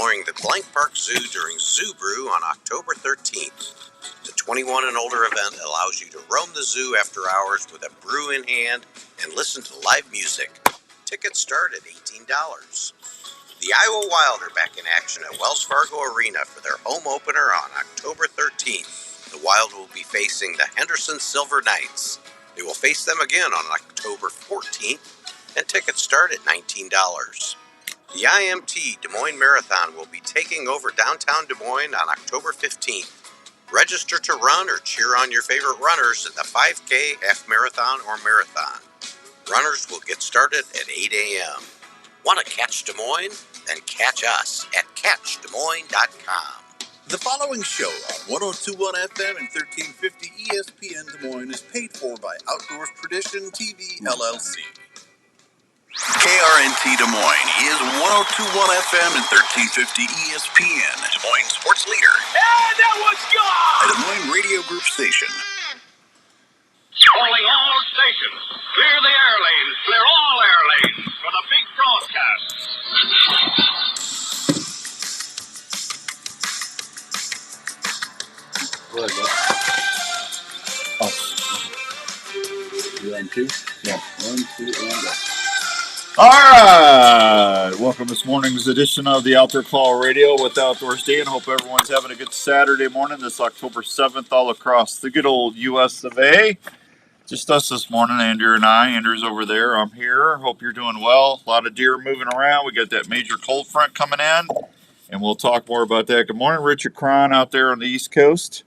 exploring the Blank Park Zoo during Zoo Brew on October 13th. The 21 and older event allows you to roam the zoo after hours with a brew in hand and listen to live music. Tickets start at $18. The Iowa Wild are back in action at Wells Fargo Arena for their home opener on October 13th. The Wild will be facing the Henderson Silver Knights. They will face them again on October 14th, and tickets start at $19. The IMT Des Moines Marathon will be taking over downtown Des Moines on October 15th. Register to run or cheer on your favorite runners in the 5K, half marathon, or marathon. Runners will get started at 8 a.m. Want to catch Des Moines? Then catch us at catchdesmoines.com. The following show on 102.1 FM and 1350 ESPN Des Moines is paid for by Outdoors Tradition TV LLC. KRNT Des Moines is 102.1 FM and 1350 ESPN, Des Moines sports leader. And that was gone! A Des Moines radio group station. Calling all stations. Clear the air lanes. Clear all air lanes for the big broadcast. Go ahead, bud. Oh. You on two? Yeah. 1, 2, and go. All right. Welcome this morning's edition of the Outdoor Call Radio with Outdoors Dan. Hope everyone's having a good Saturday morning. This October 7th all across the good old U.S. of A. Just us this morning, Andrew and I. Andrew's over there. I'm here. Hope you're doing well. A lot of deer moving around. We got that major cold front coming in, and we'll talk more about that. Good morning, Richard Cron out there on the East Coast.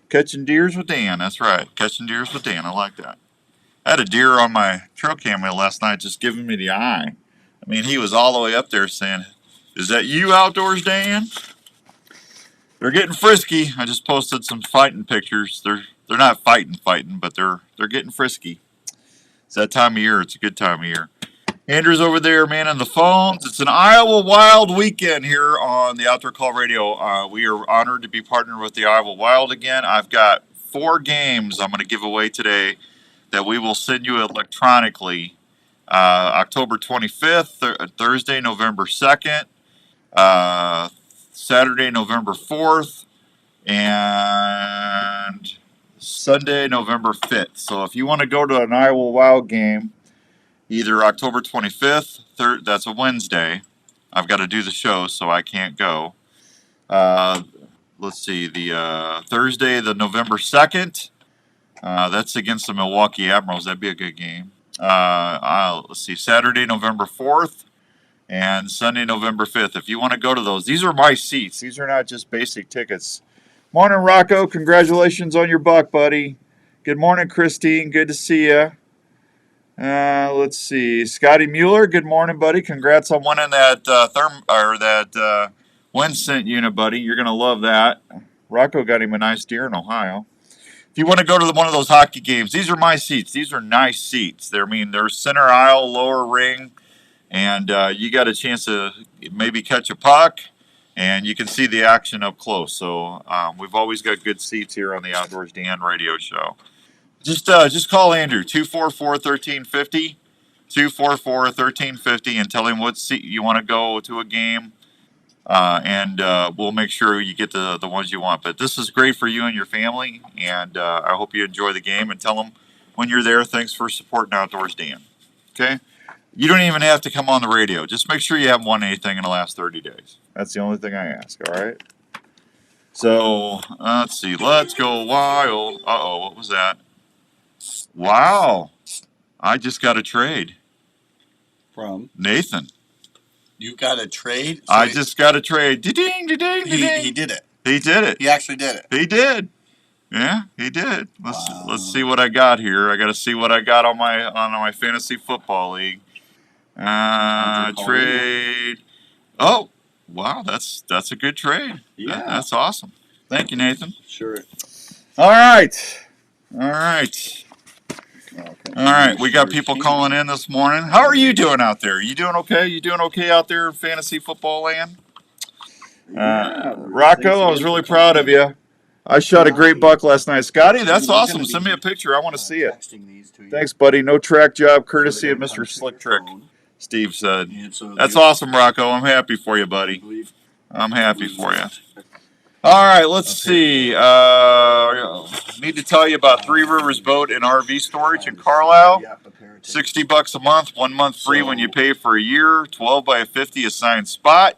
Catching deers with Dan. That's right. Catching deers with Dan. I like that. I had a deer on my trail camera last night just giving me the eye. I mean, he was all the way up there saying, "Is that you, Outdoors Dan?" They're getting frisky. I just posted some fighting pictures. They're not fighting, but they're getting frisky. It's that time of year. It's a good time of year. Andrew's over there, man, on the phones. It's an Iowa Wild weekend here on the Outdoor Call Radio. We are honored to be partnered with the Iowa Wild again. I've got 4 games I'm going to give away today that we will send you electronically. October 25th, Thursday, November 2nd, Saturday, November 4th, and Sunday, November 5th. So if you want to go to an Iowa Wild game, either October 25th, that's a Wednesday. I've got to do the show, so I can't go. Let's see, the Thursday, the November 2nd. That's against the Milwaukee Admirals. That'd be a good game. Let's see, Saturday, November 4th, and Sunday, November 5th. If you want to go to those, these are my seats. These are not just basic tickets. Morning, Rocco. Congratulations on your buck, buddy. Good morning, Christine. Good to see you. Let's see, Scotty Mueller. Good morning, buddy. Congrats on winning that wind scent unit, buddy. You're gonna love that. Rocco got him a nice deer in Ohio. If you want to go to one of those hockey games, these are my seats. These are nice seats. They're center aisle, lower ring, and you got a chance to maybe catch a puck, and you can see the action up close. So we've always got good seats here on the Outdoors Dan radio show. Just call Andrew, 244-1350, 244-1350, and tell him what seat you want to go to a game. And we'll make sure you get the ones you want. But this is great for you and your family, and I hope you enjoy the game. And tell them when you're there, thanks for supporting Outdoors Dan. Okay? You don't even have to come on the radio. Just make sure you haven't won anything in the last 30 days. That's the only thing I ask, all right? So, let's see. Let's go wild. Uh-oh, what was that? Wow. I just got a trade. From? Nathan. You got a trade? So I just got a trade. Da-ding, da-ding, da-ding. He did it. He did it. He actually did it. He did. Yeah, he did. Let's see what I got here. I got to see what I got on my fantasy football league. Trade. Oh, wow, that's a good trade. Yeah. That's awesome. Thank you, Nathan. Sure. All right. We got people calling in this morning. How are you doing out there? You doing okay? You doing okay out there in fantasy football land? Rocco, I was really proud of you. I shot a great buck last night. Scotty, that's awesome. Send me a picture. I want to see it. Thanks, buddy. No track job, courtesy of Mr. Slick Trick, Steve said. That's awesome, Rocco. I'm happy for you, buddy. I'm happy for you. All right, let's see. Need to tell you about Three Rivers Boat and RV Storage in Carlisle. $60 a month, 1 month free when you pay for a year. 12 by 50 assigned spot.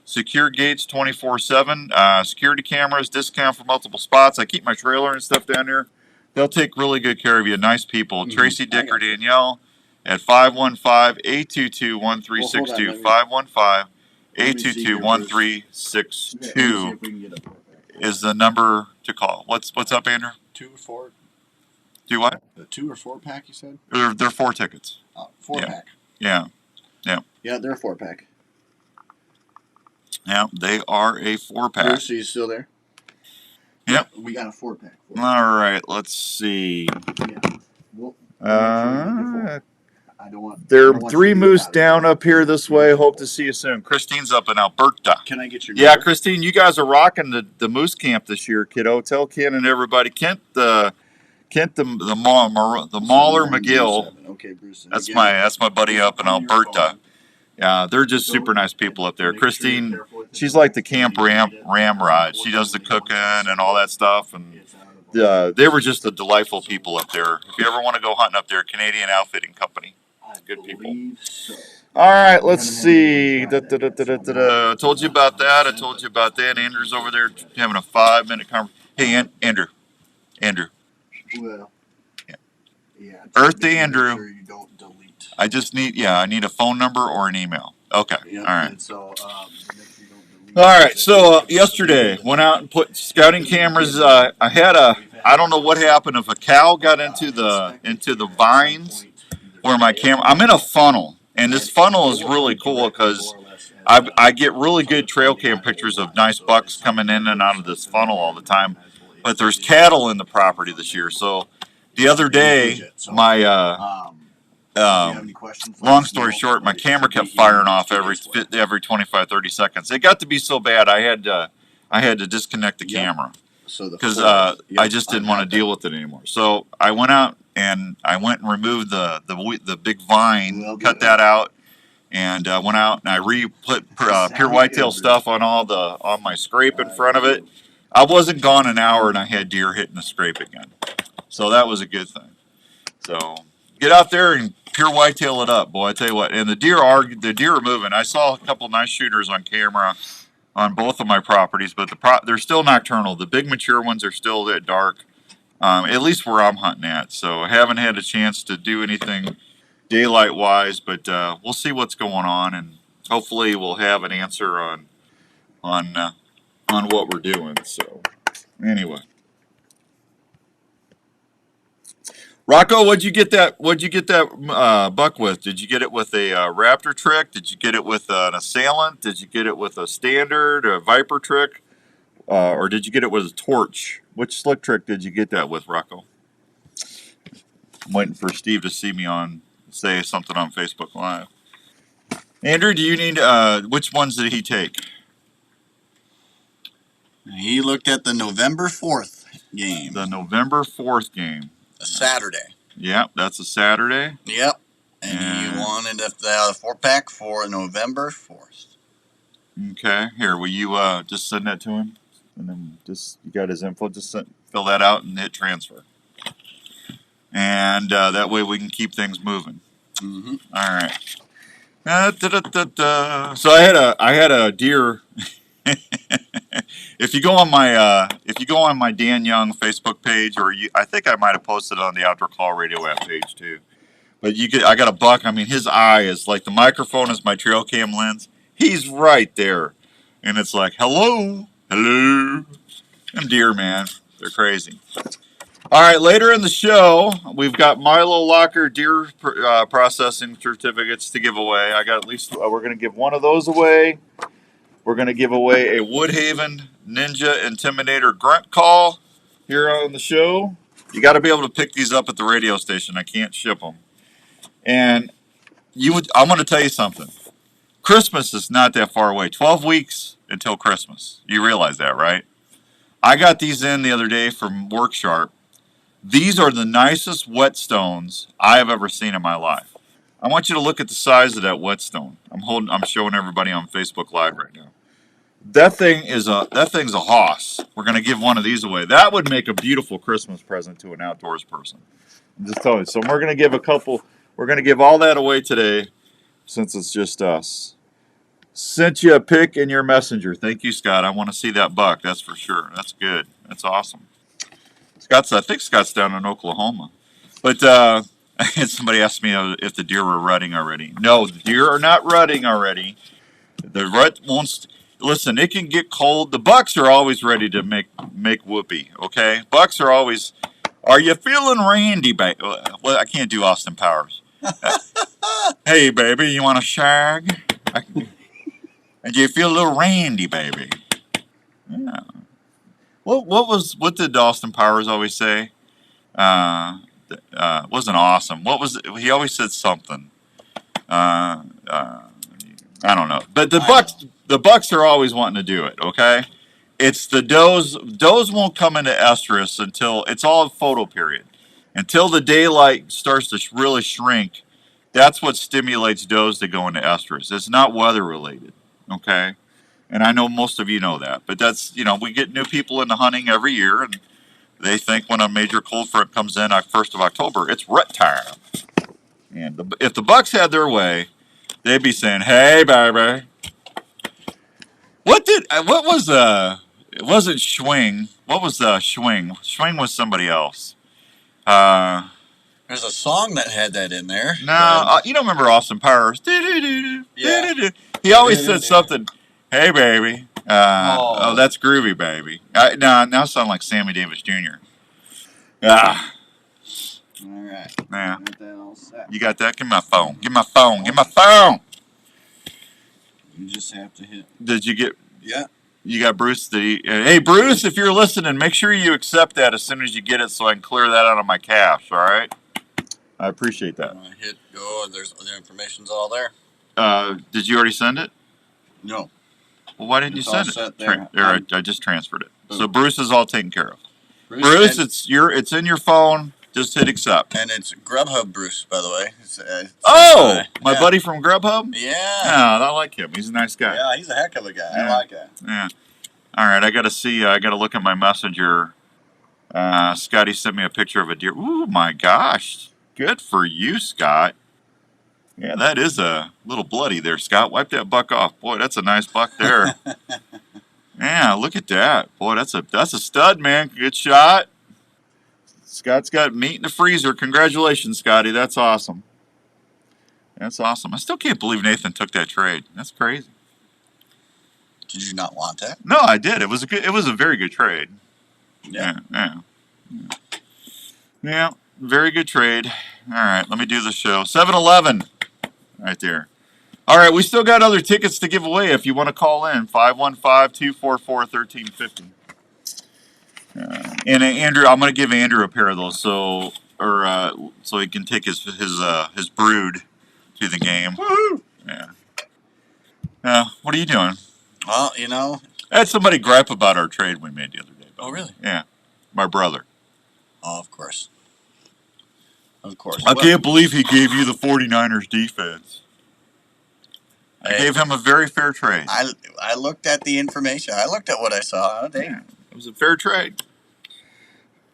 Secure gates 24/7. Security cameras, discount for multiple spots. I keep my trailer and stuff down there. They'll take really good care of you. Nice people. Tracy, Dick, or Danielle at 515-822-1362. 515-822-1362 is the number to call. What's up, Andrew? 2 or 4. Do what? The 2 or 4 pack, you said? They're 4 tickets. 4 Yeah. pack. Yeah. Yeah, they're a 4 pack. Yeah, they are a 4-pack. Bruce, are you still there? Yep. We got a 4 pack. All right, let's see. Yeah. We'll make sure you get 4. I don't want. They're I don't want 3 you to moose get down out. up here this way. Hope to see you soon. Christine's up in Alberta. Can I get your Yeah, number? Christine, you guys are rocking the moose camp this year, kiddo. Tell Ken and everybody. Kent the Mauler McGill. Okay, Bruce. That's my buddy up in Alberta. Yeah, they're just super nice people up there. Christine, she's like the camp ramrod. She does the cooking and all that stuff, and they were just the delightful people up there. If you ever want to go hunting up there, Canadian Outfitting Company, good people. All right, let's see. I told you about that. I told you about that. Andrew's over there having a 5-minute conversation. Hey, Andrew. Well, Yeah. yeah. Earth make Andrew. sure you don't delete. I just need a phone number or an email. Okay, Yeah, all right. And so, make sure you don't delete. All right, so yesterday went out and put scouting cameras. I don't know what happened, if a cow got into the vines where my camera. I'm in a funnel, and this funnel is really cool because I get really good trail cam pictures of nice bucks coming in and out of this funnel all the time. But there's cattle in the property this year, so the other day my If you have any questions, let long us story know. short, my camera kept firing off every 25, 30 seconds. It got to be so bad I had to disconnect the camera So the because fourth, yep, I just didn't want to deal with it anymore. So I went out and removed the big vine, Well, cut good. that out, and went out and I put pure whitetail stuff on on my scrape in front of it. I wasn't gone an hour and I had deer hitting the scrape again. So that was a good thing. So get out there and pure whitetail it up, boy. I tell you what. And the deer are moving. I saw a couple nice shooters on camera on both of my properties, but they're still nocturnal. The big mature ones are still at dark, at least where I'm hunting at. So I haven't had a chance to do anything daylight wise, but we'll see what's going on, and hopefully we'll have an answer on what we're doing. So anyway. Rocco, what'd you get that buck with? Did you get it with a Raptor trick? Did you get it with an Assailant? Did you get it with a Standard, a Viper trick? Or did you get it with a Torch? Which slick trick did you get that with, Rocco? I'm waiting for Steve to see me say something on Facebook Live. Andrew, do you need, which ones did he take? He looked at the November 4th game. The November 4th game. A Saturday. Yep, that's a Saturday. Yep. And he wanted the 4-pack for November 4th. Okay. Here, will you just send that to him? And then you got his info. Just fill that out and hit transfer. And that way we can keep things moving. Mm-hmm. All right. So I had a deer. If you go on my Dan Young Facebook page, I think I might have posted it on the Outdoor Call Radio app page too. But I got a buck. I mean, his eye is like the microphone is my trail cam lens. He's right there, and it's like hello. Them deer, man, they're crazy. All right, later in the show, we've got Milo Locker deer processing certificates to give away. I got at least we're going to give one of those away. We're going to give away a Woodhaven Ninja Intimidator grunt call here on the show. You got to be able to pick these up at the radio station. I can't ship them. And I'm going to tell you something. Christmas is not that far away. 12 weeks until Christmas. You realize that, right? I got these in the other day from Worksharp. These are the nicest whetstones I have ever seen in my life. I want you to look at the size of that whetstone. I'm showing everybody on Facebook Live right now. That thing's a hoss. We're gonna give one of these away. That would make a beautiful Christmas present to an outdoors person. I'm just telling you. So we're gonna give a couple. We're gonna give all that away today, since it's just us. Sent you a pic in your messenger. Thank you, Scott. I want to see that buck. That's for sure. That's good. That's awesome. I think Scott's down in Oklahoma. But somebody asked me if the deer were rutting already. No, the deer are not rutting already. The rut won't. Listen, it can get cold. The bucks are always ready to make whoopee. Okay, bucks are always. Are you feeling randy, baby? Well, I can't do Austin Powers. Hey, baby, you want a shag? Do you feel a little randy, baby? Yeah. What did Austin Powers always say? Wasn't awesome. What was it? He always said something. I don't know. But the bucks are always wanting to do it. Okay, it's the does. Does won't come into estrus until it's all photo period. Until the daylight starts to really shrink, that's what stimulates does to go into estrus. It's not weather related. Okay, and I know most of you know that. But that's we get new people into hunting every year, and they think when a major cold front comes in 1st of October, it's rut time. And if the bucks had their way, they'd be saying, "Hey, baby." It wasn't Schwing. What was Schwing? Schwing was somebody else. There's a song that had that in there. No, you don't remember Austin Powers. Yeah. He always said something, "Hey, baby." Oh, that's groovy, baby. Now I sound like Sammy Davis Jr. Ah, All right. yeah. Got that all set. You got that? Give me my phone. Give me my phone. Give me my phone. You just have to hit. Did you get? Yeah. You got Bruce. Hey, Bruce, if you're listening, make sure you accept that as soon as you get it, so I can clear that out of my cache. All right. I appreciate that. Hit go. There's the information's all there. Did you already send it? No. Well, why didn't It's you all send set it? there. I just transferred it. Boom. So Bruce is all taken care of. Bruce, and, it's in your phone. Just hit accept. and it's Grubhub Bruce, by the way. My buddy from Grubhub. Yeah. Yeah, I like him. He's a nice guy. Yeah, he's a heck of a guy. Yeah. I like that. Yeah. All right, I got to see. I got to look at my messenger. Scotty sent me a picture of a deer. Ooh, my gosh. Good for you, Scott. Yeah, that is a little bloody there, Scott. Wipe that buck off. Boy, that's a nice buck there. Yeah, look at that. Boy, that's a stud, man. Good shot. Scott's got meat in the freezer. Congratulations, Scotty. That's awesome. That's awesome. I still can't believe Nathan took that trade. That's crazy. Did you not want that? No, I did. It was a very good trade. Yeah. Yeah, very good trade. All right, let me do the show. 7-Eleven, right there. All right, we still got other tickets to give away if you want to call in. 515-244-1350. And Andrew, I'm going to give Andrew a pair of those so he can take his brood to the game. Woo! Yeah. What are you doing? Well, I had somebody gripe about our trade we made the other day. Oh, really? Yeah, my brother. Oh, of course. Of course. I can't believe he gave you the 49ers defense. I gave him a very fair trade. I looked at the information. I looked at what I saw. Yeah, it was a fair trade.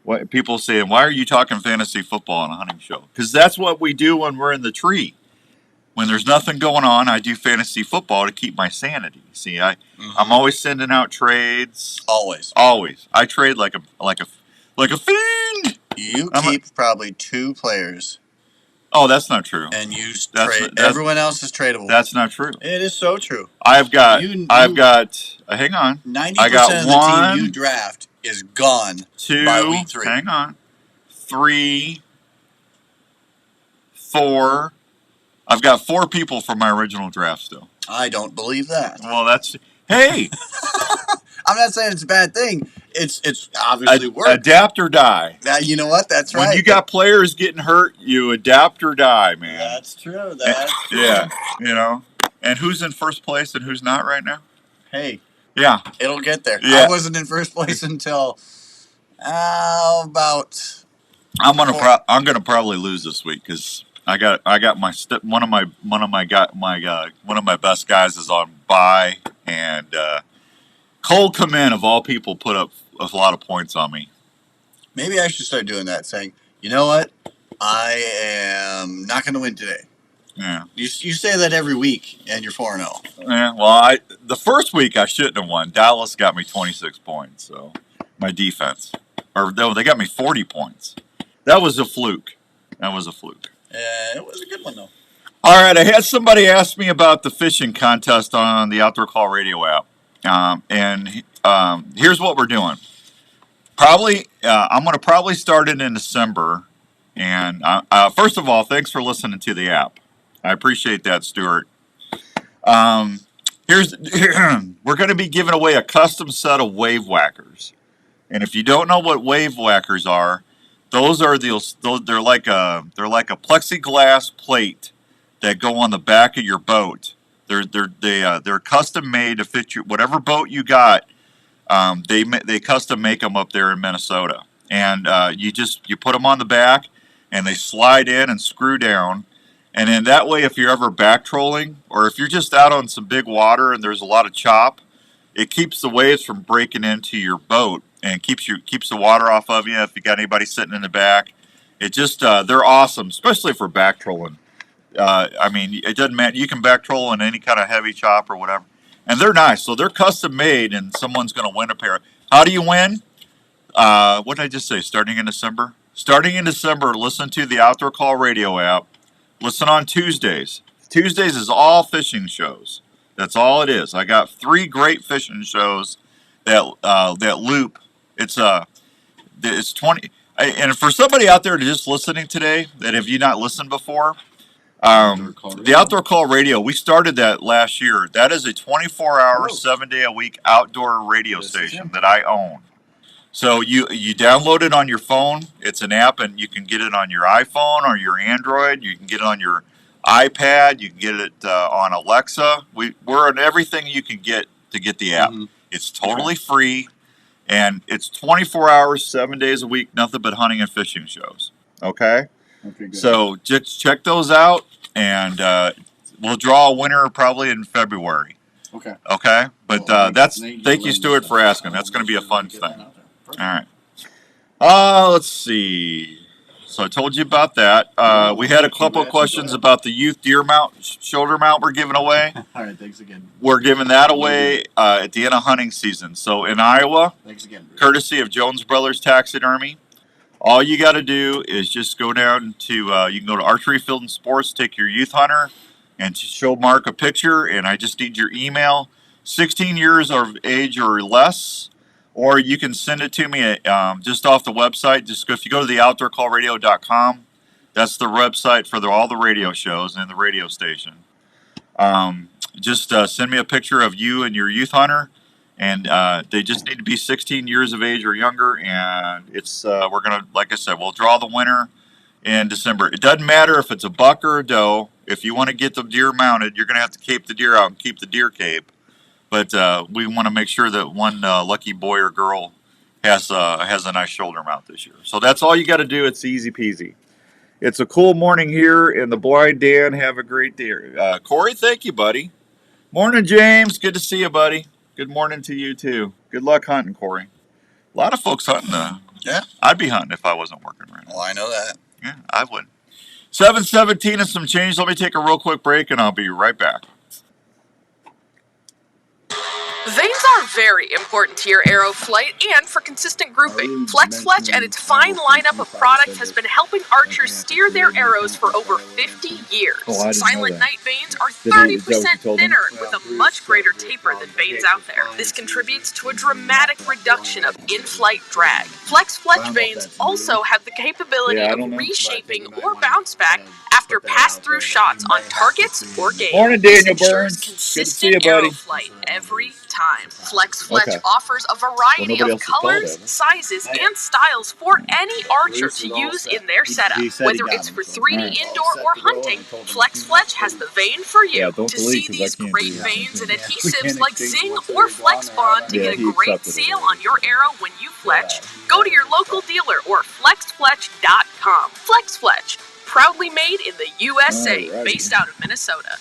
What people saying? Why are you talking fantasy football on a hunting show? Because that's what we do when we're in the tree. When there's nothing going on, I do fantasy football to keep my sanity. See, I'm always sending out trades. Always. I trade like a fiend. You keep probably 2 players. Oh, that's not true. And you trade. Everyone else is tradable. That's not true. It is so true. I've got. Hang on. 90% I got of the team you draft is gone 2. by week 3. Hang on. 3, 4. I've got 4 people from my original draft still. I don't believe that. Well, hey. I'm not saying it's a bad thing. It's obviously work. Adapt or die. You know what? That's right. When you got players getting hurt, you adapt or die, man. That's true. Yeah, And who's in first place and who's not right now? Hey. Yeah. It'll get there. Yeah. I wasn't in first place until about. I'm gonna probably lose this week because I got one of my best guys is on bye, and Cole Komet, of all people, put up a lot of points on me. Maybe I should start doing that, saying, you know what? I am not going to win today. Yeah. You say that every week, and you're 4-0. Yeah. Well, the first week I shouldn't have won. Dallas got me 26 points, so my defense. Or no, they got me 40 points. That was a fluke. It was a good one, though. All right, I had somebody ask me about the fishing contest on the Outdoor Call Radio app. Here's what we're doing. I'm going to probably start it in December. And first of all, thanks for listening to the app. I appreciate that, Stuart. We're going to be giving away a custom set of wave whackers. And if you don't know what wave whackers are, they're like a plexiglass plate that go on the back of your boat. They're custom made to fit whatever boat you got. They custom make them up there in Minnesota, and you put them on the back, and they slide in and screw down, and then that way, if you're ever back trolling or if you're just out on some big water and there's a lot of chop, it keeps the waves from breaking into your boat and keeps the water off of you. If you got anybody sitting in the back, it just they're awesome, especially for back trolling. It doesn't matter. You can back troll in any kind of heavy chop or whatever. And they're nice. So they're custom made, and someone's going to win a pair. How do you win? What did I just say? Starting in December? Starting in December, listen to the Outdoor Call Radio app. Listen on Tuesdays. Tuesdays is all fishing shows. That's all it is. I got 3 great fishing shows that loop. It's 20. And for somebody out there just listening today that have you not listened before, the Outdoor Call Radio, we started that last year. That is a 24-hour, 7-day-a-week outdoor radio station that I own. So you download it on your phone. It's an app, and you can get it on your iPhone or your Android. You can get it on your iPad. You can get it on Alexa. We're on everything you can get to get the app. Mm-hmm. It's totally free, and it's 24 hours, 7 days a week, nothing but hunting and fishing shows. Okay? Good. So just check those out, and we'll draw a winner probably in February. Okay. But thank you, Stuart, for asking. That's going to be a fun thing. All right. Let's see. So I told you about that. We had a couple of questions about the youth deer mount, shoulder mount we're giving away. All right, thanks again. We're giving that away at the end of hunting season. So in Iowa, thanks again, courtesy of Jones Brothers Taxidermy, all you got to do is just go down to, you can go to Archery Field and Sports, take your youth hunter, and show Mark a picture, and I just need your email, 16 years of age or less. Or you can send it to me just off the website. If you go to theoutdoorcallradio.com, that's the website for all the radio shows and the radio station. Just send me a picture of you and your youth hunter, and they just need to be 16 years of age or younger. And it's we're gonna, like I said, we'll draw the winner in December. It doesn't matter if it's a buck or a doe. If you want to get the deer mounted, you're gonna have to cape the deer out and keep the deer cape. But we want to make sure that one lucky boy or girl has a nice shoulder mount this year. So that's all you got to do. It's easy peasy. It's a cool morning here in the Blind Dan. Have a great day. Corey, thank you, buddy. Morning, James. Good to see you, buddy. Good morning to you, too. Good luck hunting, Corey. A lot of folks hunting. Yeah. I'd be hunting if I wasn't working right now. Oh, I know that. Yeah, I would. 7:17 and some change. Let me take a real quick break, and I'll be right back. Veins are very important to your arrow flight and for consistent grouping. Flex Fletch and its fine lineup of products has been helping archers steer their arrows for over 50 years. Silent Night vanes are 30% thinner with a much greater taper than vanes out there. This contributes to a dramatic reduction of in-flight drag. Flex Fletch vanes also have the capability of reshaping or bounce back after pass-through shots on targets or game. Morning, Daniel this Burns. ensures consistent arrow flight every time. Flex Fletch offers a variety of colors, sizes, and styles for any archer to use in their setup. Whether it's for 3D indoor or hunting, Flex Fletch has the vane for you. To see these great vanes and adhesives like Zing or Flex Bond to get a great seal on your arrow when you fletch, go to your local dealer or flexfletch.com. Flex Fletch, proudly made in the USA, based out of Minnesota.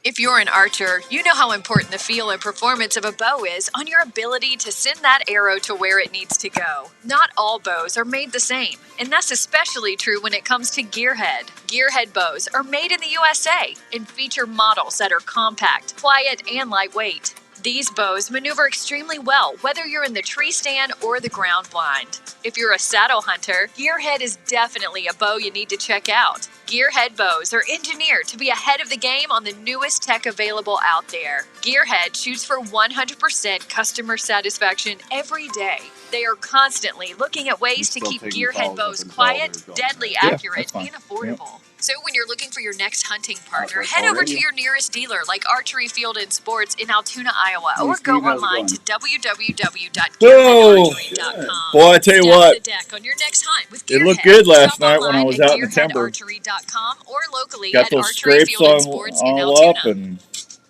If you're an archer, you know how important the feel and performance of a bow is on your ability to send that arrow to where it needs to go. Not all bows are made the same, and that's especially true when it comes to Gearhead. Gearhead bows are made in the USA and feature models that are compact, quiet, and lightweight. These bows maneuver extremely well, whether you're in the tree stand or the ground blind. If you're a saddle hunter, Gearhead is definitely a bow you need to check out. Gearhead bows are engineered to be ahead of the game on the newest tech available out there. Gearhead shoots for 100% customer satisfaction every day. They are constantly looking at ways to keep Gearhead bows quiet, deadly accurate, and affordable. So when you're looking for your next hunting partner, head over to your nearest dealer like Archery Field and Sports in Altoona, Iowa, or go online to www.gearheadarchery.com. Boy, I tell you what, the deck on your next hunt with it Gearhead. looked good last Shop night when I online was at out in the timber. gearheadarchery.com or locally Got at those Archery scrapes Field and Sports in all Altoona. up, and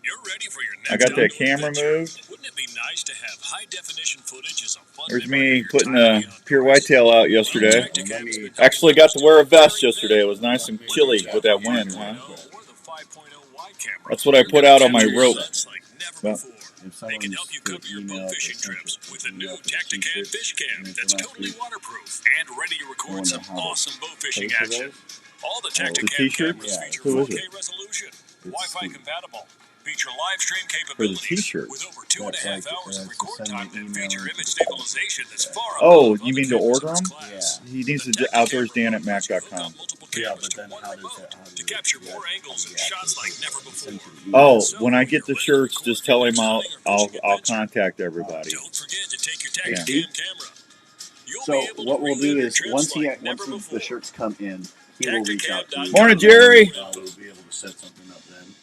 You're ready for your I next got that outdoor camera adventure. moved. Wouldn't it be nice to have high-definition footage as a fun There's memory of me your putting time in a the pure outdoors? whitetail out yesterday. Well, Tacticam's become Actually the got to wear a most vest popular yesterday. It was nice and chilly with that wind, huh? or the 5.0 wide camera. That's what I put out on my Capture rope. sets like never Well, before. They can help you cover your boat fishing trips with a new Tacticam fish cam that's totally waterproof and ready to record some awesome boat fishing action. All the Tacticam t-shirt? cameras feature Who is 4K it? resolution, Wi-Fi compatible, feature live stream For the capabilities t-shirt. with over 2.5 hours of record time and feature image stabilization that's far Oh, above you other mean to cameras order in its them? class. He needs The to Tacticam outdoorsdan at remote lets you hook mac.com. up multiple cameras to one remote to capture more angles and shots like never before. Oh, So, when I if get you're the ready to shirts, record just your tell him next hunting or I'll fishing adventure, contact everybody. don't forget to take your Yeah. Tacticam camera. You'll So be able what to we'll do relive your is trips once like never the before. shirts come in, he will reach out to you. Morning, Jerry. We'll be able to set something up then.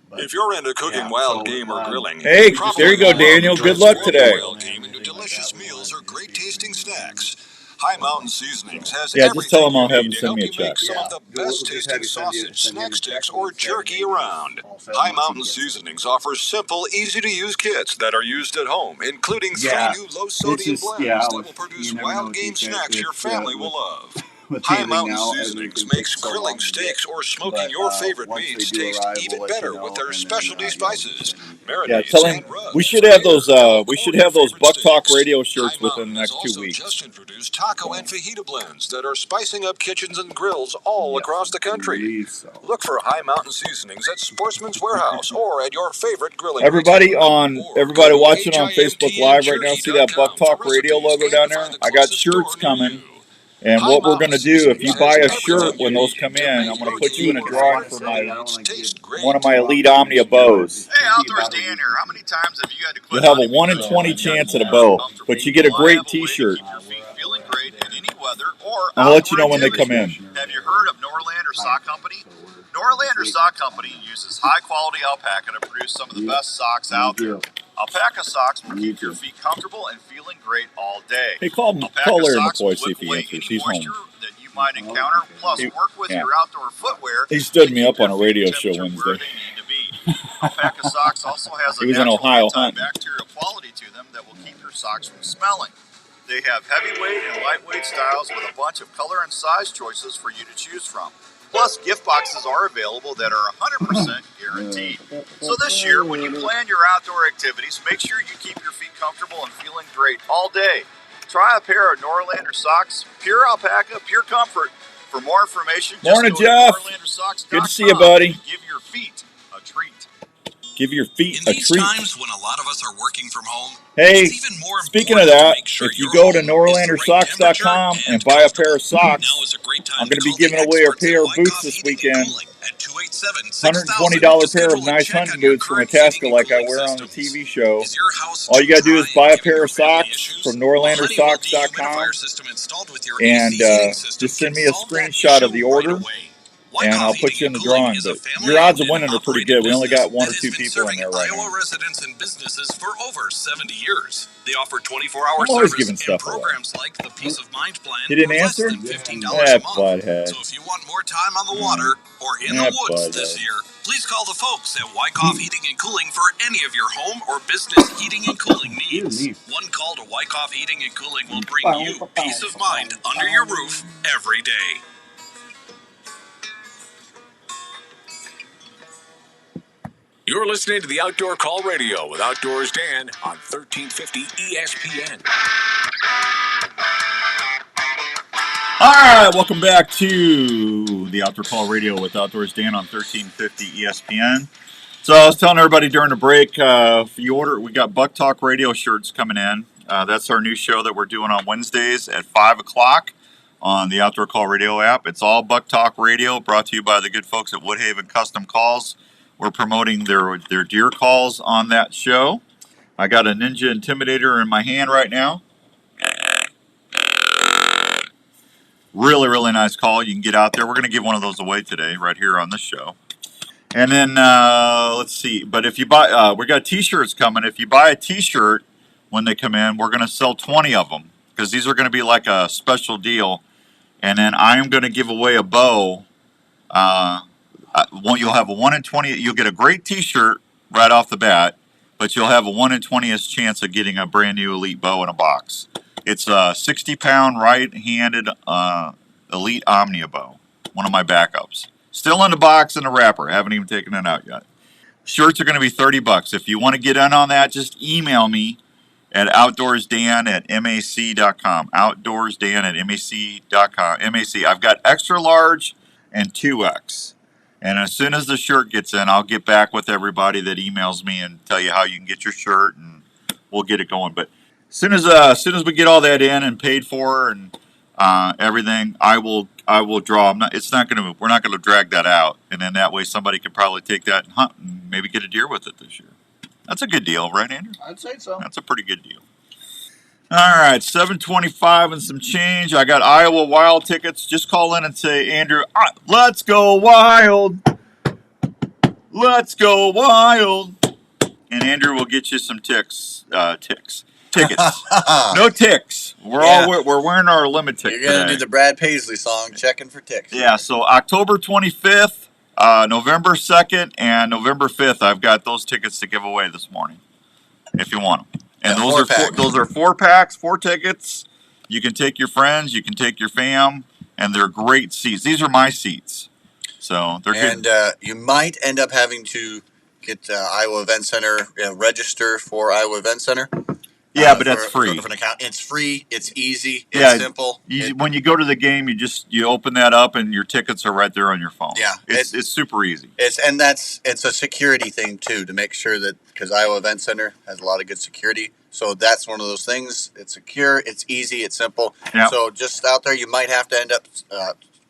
But, If you're into cooking wild game or grilling, Hey, you there you go, probably Daniel. love Good to luck transform today. your wild game into delicious meals or great tasting snacks. High Mountain Seasonings has Yeah, just tell everything him I'll you have need him to send help me a you make check. some of the best tasting sausage, snack sticks, or jerky around. High Mountain Seasonings offers simple, easy to use kits that are used at home, including 3 new low sodium blends that will produce wild game snacks your family will love. High Mountain Seasonings makes grilling steaks or smoking your favorite meats taste even better with their specialty spices, Yeah, marinades, tell him and rubs. we should have those. Clear, We should have those Buck Talk radio High shirts within Mountain the has next 2 also weeks. just introduced taco and fajita blends that are spicing up kitchens and grills all across the country. Look for High Mountain Seasonings at Sportsman's Warehouse or at your favorite grilling Everybody retailer. everybody watching on Facebook Live right now, see that Buck Talk radio logo down there? I got shirts coming. And what we're going to do, if you buy a shirt when those come in, I'm going to put you in a drawing for one of my Elite Omnia bows. Hey, Outdoors Dan here. How many times have you had to quit You'll have a hunting 1 in because 20 you've gotten chance at a more bow, comfortable? but you get a Well, I great have a way to T-shirt. keep your feet feeling great in any weather or I'll let you know outdoor when they come in. activity. Have you heard of Norlander Sock Company? Norlander Sock Company uses high-quality alpaca to produce some of the best socks out there. Alpaca socks will keep your feet comfortable and feeling great all day. Hey, call Alpaca Larry socks will McCoy, see if whip he away answers. any He's home. moisture that you might encounter, plus work with your outdoor footwear. He stood to me keep up on your a radio feet show temperature where Wednesday. they need to be. Alpaca socks also has a He was in natural Ohio hunting. antibacterial quality to them that will keep your socks from smelling. They have heavyweight and lightweight styles with a bunch of color and size choices for you to choose from. Plus, gift boxes are available that are 100% guaranteed. So this year, when you plan your outdoor activities, make sure you keep your feet comfortable and feeling great all day. Try a pair of Norlander socks, pure alpaca, pure comfort. For more information, Morning, just go Jeff. to NorlanderSocks.com. Good to see you, buddy. Give your feet a treat. Give your feet In a these treat. times when a lot of us are working from home, Hey, it's even more speaking of important to that, make sure if you your go to home is the right NorlanderSocks.com temperature and buy a pair of socks, Now is a great time I'm going to be call the giving away a experts at pair of boots Wyckoff this Heating and weekend. Cooling at 287-6000 $120 to pair of schedule a nice check hunting on your boots from current Itasca heating like I and wear cooling on the systems. TV show. Is your house All you got to do too is dry buy a and giving pair your of family socks issues? from Well, Honeywell NorlanderSocks.com dehumidifier system installed with your and AC heating system just send can me a solve that screenshot of issue the right order. away. And I'll Wyckoff put you in Heating the and Cooling drawing. is a But your odds of family-owned winning and are pretty operated good. We only got business 1 or that 2 has been people in serving there right Iowa now. residents and businesses for over 70 years. They offer 24-hour I'm always service giving and stuff away. programs like the Peace of Mind Plan He didn't for less answer? than $15 That a month. butthead. So if you want more time on the water or in the That woods this butthead. year, please call the folks at Wyckoff Heating and Cooling for any of your home or business heating and cooling needs. One call to Wyckoff Heating and Cooling will bring you peace of mind under your roof every day. You're listening to the Outdoor Call Radio with Outdoors Dan on 1350 ESPN. All right, welcome back to the Outdoor Call Radio with Outdoors Dan on 1350 ESPN. So I was telling everybody during the break, if you order, we got Buck Talk Radio shirts coming in. That's our new show that we're doing on Wednesdays at 5 o'clock on the Outdoor Call Radio app. It's all Buck Talk Radio, brought to you by the good folks at Woodhaven Custom Calls. We're promoting their deer calls on that show. I got a Ninja Intimidator in my hand right now. Really, really nice call. You can get out there. We're going to give one of those away today right here on this show. And then, let's see. But if you buy, we got T-shirts coming. If you buy a T-shirt when they come in, we're going to sell 20 of them because these are going to be like a special deal. And then I am going to give away a bow. You'll have a 1 in 20. You'll get a great T-shirt right off the bat, but you'll have a 1 in 20th chance of getting a brand new Elite bow in a box. It's a 60-pound right-handed Elite Omnia bow, one of my backups. Still in the box in the wrapper. Haven't even taken it out yet. Shirts are going to be $30. If you want to get in on that, just email me at outdoorsdan@mac.com. Outdoorsdan@mac.com. MAC. I've got extra large and 2X. And as soon as the shirt gets in, I'll get back with everybody that emails me and tell you how you can get your shirt, and we'll get it going. But as soon as we get all that in and paid for and everything, I will draw. We're not gonna drag that out, and then that way somebody could probably take that and hunt and maybe get a deer with it this year. That's a good deal, right, Andrew? I'd say so. That's a pretty good deal. All right, 725 and some change. I got Iowa Wild tickets. Just call in and say, Andrew, let's go wild. Let's go wild. And Andrew will get you some tickets. No ticks. We're wearing our limit tick. You're gonna do the Brad Paisley song, checking for ticks. Yeah. So October 25th, November 2nd, and November 5th. I've got those tickets to give away this morning, if you want them. And those are 4-packs, 4 tickets. You can take your friends, you can take your fam, and they're great seats. These are my seats, so they're good. And you might end up having to get Iowa Event Center, register for Iowa Event Center. Yeah, but that's free. For an account. It's free. It's easy. It's simple. When you go to the game, you open that up, and your tickets are right there on your phone. Yeah, it's super easy. It's a security thing too, to make sure that, because Iowa Event Center has a lot of good security. So that's one of those things. It's secure. It's easy. It's simple. Yep. So just out there, you might have to end up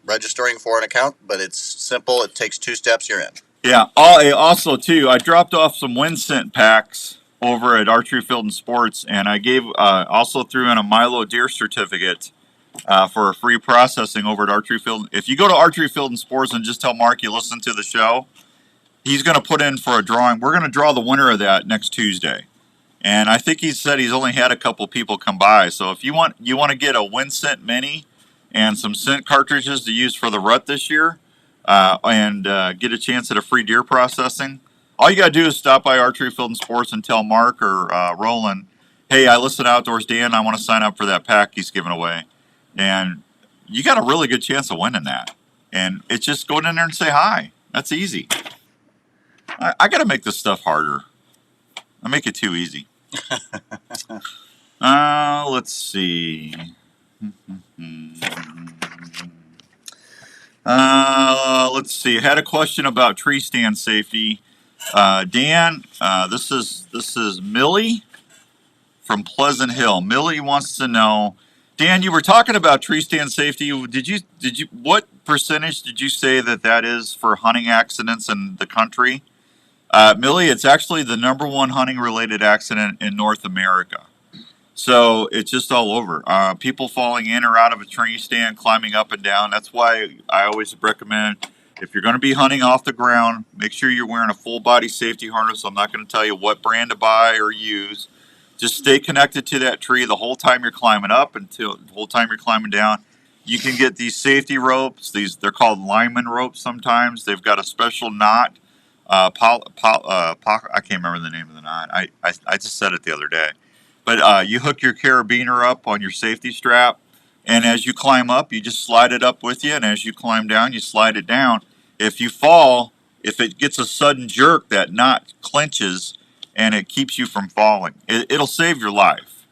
registering for an account, but it's simple. It takes 2 steps. You're in. Yeah. Also, too, I dropped off some wind scent packs over at Archery Field and Sports, and I gave also threw in a Milo deer certificate for a free processing over at Archery Field. If you go to Archery Field and Sports and just tell Mark you listen to the show, he's going to put in for a drawing. We're going to draw the winner of that next Tuesday. And I think he said he's only had a couple people come by. So if you want to get a wind scent mini and some scent cartridges to use for the rut this year, and get a chance at a free deer processing, all you got to do is stop by Archery Field and Sports and tell Mark or Roland, hey, I listen to Outdoors Dan, I want to sign up for that pack he's giving away. And you got a really good chance of winning that. And it's just going in there and say hi. That's easy. I got to make this stuff harder. I make it too easy. Let's see. Let's see. I had a question about tree stand safety. Dan, this is Millie from Pleasant Hill. Millie wants to know, Dan, you were talking about tree stand safety. What percentage did you say that is for hunting accidents in the country? Millie, it's actually the #1 hunting related accident in North America. So it's just all over. People falling in or out of a tree stand, climbing up and down. That's why I always recommend, if you're going to be hunting off the ground, make sure you're wearing a full body safety harness. I'm not going to tell you what brand to buy or use. Just stay connected to that tree the whole time you're climbing up until the whole time you're climbing down. You can get these safety ropes. They're called lineman ropes sometimes. They've got a special knot. I can't remember the name of the knot. I just said it the other day. But you hook your carabiner up on your safety strap, and as you climb up, you just slide it up with you, and as you climb down, you slide it down. If you fall, if it gets a sudden jerk, that knot clenches and it keeps you from falling. It'll save your life.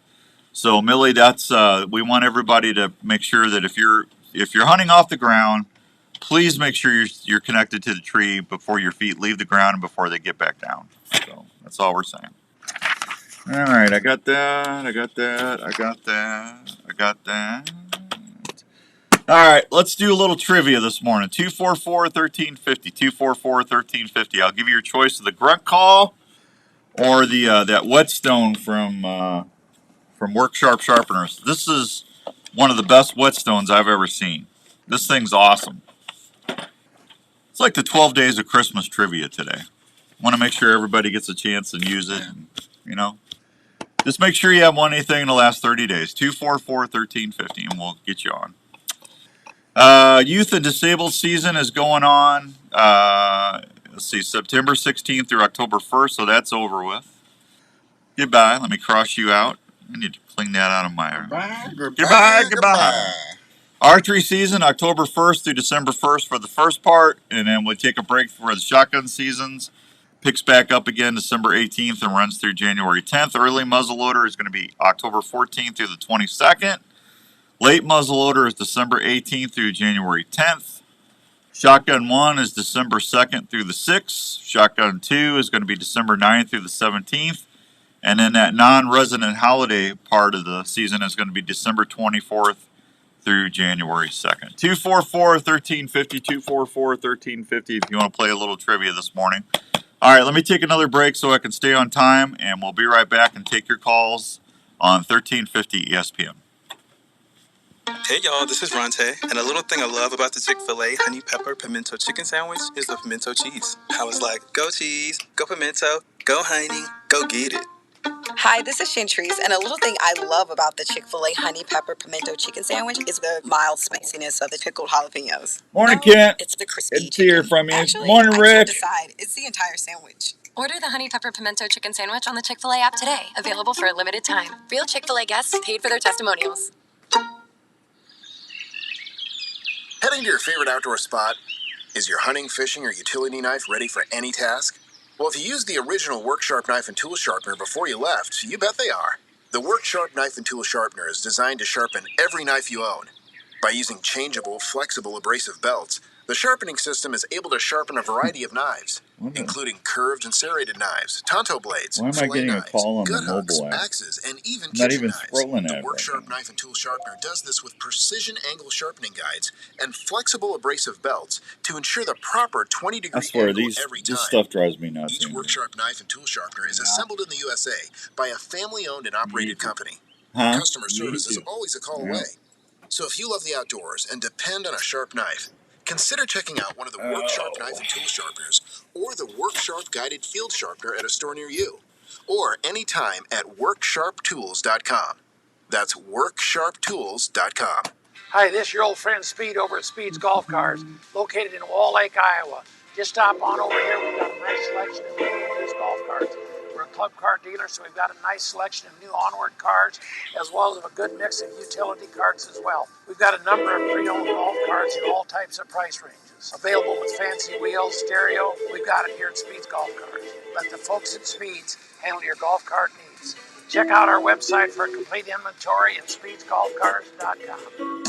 So Millie, that's we want everybody to make sure that if you're hunting off the ground, please make sure you're connected to the tree before your feet leave the ground and before they get back down. So that's all we're saying. All right, I got that. All right, let's do a little trivia this morning. 244-1350, 244-1350. I'll give you your choice of the grunt call or the that whetstone from Work Sharp Sharpeners. This is one of the best whetstones I've ever seen. This thing's awesome. It's like the 12 days of Christmas trivia today. Want to make sure everybody gets a chance and use it. And, just make sure you haven't won anything in the last 30 days. 244-1350, and we'll get you on. Youth and disabled season is going on. Let's see, September 16th through October 1st, so that's over with. Goodbye. Let me cross you out. I need to clean that out of my... Goodbye. Archery season, October 1st through December 1st for the first part, and then we'll take a break for the shotgun seasons. Picks back up again December 18th and runs through January 10th. Early muzzleloader is going to be October 14th through the 22nd. Late muzzleloader is December 18th through January 10th. Shotgun 1 is December 2nd through the 6th. Shotgun 2 is going to be December 9th through the 17th. And then that non-resident holiday part of the season is going to be December 24th through January 2nd. 244-1350, 244-1350 if you want to play a little trivia this morning. All right, let me take another break so I can stay on time, and we'll be right back and take your calls on 1350 ESPN. Hey y'all, this is Ronte, and a little thing I love about the Chick-fil-A Honey Pepper Pimento Chicken Sandwich is the pimento cheese. I was like, go cheese, go pimento, go honey, go get it. Hi, this is Chantrice, and a little thing I love about the Chick-fil-A Honey Pepper Pimento Chicken Sandwich is the mild spiciness of the pickled jalapenos. Morning, Kent. It's the crispy Good to hear from you. Actually, Morning, Rick. I can't decide. It's the entire sandwich. Order the Honey Pepper Pimento Chicken Sandwich on the Chick-fil-A app today. Available for a limited time. Real Chick-fil-A guests paid for their testimonials. Heading to your favorite outdoor spot? Is your hunting, fishing, or utility knife ready for any task? Well, if you used the original Work Sharp knife and tool sharpener before you left, you bet they are. The Work Sharp knife and tool sharpener is designed to sharpen every knife you own. By using changeable, flexible abrasive belts, the sharpening system is able to sharpen a variety of knives, including curved and serrated knives, tonto blades, Why am I getting a call on the mobile app? axes, and even I'm not kitchen even knives. scrolling The at it Work right Sharp knife and tool sharpener does this with precision angle sharpening guides and flexible abrasive belts to ensure the proper 20-degree I swear, angle every time. this stuff drives me nuts. Each Work Sharp knife and tool sharpener is assembled in the USA by a family-owned and operated company. Customer service is always a call away. So if you love the outdoors and depend on a sharp knife, consider checking out one of the Work Sharp knife and tool sharpeners or the Work Sharp guided field sharpener at a store near you, or anytime at WorkSharpTools.com. That's WorkSharpTools.com. Hi, this is your old friend Speed over at Speed's Golf Cars, located in Wall Lake, Iowa. Just stop on over here. We've got a nice selection of new and used golf carts. We're a club car dealer, so we've got a nice selection of new onward cars, as well as a good mix of utility carts as well. We've got a number of pre-owned golf carts in all types of price ranges. Available with fancy wheels, stereo, we've got it here at Speed's Golf Cars. Let the folks at Speed's handle your golf cart needs. Check out our website for a complete inventory at speedsgolfcars.com.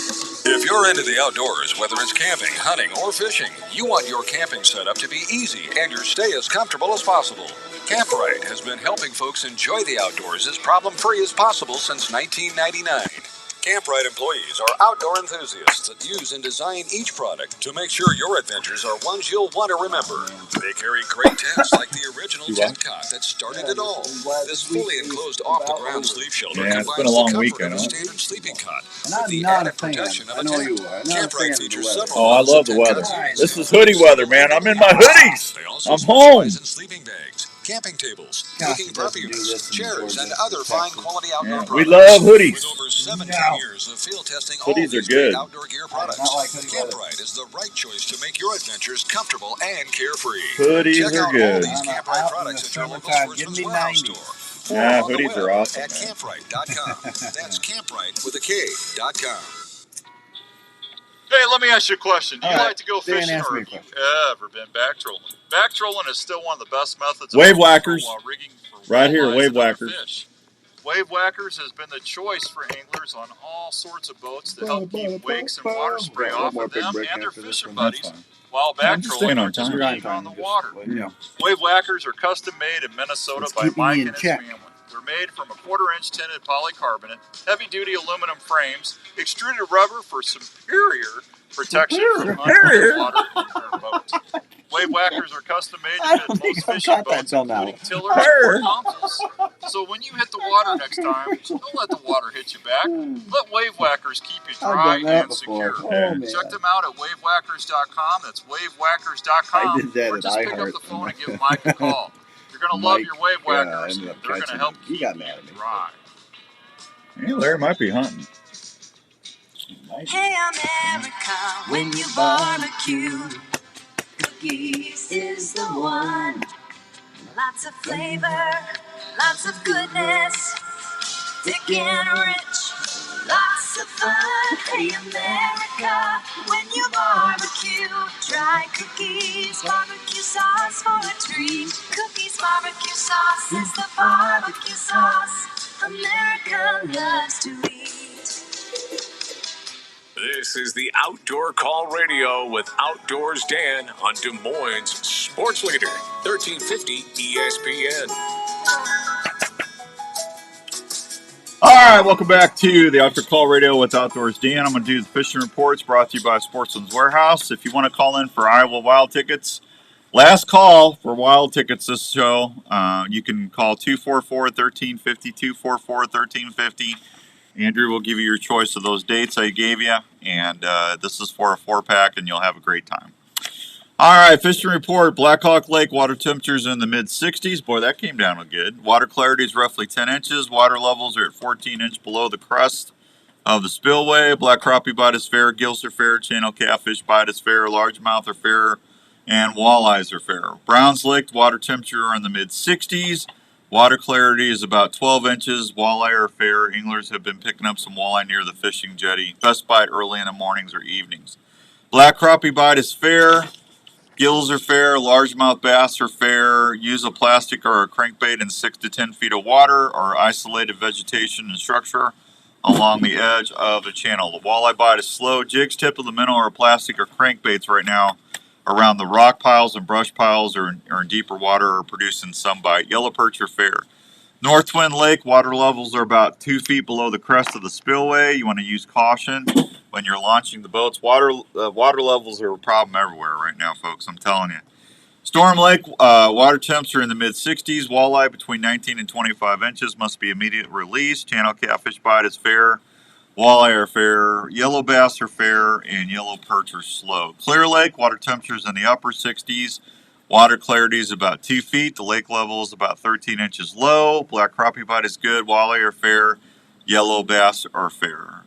If you're into the outdoors, whether it's camping, hunting, or fishing, you want your camping setup to be easy and your stay as comfortable as possible. Camprite has been helping folks enjoy the outdoors as problem-free as possible since 1999. Camprite employees are outdoor enthusiasts that use and design each product to make sure your adventures are ones you'll want to remember. They carry great tents like the original tent cot that started it all. This fully enclosed off-the-ground sleep shelter combines the comfort of a standard sleeping cot with the added protection of a tent. Camprite features several I love the weather. This is hoodie weather, man. I'm in my hoodies. I'm home. Sleeping bags, camping tables, cooking preppies, chairs, and other fine quality outdoor products. We love hoodies. With over 17 years of field testing Hoodies all are good. outdoor gear products, Camprite is the right choice to make your adventures comfortable and carefree. Hoodies Check are out good. all these Camprite products at your local Sportsman's Warehouse store. Yeah, On the hoodies web are awesome. at camprite.com. That's camprite with a K.com. Hey, let me ask you a question. Do you like to go Dan, fishing ask or me a have you question. ever been back trolling? Back trolling is still one of the best methods of Wave control whackers. while rigging for Right here, walleyes wave and other whackers. fish. Wave whackers has been the choice for anglers on all sorts of boats to help keep wakes and water spray off of them and their fishing buddies, while back trolling or just being on the water. Wave whackers are custom made in Minnesota by Mike and his family. They're made from a 1/4-inch tinted polycarbonate, heavy-duty aluminum frames, extruded rubber for superior protection from unwanted water in your boat. Wave whackers are custom made to fit most fishing boats, including tillers or nozzles. So when you hit the water next time, don't let the water hit you back. Let wave whackers keep you dry and secure. Check them out at wavewhackers.com. That's wavewhackers.com. Or just pick up the phone and give Mike a call. You're going to love your wave whackers. They're going to help keep you dry. Hey, Larry might be hunting. Hey America, when you barbecue, cookies is the one. Lots of flavor, lots of goodness, thick and rich, lots of fun. Hey America, when you barbecue, try Cookies barbecue sauce for a treat. Cookies barbecue sauce is the barbecue sauce America loves to eat. This is the Outdoor Call Radio with Outdoors Dan on Des Moines Sports Leader, 1350 ESPN. All right, welcome back to the Outdoor Call Radio with Outdoors Dan. I'm going to do the fishing reports brought to you by Sportsman's Warehouse. If you want to call in for Iowa Wild tickets, last call for Wild tickets this show, you can call 244-1350, 244-1350. Andrew will give you your choice of those dates I gave you, and this is for a 4-pack, and you'll have a great time. All right, fishing report. Blackhawk Lake, water temperatures in the mid-60s. Boy, that came down good. Water clarity is roughly 10 inches. Water levels are at 14 inches below the crest of the spillway. Black crappie bite is fair. Gills are fair. Channel catfish bite is fair. Largemouth are fair. And walleyes are fair. Browns Lake, water temperature are in the mid-60s. Water clarity is about 12 inches. Walleye are fair. Anglers have been picking up some walleye near the fishing jetty. Best bite early in the mornings or evenings. Black crappie bite is fair. Gills are fair. Largemouth bass are fair. Use a plastic or a crankbait in 6 to 10 feet of water or isolated vegetation and structure along the edge of the channel. The walleye bite is slow. Jigs, tip of the minnow, or plastic or crankbaits right now around the rock piles and brush piles or in deeper water are producing some bite. Yellow perch are fair. North Twin Lake, water levels are about 2 feet below the crest of the spillway. You want to use caution when you're launching the boats. Water levels are a problem everywhere right now, folks. I'm telling you. Storm Lake, water temps are in the mid-60s. Walleye between 19 and 25 inches must be immediate release. Channel catfish bite is fair. Walleye are fair. Yellow bass are fair, and yellow perch are slow. Clear Lake, water temperatures in the upper 60s. Water clarity is about 2 feet. The lake level is about 13 inches low. Black crappie bite is good. Walleye are fair. Yellow bass are fair.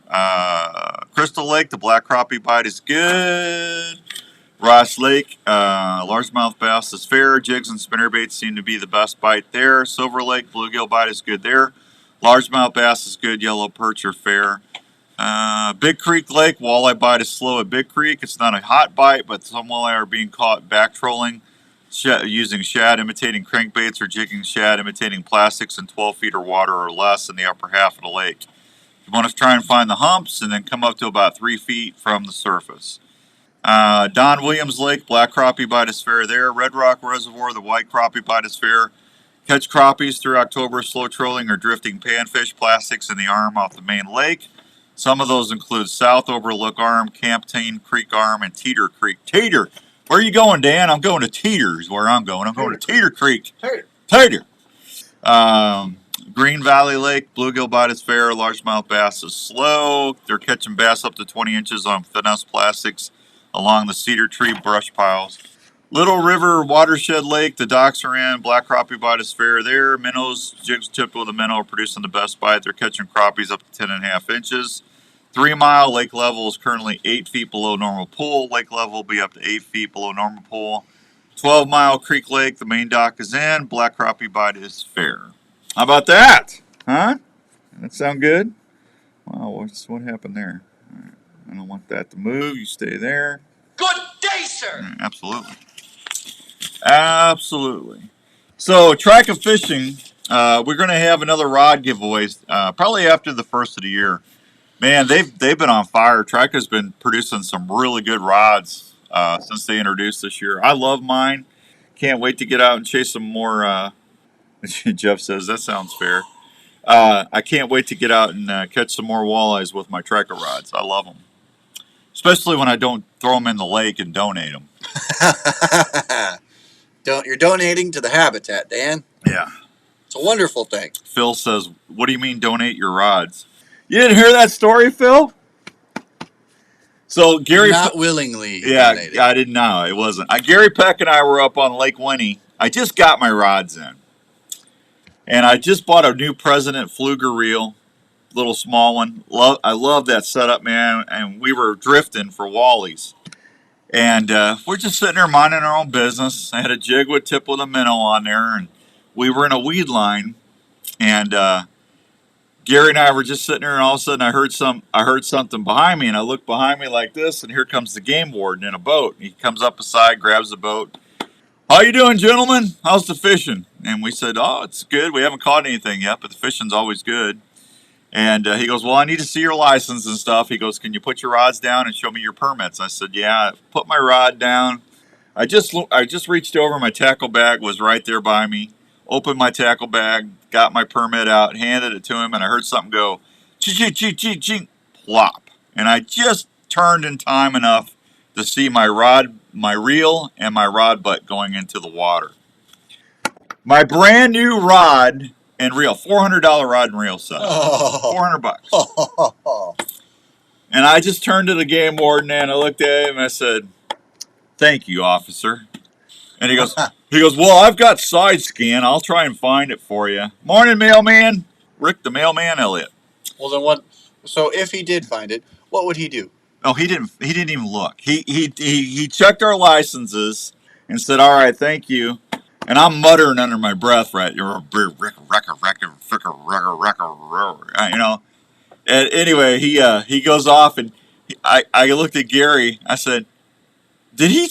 Crystal Lake, the black crappie bite is good. Ross Lake, largemouth bass is fair. Jigs and spinnerbaits seem to be the best bite there. Silver Lake, bluegill bite is good there. Largemouth bass is good. Yellow perch are fair. Big Creek Lake, walleye bite is slow at Big Creek. It's not a hot bite, but some walleye are being caught back trolling, using shad imitating crankbaits or jigging shad imitating plastics in 12 feet of water or less in the upper half of the lake. You want to try and find the humps and then come up to about 3 feet from the surface. Don Williams Lake, black crappie bite is fair there. Red Rock Reservoir, the white crappie bite is fair. Catch crappies through October, slow trolling or drifting panfish, plastics in the arm off the main lake. Some of those include South Overlook Arm, Camptain Creek Arm, and Teeter Creek. Teeter! Where are you going, Dan? I'm going to Teeter's where I'm going. I'm going to Teeter Creek. Teeter! Green Valley Lake, bluegill bite is fair. Largemouth bass is slow. They're catching bass up to 20 inches on finesse plastics along the cedar tree brush piles. Little River Watershed Lake, the docks are in. Black crappie bite is fair there. Minnows, jigs tipped with a minnow are producing the best bite. They're catching crappies up to 10.5 inches. 3 Mile lake level is currently 8 feet below normal pool. Lake level will be up to 8 feet below normal pool. 12 Mile Creek Lake, the main dock is in. Black crappie bite is fair. How about that? Huh? That sound good? Wow, what happened there? I don't want that to move. You stay there. Good day, sir. Absolutely. Absolutely. So, Trika Fishing, we're going to have another rod giveaway probably after the first of the year. Man, they've been on fire. Trika's been producing some really good rods since they introduced this year. I love mine. Can't wait to get out and chase some more. Jeff says, that sounds fair. I can't wait to get out and catch some more walleyes with my Trika rods. I love them. Especially when I don't throw them in the lake and donate them. You're donating to the habitat, Dan. Yeah. It's a wonderful thing. Phil says, what do you mean donate your rods? You didn't hear that story, Phil? So Gary... Not willingly. Yeah, donated. I didn't know. It wasn't. Gary Peck and I were up on Lake Winnie. I just got my rods in. And I just bought a new President Pfluger reel. Little small one. I love that setup, man. And we were drifting for wallies. And we're just sitting there minding our own business. I had a jig with tip with a minnow on there. And we were in a weed line. And Gary and I were just sitting there. And all of a sudden I heard something behind me. And I looked behind me like this. And here comes the game warden in a boat. He comes up beside, grabs the boat. How you doing, gentlemen? How's the fishing? And we said, oh, it's good. We haven't caught anything yet, but the fishing's always good. And he goes, well, I need to see your license and stuff. He goes, can you put your rods down and show me your permits? I said, yeah. Put my rod down. I just reached over. My tackle bag was right there by me. Opened my tackle bag, got my permit out, handed it to him, and I heard something go, ching, plop. And I just turned in time enough to see my reel and my rod butt going into the water. My brand new rod and reel, $400 rod and reel set. $400. And I just turned to the game warden and I looked at him and I said, thank you, officer. And he goes, well, I've got side scan. I'll try and find it for you. Morning, mailman. Rick, the mailman, Elliot. Well, then what? So if he did find it, what would he do? Oh, he didn't even look. He checked our licenses and said, all right, thank you. And I'm muttering under my breath, right? You know. And anyway, he goes off, and I looked at Gary. I said, "Did he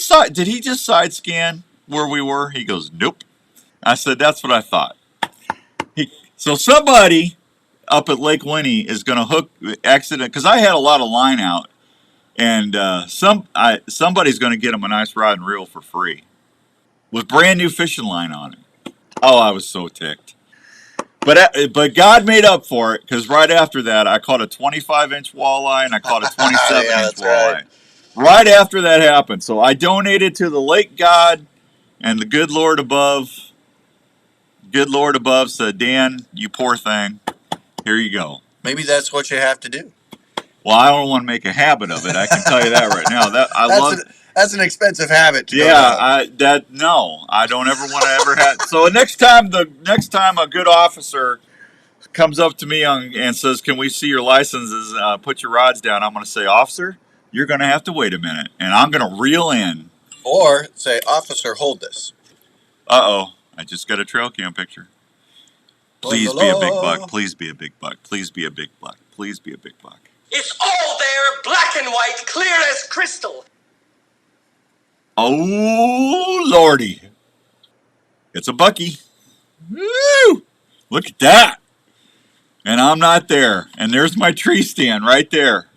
just side scan where we were?" He goes, "Nope." I said, "That's what I thought." So somebody up at Lake Winnie is going to hook accident because I had a lot of line out, and somebody's going to get him a nice rod and reel for free. With brand new fishing line on it. Oh, I was so ticked. But God made up for it, because right after that, I caught a 25-inch walleye and I caught a 27-inch walleye. Right after that happened. So I donated to the lake god, and the good Lord above said, Dan, you poor thing, here you go. Maybe that's what you have to do. Well, I don't want to make a habit of it. I can tell you that right now. That's an expensive habit. To I don't ever want to ever have. So next time a good officer comes up to me and says, "Can we see your licenses? Put your rods down." I'm going to say, "Officer, you're going to have to wait a minute," and I'm going to reel in. Or say, "Officer, hold this." I just got a trail cam picture. Please be a big buck. Please be a big buck. Please be a big buck. Please be a big buck. It's all there, black and white, clear as crystal. Oh, Lordy. It's a bucky. Woo! Look at that. And I'm not there. And there's my tree stand right there.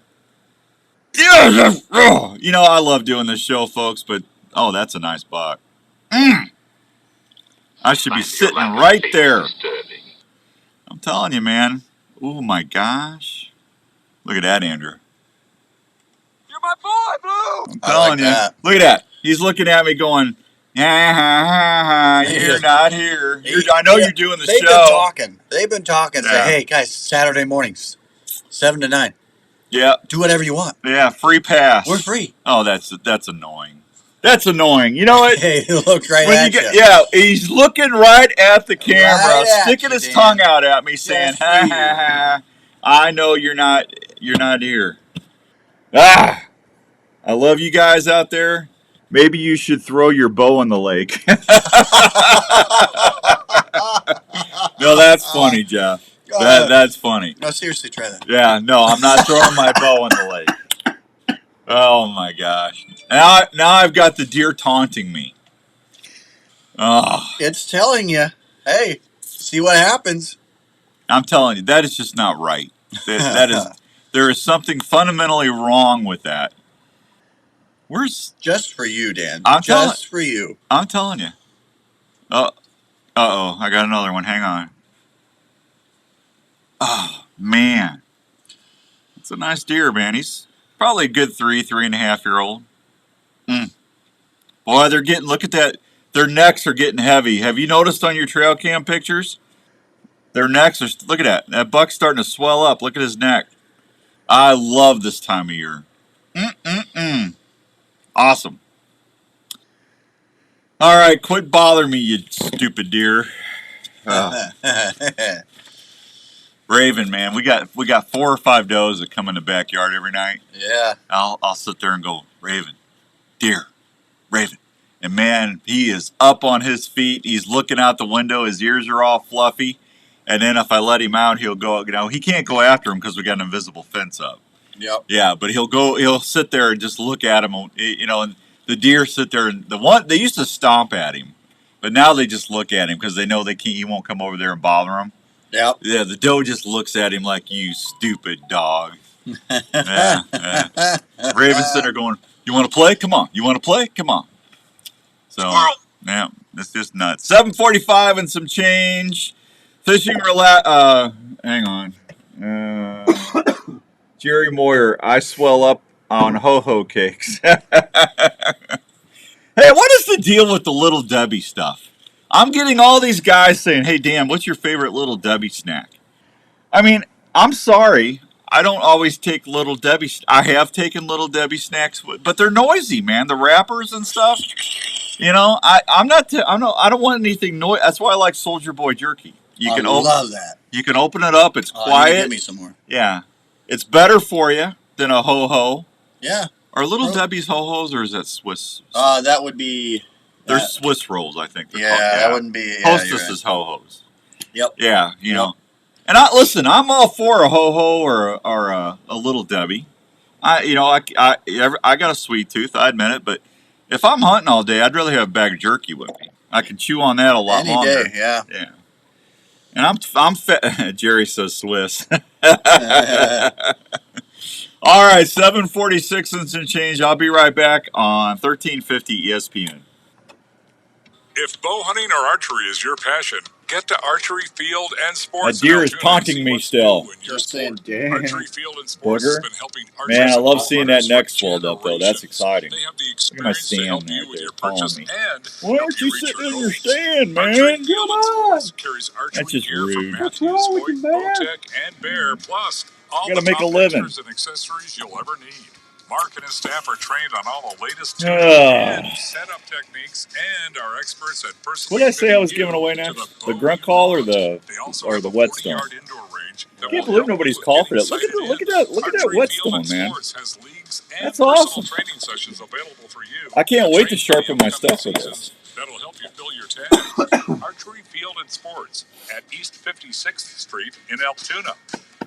You know, I love doing this show, folks, but, that's a nice buck. I should be sitting right there. I'm telling you, man. Oh, my gosh. Look at that, Andrew. You're my boy, Blue. I'm telling you. That. Look at that. He's looking at me going, you're not here. I know you're doing the show. They've been talking. Say, hey, guys, Saturday mornings, 7 to 9. Yeah. Do whatever you want. Yeah, free pass. We're free. Oh, that's annoying. That's annoying. You know what? Hey, he looked right at you. Yeah, he's looking right at the camera, sticking his tongue out at me, saying, I know you're not here. I love you guys out there. Maybe you should throw your bow in the lake. No, that's funny, Jeff. That's funny. No, seriously, try that. Yeah, no, I'm not throwing my bow in the lake. Oh my gosh! Now I've got the deer taunting me. Oh, it's telling you, hey, see what happens. I'm telling you, that is just not right. That is, there is something fundamentally wrong with that. Where's just for you, Dan? Just for you. I'm telling you. Oh, I got another one. Hang on. Oh man, it's a nice deer, man. He's probably a good 3.5 year old. Boy, they're getting. Look at that. Their necks are getting heavy. Have you noticed on your trail cam pictures? Their necks are. Look at that. That buck's starting to swell up. Look at his neck. I love this time of year. Awesome. All right, quit bothering me, you stupid deer. Raven, man, we got 4 or 5 does that come in the backyard every night. Yeah. I'll sit there and go, Raven, deer, Raven. And man, he is up on his feet. He's looking out the window. His ears are all fluffy. And then if I let him out, he'll go, he can't go after him because we got an invisible fence up. Yep. Yeah, but he'll sit there and just look at him, and the deer sit there, and they used to stomp at him, but now they just look at him because they know he won't come over there and bother him. Yep. Yeah, the doe just looks at him like, you stupid dog. Yeah. Raven's sitting there going, you want to play? Come on. You want to play? Come on. So, yeah, it's just nuts. 7:45 and some change. Fishing hang on. Jerry Moyer, I swell up on ho-ho cakes. Hey, what is the deal with the Little Debbie stuff? I'm getting all these guys saying, hey, Dan, what's your favorite Little Debbie snack? I mean, I'm sorry. I don't always take Little Debbie. I have taken Little Debbie snacks, but they're noisy, man. The wrappers and stuff. I don't want anything noisy. That's why I like Soldier Boy jerky. I love that. You can open it up. It's quiet. Give me some more. Yeah. It's better for you than a ho-ho. Yeah. Are Little Debbie's ho-hos, or is that Swiss? That would be... They're Swiss rolls, I think. Yeah, that wouldn't be... Hostess's ho-hos. Yep. Yeah, you know. And I'm all for a ho-ho or a Little Debbie. I got a sweet tooth, I admit it, but if I'm hunting all day, I'd rather have a bag of jerky with me. I can chew on that a lot longer. Any day, yeah. Yeah. And I'm fat. Jerry says Swiss. All right, 7:46 and some change. I'll be right back on 1350 ESPN. If bow hunting or archery is your passion, get to Archery Field and Sports. A deer is taunting me still. Just saying, Archery Field and Sports has been helping archers. Man, I love seeing that neck swelled up, though. That's exciting. They have the Look at my stand there. with your purchase and why aren't you sitting in your stand, man? Come on. Carries archery That's just gear from rude. Matthews, Voigt, Bowtech, and Bear, plus all Gotta the make a top living. features and accessories you'll ever need. Mark and his staff are trained on all the latest Ah. tuning and setup techniques, and are experts at personally. What did I say I was giving away next? The grunt call or the whetstone? I can't believe nobody's called for that. Look at that whetstone, man. That's awesome. I can't wait to sharpen my stuff with this. That'll help you fill your tags. Archery Field and Sports at East 56th Street in Altoona.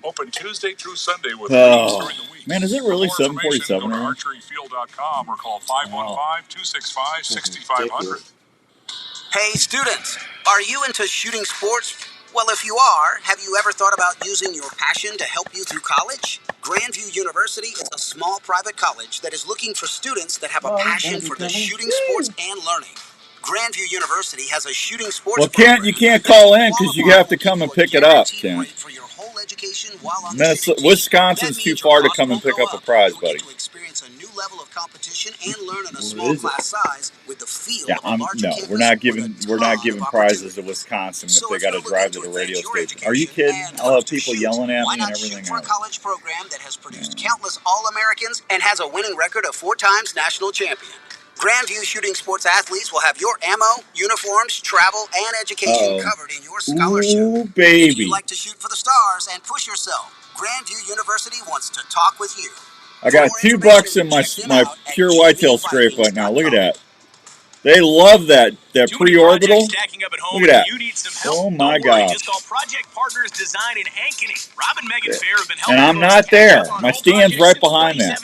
Open Tuesday through Sunday with meetings during the week. Man, is it really For more information, 7:47 go to right? archeryfield.com or call 515-265-6500. Hey students, are you into shooting sports? Well, if you are, have you ever thought about using your passion to help you through college? Grandview University is a small private college that is looking for students that have a passion for the shooting sports and learning. Grandview University has a shooting sports Well, program you can't call in because you have to come and pick it up, Kent. Wisconsin's too far to come and pick up a prize, buddy. Yeah, we're not giving prizes to Wisconsin if they got to drive to the radio station. Are you kidding? I'll have people yelling at me and everything else. college program that has produced countless All-Americans and has a winning record of 4 times national champion. Grandview Shooting Sports athletes will have your ammo, uniforms, travel, and education covered in your scholarship. Ooh, baby. If you like to shoot for the stars and push yourself, Grandview University wants to talk with you. I got $2 in my pure whitetail scrape right now. Look at that. They love that pre-orbital. Look at that. Oh my gosh. And I'm not there. My stand's right behind that.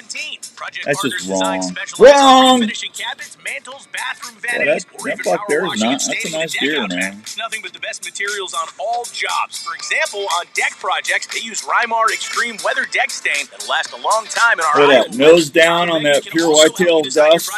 That's just wrong. Wrong! Finishing cabinets, mantles, bathroom Well, vanities, that or even buck power there is washing not. and That's a staining nice the deck deer, out there. man. It's nothing but the best materials on all jobs. For example, on deck projects, they use Rymar Extreme Weather Deck Stain that'll last a long time in our Look at Iowa that. Nose down on that pure whitetail dust.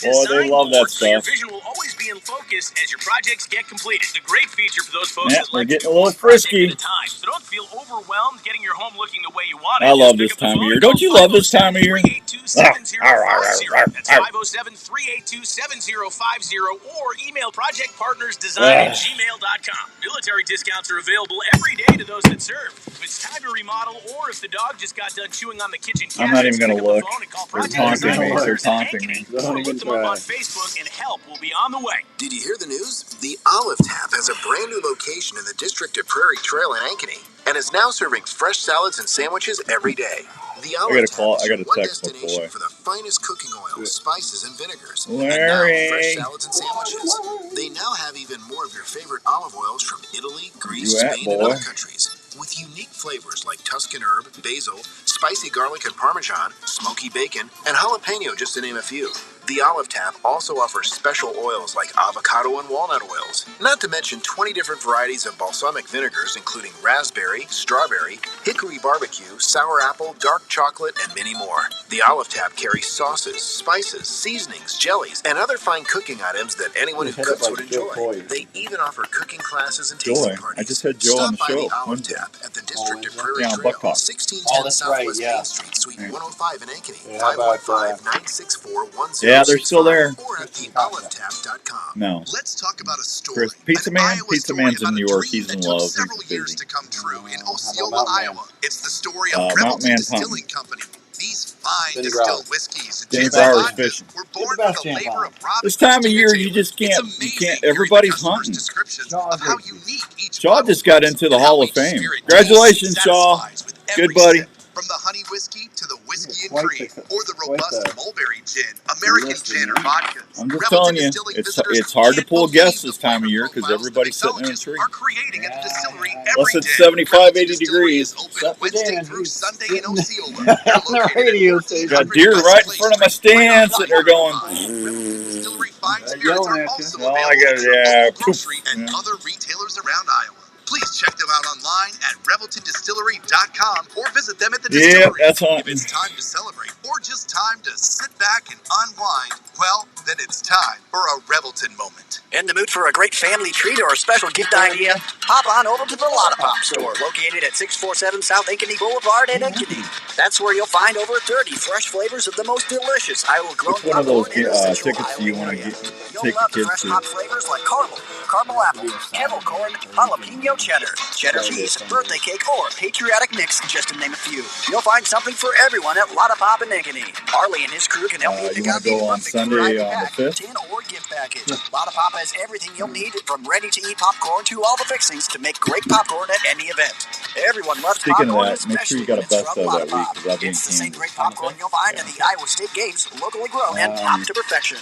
Boy, they love that so your stuff. vision will always be in focus as your projects get completed. It's a great feature for those folks Yeah, that they're like to getting do a little one project frisky. at a time. So don't feel overwhelmed getting your home looking the way you want it. I love this time of year. Don't you love this time of year? That's 507-382-7050 or email projectpartnersdesign@gmail.com. Military discounts are available every day to those that serve. If it's time to remodel or if the dog just got done chewing on the kitchen I'm not even cabinets, going to look. Project They're taunting Design me. They're Partners in taunting me. or look them up on Facebook and help will be on the way. Did you hear the news? The Olive Tap has a brand new location in the district of Prairie Trail in Ankeny and is now serving fresh salads and sandwiches every day. The Olive Tap is your one destination for the finest cooking oils, spices, and vinegars. And now, fresh salads and sandwiches. They now have even more of your favorite olive oils from Italy, Greece, Spain, and other countries. With unique flavors like Tuscan herb, basil, spicy garlic and Parmesan, smoky bacon, and jalapeno, just to name a few. The Olive Tap also offers special oils like avocado and walnut oils, not to mention 20 different varieties of balsamic vinegars, including raspberry, strawberry, hickory barbecue, sour apple, dark chocolate, and many more. The Olive Tap carries sauces, spices, seasonings, jellies, and other fine cooking items that anyone who cooks would enjoy. They even offer cooking classes and tasting parties. I just had Joe on the show. Stop by the Olive Tap at the district of Prairie Trail, Buck Talk. 1610 Southwest Main Street, Suite 105 in Ankeny, 515-964-1065. Yeah, they're still there. Or at theolivetap.com. No. Let's talk about a story. Chris, Pizza Man? Pizza Man's in New York. He's in love. He's busy. To come true in Osceola, Iowa. It's the story of Mountain Revelton Man Distilling Company. These fine Cindy distilled Brower. whiskeys and James gin and Brower's vodkas fishing. were born from the labor of Robin. This time of year, you just can't. You can't. Everybody's hunting. Of how unique each Shaw just got into the Hall of Fame. Congratulations, Shaw. Good buddy. From the honey whiskey to the whiskey and cream, or the robust mulberry gin, American gin, or vodka. I'm just telling you, it's hard to pull guests this time of year because everybody's sitting in a tree. Unless it's 75, 80 degrees. Wednesday through Sunday in Osceola. Got deer right in front of my stand sitting there going. Grocery and other retailers around Iowa. Please check them out online at ReveltonDistillery.com or visit them at the distillery. Yeah, that's hot. If it's time to celebrate or just time to sit back and unwind, well, then it's time for a Revelton moment. In the mood for a great family treat or a special gift idea? Hop on over to the Lotta Pop store, located at 647 South Ankeny Boulevard in Ankeny. That's where you'll find over 30 fresh flavors of the most delicious Iowa-grown Which one of those popcorn in the Central tickets do you want to take You'll the love the kids fresh to? hot flavors like caramel apple, kettle corn, jalapeno cheddar, cheddar cheese, birthday cake, or patriotic mix, just to name a few. You'll find something for everyone at Lotta Pop in Ankeny. Harley and his crew can help you You pick want out to the go on perfect Sunday variety on the pack, 5th? tin or gift package. Lotta Pop has everything you'll need, from ready-to-eat popcorn to all the fixings to make great popcorn at any event. Everyone loves Speaking of popcorn, that, make sure you especially got a when it's best from of Lotta that week Pop. because I'll be in It's the same Kansas. great popcorn you'll find at the Iowa State Games, locally grown and popped to perfection.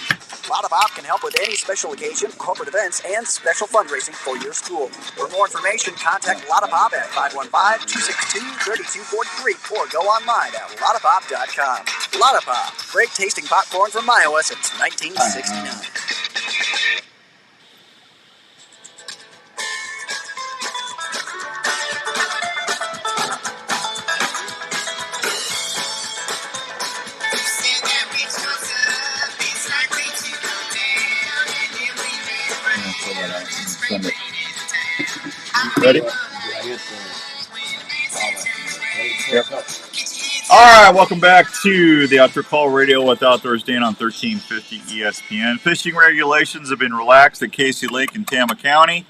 Lotta Pop can help with any special occasion, corporate events, and special fundraising for your school. For more information, contact Lotta Pop at 515-262-3243 or go online at lottapop.com. Lotta Pop, great tasting popcorn from Iowa since 1969. Send it. Ready? Yep. All right, welcome back to the Outdoor Call Radio with Outdoors Dan on 1350 ESPN. Fishing regulations have been relaxed at Casey Lake in Tama County.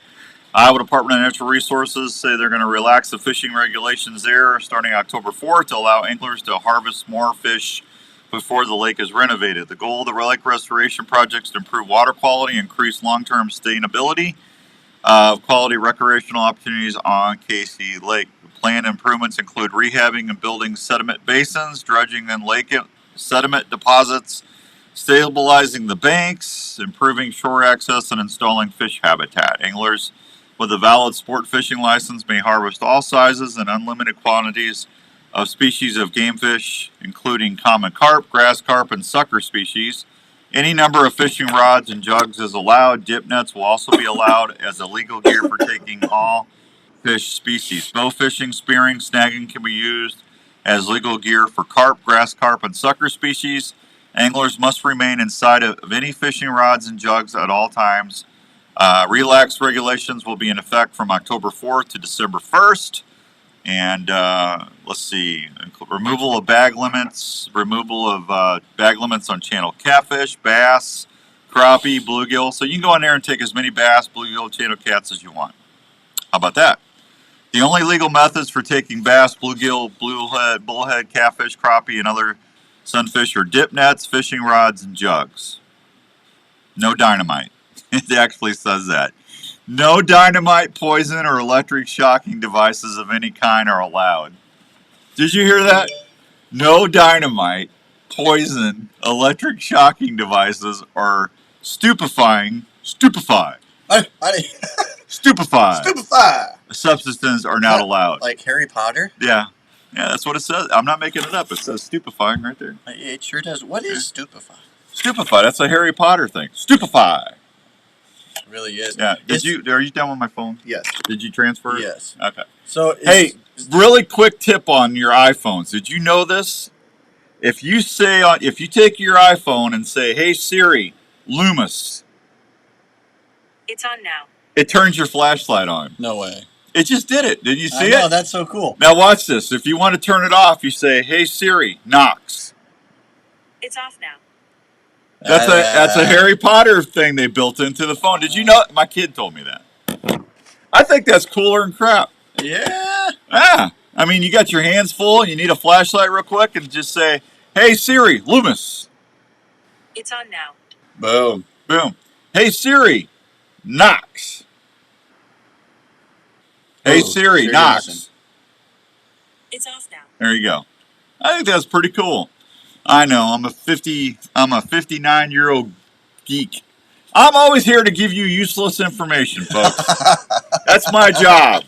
Iowa Department of Natural Resources say they're going to relax the fishing regulations there starting October 4th to allow anglers to harvest more fish before the lake is renovated. The goal of the lake restoration project is to improve water quality, increase long-term sustainability of quality recreational opportunities on Casey Lake. The planned improvements include rehabbing and building sediment basins, dredging and lake sediment deposits, stabilizing the banks, improving shore access, and installing fish habitat. Anglers with a valid sport fishing license may harvest all sizes and unlimited quantities of species of game fish, including common carp, grass carp, and sucker species. Any number of fishing rods and jugs is allowed. Dip nets will also be allowed as a legal gear for taking all fish species. Bow fishing, spearing, snagging can be used as legal gear for carp, grass carp, and sucker species. Anglers must remain inside of any fishing rods and jugs at all times. Relaxed regulations will be in effect from October 4th to December 1st. And let's see, removal of bag limits, on channel catfish, bass, crappie, bluegill. So you can go in there and take as many bass, bluegill, channel cats as you want. How about that? The only legal methods for taking bass, bluegill, bullhead, catfish, crappie, and other sunfish are dip nets, fishing rods, and jugs. No dynamite. It actually says that. No dynamite, poison, or electric shocking devices of any kind are allowed. Did you hear that? No dynamite, poison, electric shocking devices, or stupefy. Stupefy. Substances are not allowed. Like Harry Potter? Yeah. Yeah, that's what it says. I'm not making it up. It says stupefying right there. It sure does. What is stupefy? Stupefy. That's a Harry Potter thing. Stupefy. It really is. Yeah. Are you done with my phone? Yes. Did you transfer it? Yes. Okay. So hey, really quick tip on your iPhones. Did you know this? If you take your iPhone and say, "Hey Siri, Loomis," it's on now. It turns your flashlight on. No way. It just did it. Did you see I know, it? that's so cool. Now watch this. If you want to turn it off, you say, "Hey Siri, Knox." It's off now. That's a Harry Potter thing they built into the phone. Did you know? My kid told me that. I think that's cooler than crap. Yeah. Yeah. I mean, you got your hands full and you need a flashlight real quick and just say, "Hey Siri, Loomis." It's on now. Boom. Boom. Hey Siri, Knox. Hey Siri, Knox. It's off now. There you go. I think that's pretty cool. I know, I'm a 59-year-old geek. I'm always here to give you useless information, folks. That's my job.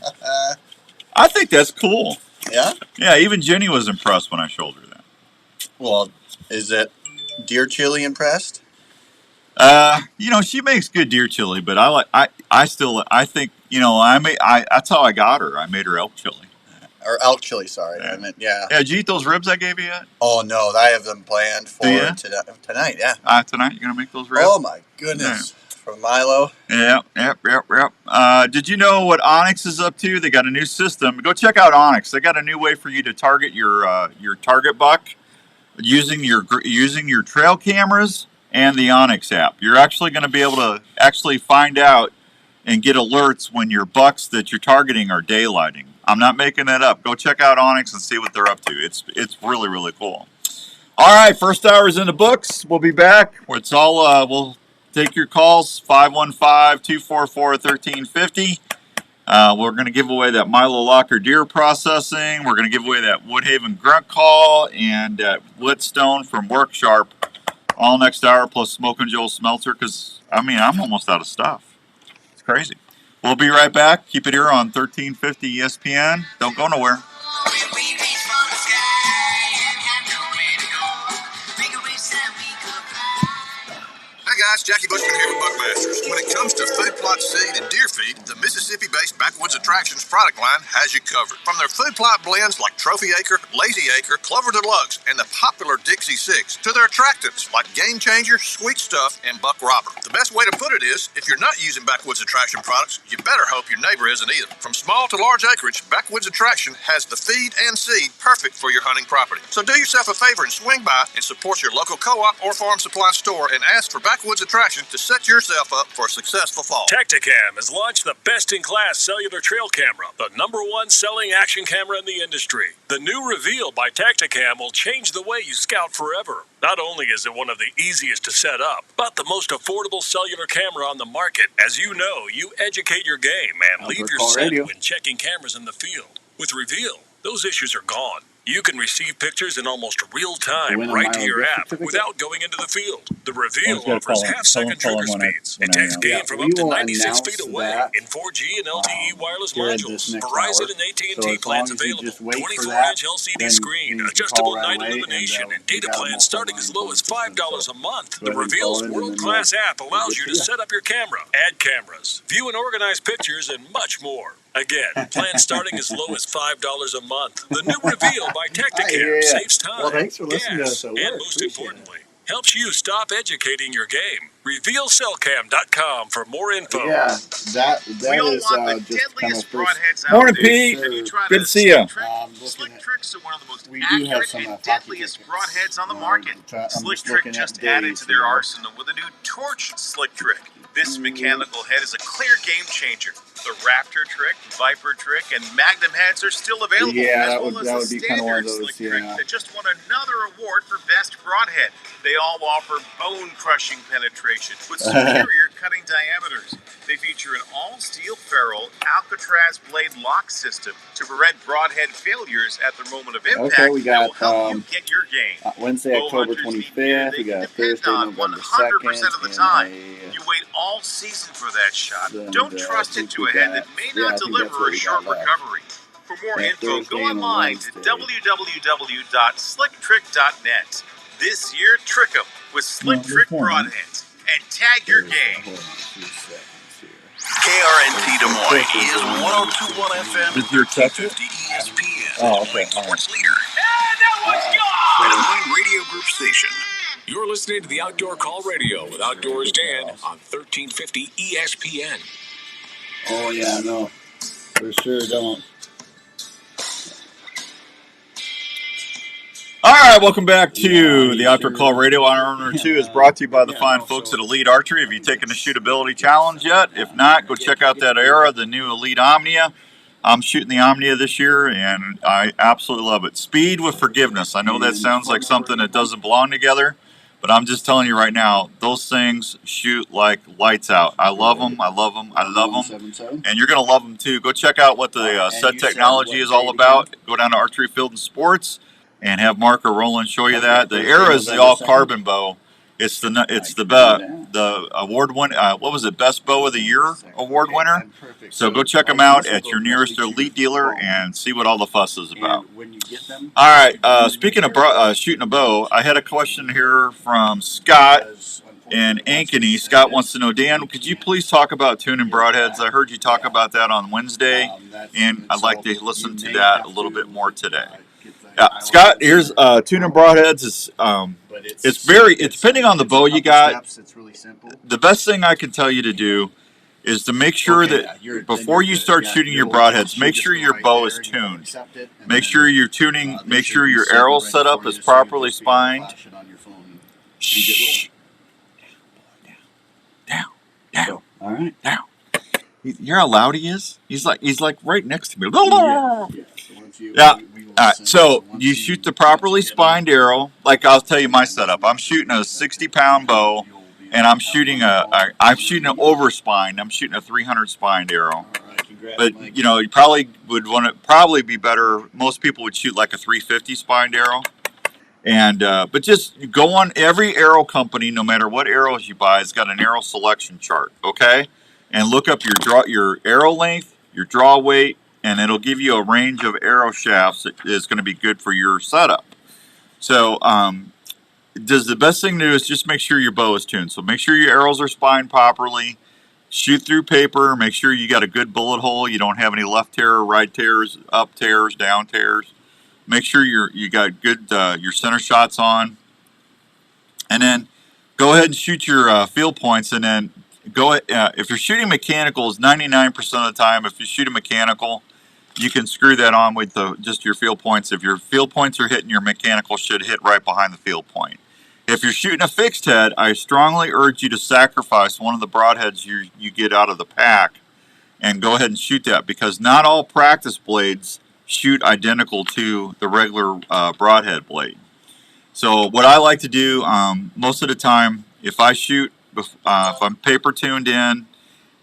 I think that's cool. Yeah? Yeah, even Jenny was impressed when I showed her that. Well, is it deer chili impressed? She makes good deer chili, but I think, that's how I got her. I made her elk chili. Or elk chili, sorry. Yeah. I meant, yeah. Yeah, did you eat those ribs I gave you yet? Oh, no. I have them planned for tonight, yeah. Tonight? You're going to make those ribs? Oh, my goodness. Yeah. From Milo. Yep. Did you know what Onyx is up to? They got a new system. Go check out Onyx. They got a new way for you to target your target buck using your trail cameras and the Onyx app. You're actually going to be able to actually find out and get alerts when your bucks that you're targeting are daylighting. I'm not making that up. Go check out Onyx and see what they're up to. It's really, really cool. All right, first hour is in the books. We'll be back. It's all we'll take your calls, 515-244-1350. We're going to give away that Milo Locker deer processing. We're going to give away that Woodhaven grunt call and Woodstone from Worksharp all next hour, plus Smokin' Joe Smelter, because, I'm almost out of stuff. It's crazy. We'll be right back. Keep it here on 1350 ESPN. Don't go nowhere. Hi guys, Jackie Bushman here with Buckmasters. When it comes to food plot seed and deer feed, the Mississippi-based Backwoods Attractions product line has you covered. From their food plot blends like Trophy Acre, Lazy Acre, Clover Deluxe, and the popular Dixie 6, to their attractants like Game Changer, Sweet Stuff, and Buck Robber. The best way to put it is, if you're not using Backwoods Attraction products, you better hope your neighbor isn't either. From small to large acreage, Backwoods Attraction has the feed and seed perfect for your hunting property. So do yourself a favor and swing by and support your local co-op or farm supply store and ask for Backwoods Attraction to set yourself up for a successful fall. Tacticam has launched the best-in-class cellular trail camera, the #1 selling action camera in the industry. The new Reveal by Tacticam will change the way you scout forever. Not only is it one of the easiest to set up, but the most affordable cellular camera on the market. As you know, you educate your game and leave your scent when checking cameras in the field. With Reveal, those issues are gone. You can receive pictures in almost real time win a right to mile your gift app certificate? without going into the field. The I Reveal was gonna offers call him half-second trigger speeds. It takes game from up to 96 feet away in 4G and LTE wireless here at modules. this next Verizon hour. and AT&T So as plans long as you available. just wait for 24-inch that, LCD then screen, you can adjustable call right night away, illumination, and and data we got plans starting as low as $5 a month. The go ahead and Reveal's call in, and then world-class app allows get you to to you. set up your camera, add cameras, view and organize pictures, and much more. Again, plans starting as low as $5 a month. The new Reveal by Tacticam saves time, Well, thanks for listening to gas, us at and work. most Appreciate importantly, helps you stop educating your game. RevealCellCam.com for more info. Yeah, that We all is want the just kind of deadliest first. broadheads out Morning, there. Pete. Have you tried Good a to see ya. Slick Tricks are one of the most We do have accurate some, and hockey deadliest tickets. broadheads on the market. I'm Slick just Trick looking just at added days to their here. arsenal with a new Torch Slick Trick. This mechanical head is a clear game changer. The Raptor Trick, Viper Trick, and Magnum heads are still available, Yeah, as that well would- as that the would be kinda one of standard those, Slick Trick yeah. that just won another award for Best Broadhead. They all offer bone-crushing penetration with superior cutting diameters. They feature an all-steel ferrule Alcatraz blade lock system to prevent broadhead failures at the moment of impact. Okay, we that will got help you get your game. Wednesday, October 25th. We got Thursday, November 2nd. Of the time. You wait all season for that shot. Don't trust into a head that may not deliver a sharp recovery. For more info, go online to www.slicktrick.net. This year, trick 'em with Slick Trick Broadheads and tag your game. KRNT Des Moines is 102.1 FM, Is your touch it? 50 ESPN, Oh, okay. sports leader. Des Moines Radio Group Station. You're listening to the Outdoor Call Radio with Outdoors Dan on 1350 ESPN. Oh yeah, no, for sure don't. All right, welcome back to the Outdoor Call Radio. Honor 2 is brought to you by the fine folks at Elite Archery. Have you taken the shootability challenge yet? If not, go check out that Era, the new Elite Omnia. I'm shooting the Omnia this year, and I absolutely love it. Speed with forgiveness. I know that sounds like something that doesn't belong together, but I'm just telling you right now, those things shoot like lights out. I love them. I love them. I love them. And you're going to love them too. Go check out what the set technology is all about. Go down to Archery Field and Sports and have Mark or Roland show you that. The Era is the all carbon bow. It's the award winner. What was it? Best Bow of the Year award winner. So go check them out at your nearest Elite dealer and see what all the fuss is about. All right. Speaking of shooting a bow, I had a question here from Scott in Ankeny. Scott wants to know, Dan, could you please talk about tuning broadheads? I heard you talk about that on Wednesday, and I'd like to listen to that a little bit more today. Yeah, Scott, here's tuning broadheads. It's depending on the bow you got. The best thing I can tell you to do is to make sure that before you start shooting your broadheads, make sure your bow is tuned. Make sure you're tuning. Make sure your arrow setup is properly spined. Shh. Down. All right. Down. You hear how loud he is? He's like right next to me. Yeah. All right. So you shoot the properly spined arrow. Like I'll tell you my setup. I'm shooting a 60-pound bow, and I'm shooting an overspined. I'm shooting a 300 spined arrow. But you know, you probably would want to probably be better. Most people would shoot like a 350 spined arrow. And but just go on every arrow company, no matter what arrows you buy, it's got an arrow selection chart, okay? And look up your arrow length, your draw weight, and it'll give you a range of arrow shafts that is going to be good for your setup. So the best thing to do is just make sure your bow is tuned. So make sure your arrows are spined properly. Shoot through paper. Make sure you got a good bullet hole. You don't have any left tear, right tears, up tears, down tears. Make sure you got good your center shots on, and then go ahead and shoot your field points. And then if you're shooting mechanicals, 99% of the time, if you shoot a mechanical, you can screw that on with just your field points. If your field points are hitting, your mechanical should hit right behind the field point. If you're shooting a fixed head, I strongly urge you to sacrifice one of the broadheads you get out of the pack, and go ahead and shoot that, because not all practice blades shoot identical to the regular broadhead blade. So what I like to do most of the time, if I shoot, if I'm paper tuned in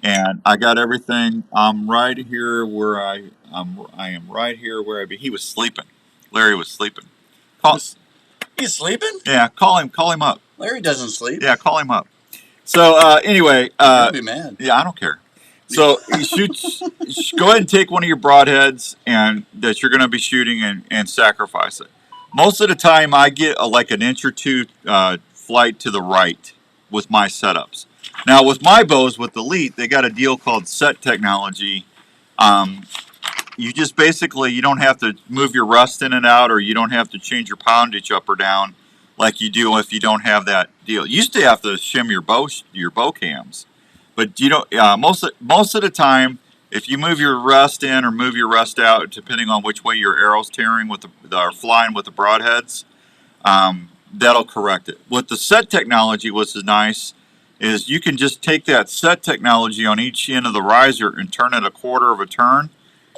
and I got everything, I'm right here where I am right here where he was sleeping. Larry was sleeping. He's sleeping? Yeah, call him up. Larry doesn't sleep. Yeah, call him up. So anyway, You'll be mad. Yeah, I don't care. So you go ahead and take one of your broadheads and that you're going to be shooting and sacrifice it. Most of the time, I get like an inch or two flight to the right with my setups. Now with my bows with Elite, they got a deal called set technology. You just basically, you don't have to move your rust in and out, or you don't have to change your poundage up or down like you do if you don't have that deal. You used to have to shim your bow cams, but you don't. Most of the time, if you move your rust in or move your rust out, depending on which way your arrow's tearing with or flying with the broadheads, that'll correct it. With the set technology, what's nice is you can just take that set technology on each end of the riser and turn it a quarter of a turn.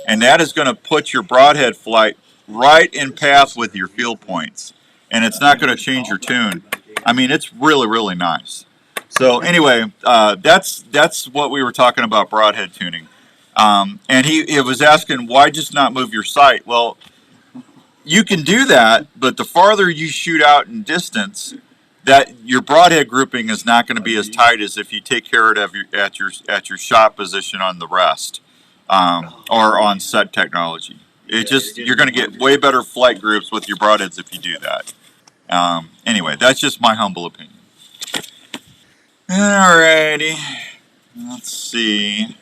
And that is going to put your broadhead flight right in path with your field points. And it's not going to change your tune. I mean, it's really, really nice. So anyway, that's what we were talking about broadhead tuning. And he was asking, why just not move your sight? Well, you can do that, but the farther you shoot out in distance, that your broadhead grouping is not going to be as tight as if you take care of it at your shot position on the rest. Or on set technology. You're going to get way better flight groups with your broadheads if you do that. Anyway, that's just my humble opinion. Alrighty. Let's see.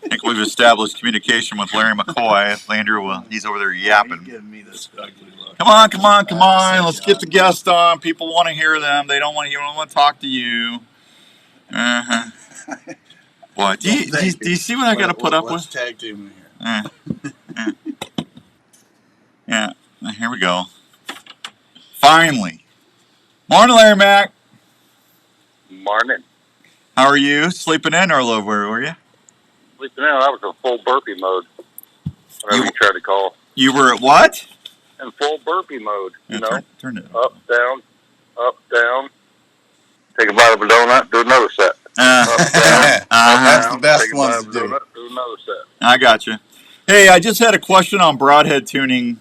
I think we've established communication with Larry McCoy. Landry, he's over there yapping. Come on. Let's get the guest on. People want to hear them. They don't want to talk to you. Uh-huh. What? Do you see what I got to put up with? Tag team here. Yeah, here we go. Finally. Morning, Larry Mac. Morning. How are you? Sleeping in or where were you? Sleeping in. I was in full burpee mode. Whenever you tried to call. You were at what? In full burpee mode. Yeah, You know? Turn it up, down, up, down. Take a bite of a donut, do another set. That's the best ones to do. Do another set. I got you. Hey, I just had a question on broadhead tuning,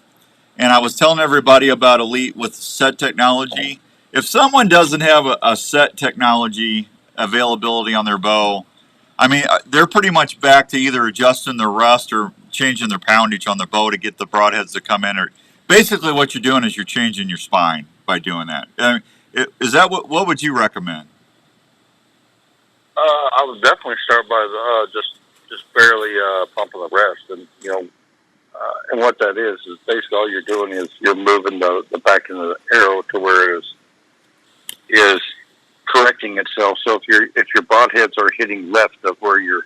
and I was telling everybody about Elite with set technology. If someone doesn't have a set technology availability on their bow, I mean, they're pretty much back to either adjusting their rust or changing their poundage on their bow to get the broadheads to come in. Or basically, what you're doing is you're changing your spine by doing that. Is that what would you recommend? I would definitely start by just barely pumping the rest, and and what that is basically all you're doing is you're moving the back end of the arrow to where it is correcting itself. So if your broadheads are hitting left of where your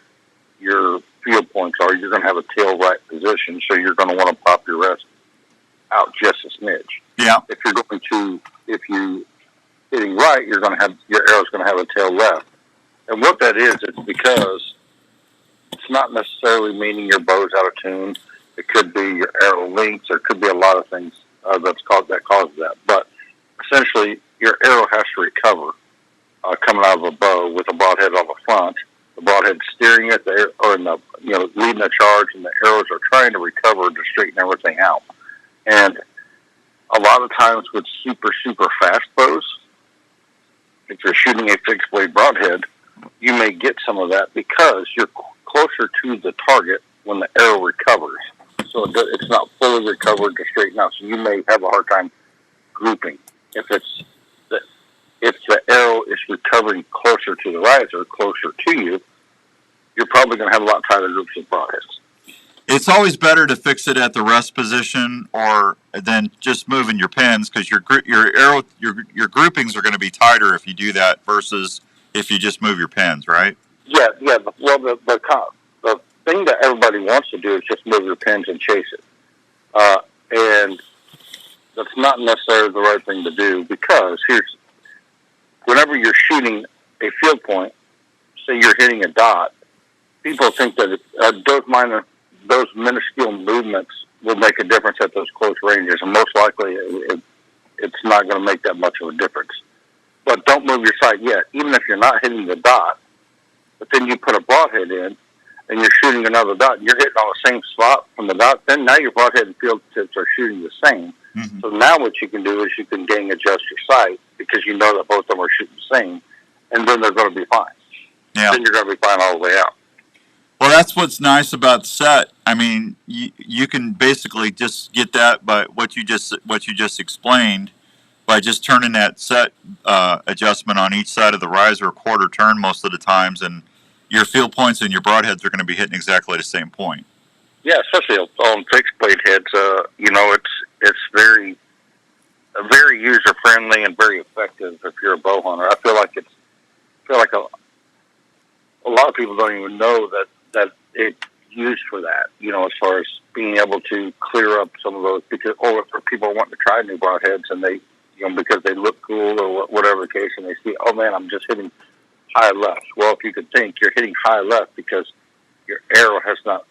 field points are, you're going to have a tail right position. So you're going to want to pop your rest out just a smidge. Yeah. If you hitting right, your arrow's going to have a tail left. And what that is, it's because it's not necessarily meaning your bow's out of tune. It could be your arrow lengths. There could be a lot of things that causes that. But essentially, your arrow has to recover coming out of a bow with a broadhead on the front. The broadhead steering it, leading the charge, and the arrows are trying to recover to straighten everything out. And a lot of times with super, super fast bows, if you're shooting a fixed blade broadhead, you may get some of that because you're closer to the target when the arrow recovers. So it's not fully recovered to straighten out. So you may have a hard time grouping. If the arrow is recovering closer to the riser, closer to you, you're probably going to have a lot tighter groups of broadheads. It's always better to fix it at the rest position or than just moving your pins, because your groupings are going to be tighter if you do that versus if you just move your pins, right? Yeah. Well, the thing that everybody wants to do is just move your pins and chase it, and that's not necessarily the right thing to do, because whenever you're shooting a field point, say you're hitting a dot, people think that those minuscule movements will make a difference at those close ranges, and most likely it's not going to make that much of a difference. But don't move your sight yet, even if you're not hitting the dot. But then you put a broadhead in, and you're shooting another dot, you're hitting on the same spot from the dot, then now your broadhead and field tips are shooting the same. Mm-hmm. So now what you can do is you can gang adjust your sight because you know that both of them are shooting the same, and then they're going to be fine. Yeah. Then you're going to be fine all the way out. Well, that's what's nice about set. I mean, you can basically just get that by what you just explained by just turning that set adjustment on each side of the riser a quarter turn most of the times, and your field points and your broadheads are going to be hitting exactly the same point. Yeah, especially on fixed blade heads. It's very user friendly and very effective if you're a bow hunter. I feel like a lot of people don't even know that it's used for that. As far as being able to clear up some of those, or for people wanting to try new broadheads and they, because they look cool or whatever the case, and they see, oh man, I'm just hitting high left. Well, if you could think, you're hitting high left because your arrow has not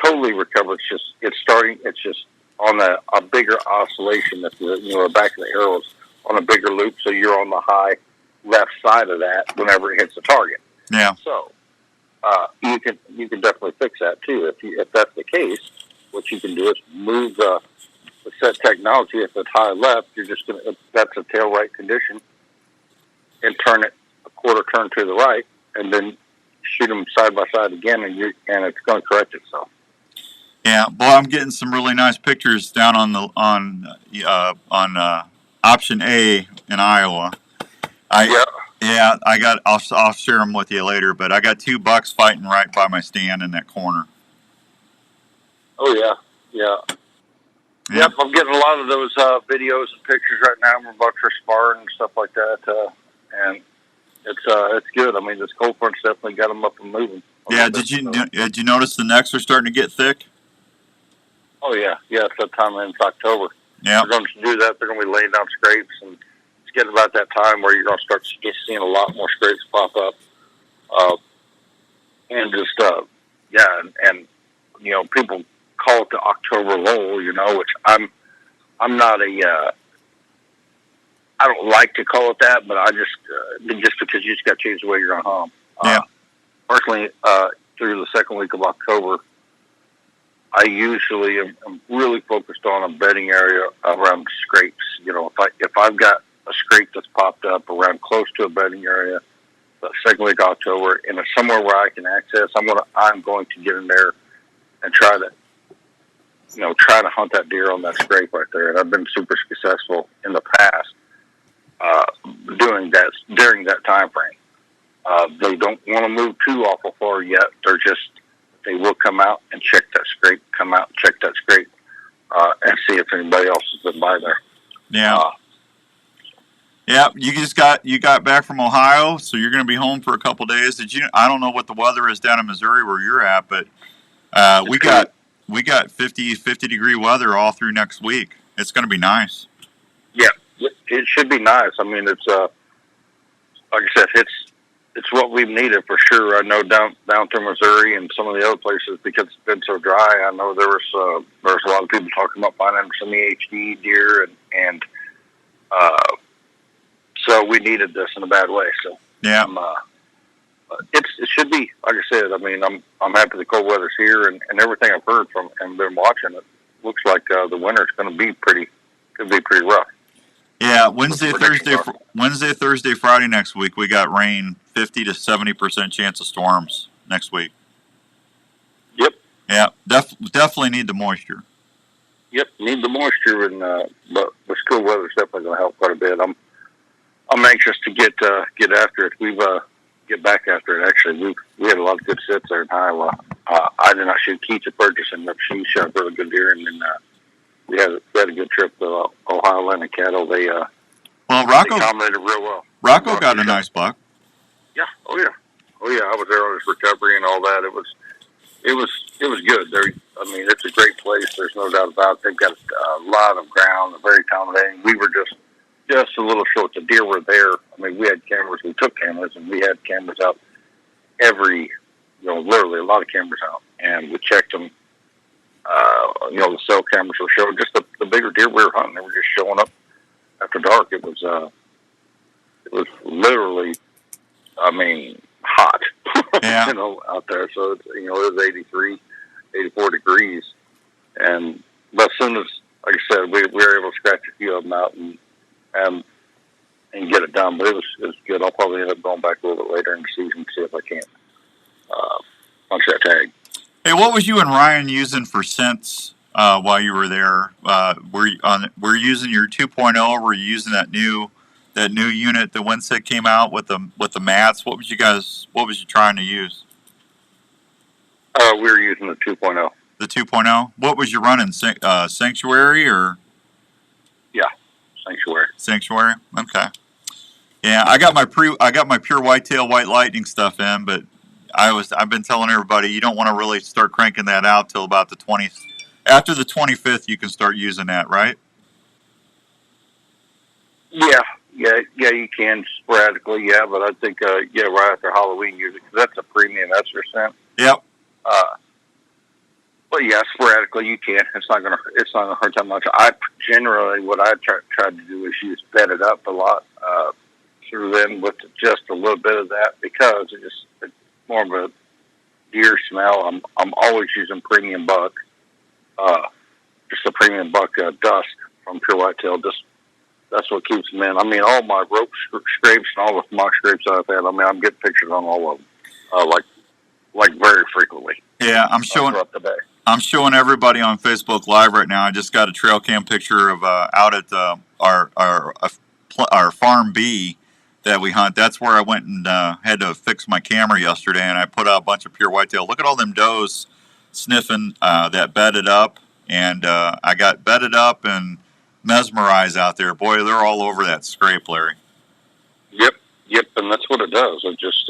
totally recovered. It's just on a bigger oscillation. That the back of the arrow's on a bigger loop, so you're on the high left side of that whenever it hits the target. Yeah. So you can definitely fix that too. If that's the case, what you can do is move the set technology. If it's high left, you're just that's a tail right condition, and turn it a quarter turn to the right, and then shoot them side by side again, and it's going to correct itself. Yeah, well, I'm getting some really nice pictures down on option A in Iowa. Yeah, I'll share them with you later. But I got 2 bucks fighting right by my stand in that corner. Oh yeah. Yep, I'm getting a lot of those videos and pictures right now. We're about to spar and stuff like that, and it's good. I mean, this cold front's definitely got them up and moving. Yeah, did you notice the necks are starting to get thick? Oh yeah, it's that time in October. Yeah, they're going to do that. They're going to be laying down scrapes, and it's getting about that time where you're going to start seeing a lot more scrapes pop up, and just and people call it the October lull, which I'm not I don't like to call it that, but I just because you just got to change the way you're going to hunt. Yeah. Personally, through the second week of October, I usually am really focused on a bedding area around scrapes. If I've got a scrape that's popped up around close to a bedding area, the second week of October, and it's somewhere where I can access, I'm going to get in there and try to hunt that deer on that scrape right there. And I've been super successful in the past doing that during that time frame. They don't want to move too awful far yet. They will come out and check that scrape, and see if anybody else has been by there. Yeah. Yeah, you got back from Ohio, so you're going to be home for a couple days. I don't know what the weather is down in Missouri where you're at, but we got 50 degree weather all through next week. It's going to be nice. Yeah, it should be nice. I mean, it's like I said, it's what we've needed for sure. I know down through Missouri and some of the other places, because it's been so dry. I know there's a lot of people talking about finding some EHD deer, and so we needed this in a bad way. So yeah, it should be, like I said. I mean, I'm happy the cold weather's here, and everything I've heard from and been watching, it looks like the winter's going to be pretty rough. Yeah, Wednesday, Thursday, Friday next week, we got rain, 50 to 70% chance of storms next week. Yep. Yeah, definitely need the moisture. Yep, need the moisture, and but the cool weather's definitely going to help quite a bit. I'm anxious to get after it. We've get back after it. Actually, we had a lot of good sits there in Iowa. I did not shoot Keith Ferguson, but she shot really good deer, and then we had a good trip to Ohio Land and Cattle. They Rocco commented real well. Rocco got a nice buck. Yeah. Oh yeah. I was there on his recovery and all that. It was good. It's a great place. There's no doubt about it. They've got a lot of ground. They're very accommodating. We were just a little short. The deer were there. I mean, we had cameras. We took cameras, and we had cameras out literally a lot of cameras out, and we checked them. The cell cameras were showing just the bigger deer we were hunting. They were just showing up after dark. It was literally, hot, Yeah. out there. So it's, it was 83, 84 degrees, but as soon as, like I said, we were able to scratch a few of them out and get it done. But it was good. I'll probably end up going back a little bit later in the season to see if I can punch that tag. Hey, what was you and Ryan using for scents while you were there? Were you using your 2.0? Or were you using that new unit that Winsett came out with the mats? What was you trying to use? We were using the 2.0. The 2.0. What was you running? Sanctuary or? Yeah, Sanctuary. Sanctuary. Okay. Yeah, I got my pure whitetail white lightning stuff in, but I've been telling everybody you don't want to really start cranking that out till about the 20th. After the 25th, you can start using that, right? Yeah, you can sporadically, but I think right after Halloween, use it because that's a premium ester scent. Yep. But yeah, sporadically you can. It's not gonna hurt that much. I generally what I tried to do is use bedded up a lot through them with just a little bit of that because it's more of a deer smell. I'm always using premium buck, just a premium buck dust from Pure Whitetail. Just that's what keeps them in. I mean, all my rope scrapes and all the mock scrapes I've had. I mean, I'm getting pictures on all of them, like very frequently. Yeah, I'm showing everybody on Facebook Live right now. I just got a trail cam picture of out at our farm B that we hunt. That's where I went and had to fix my camera yesterday, and I put out a bunch of pure whitetail. Look at all them does sniffing that bedded up, and I got bedded up and mesmerized out there. Boy, they're all over that scrape, Larry. Yep, and that's what it does. It just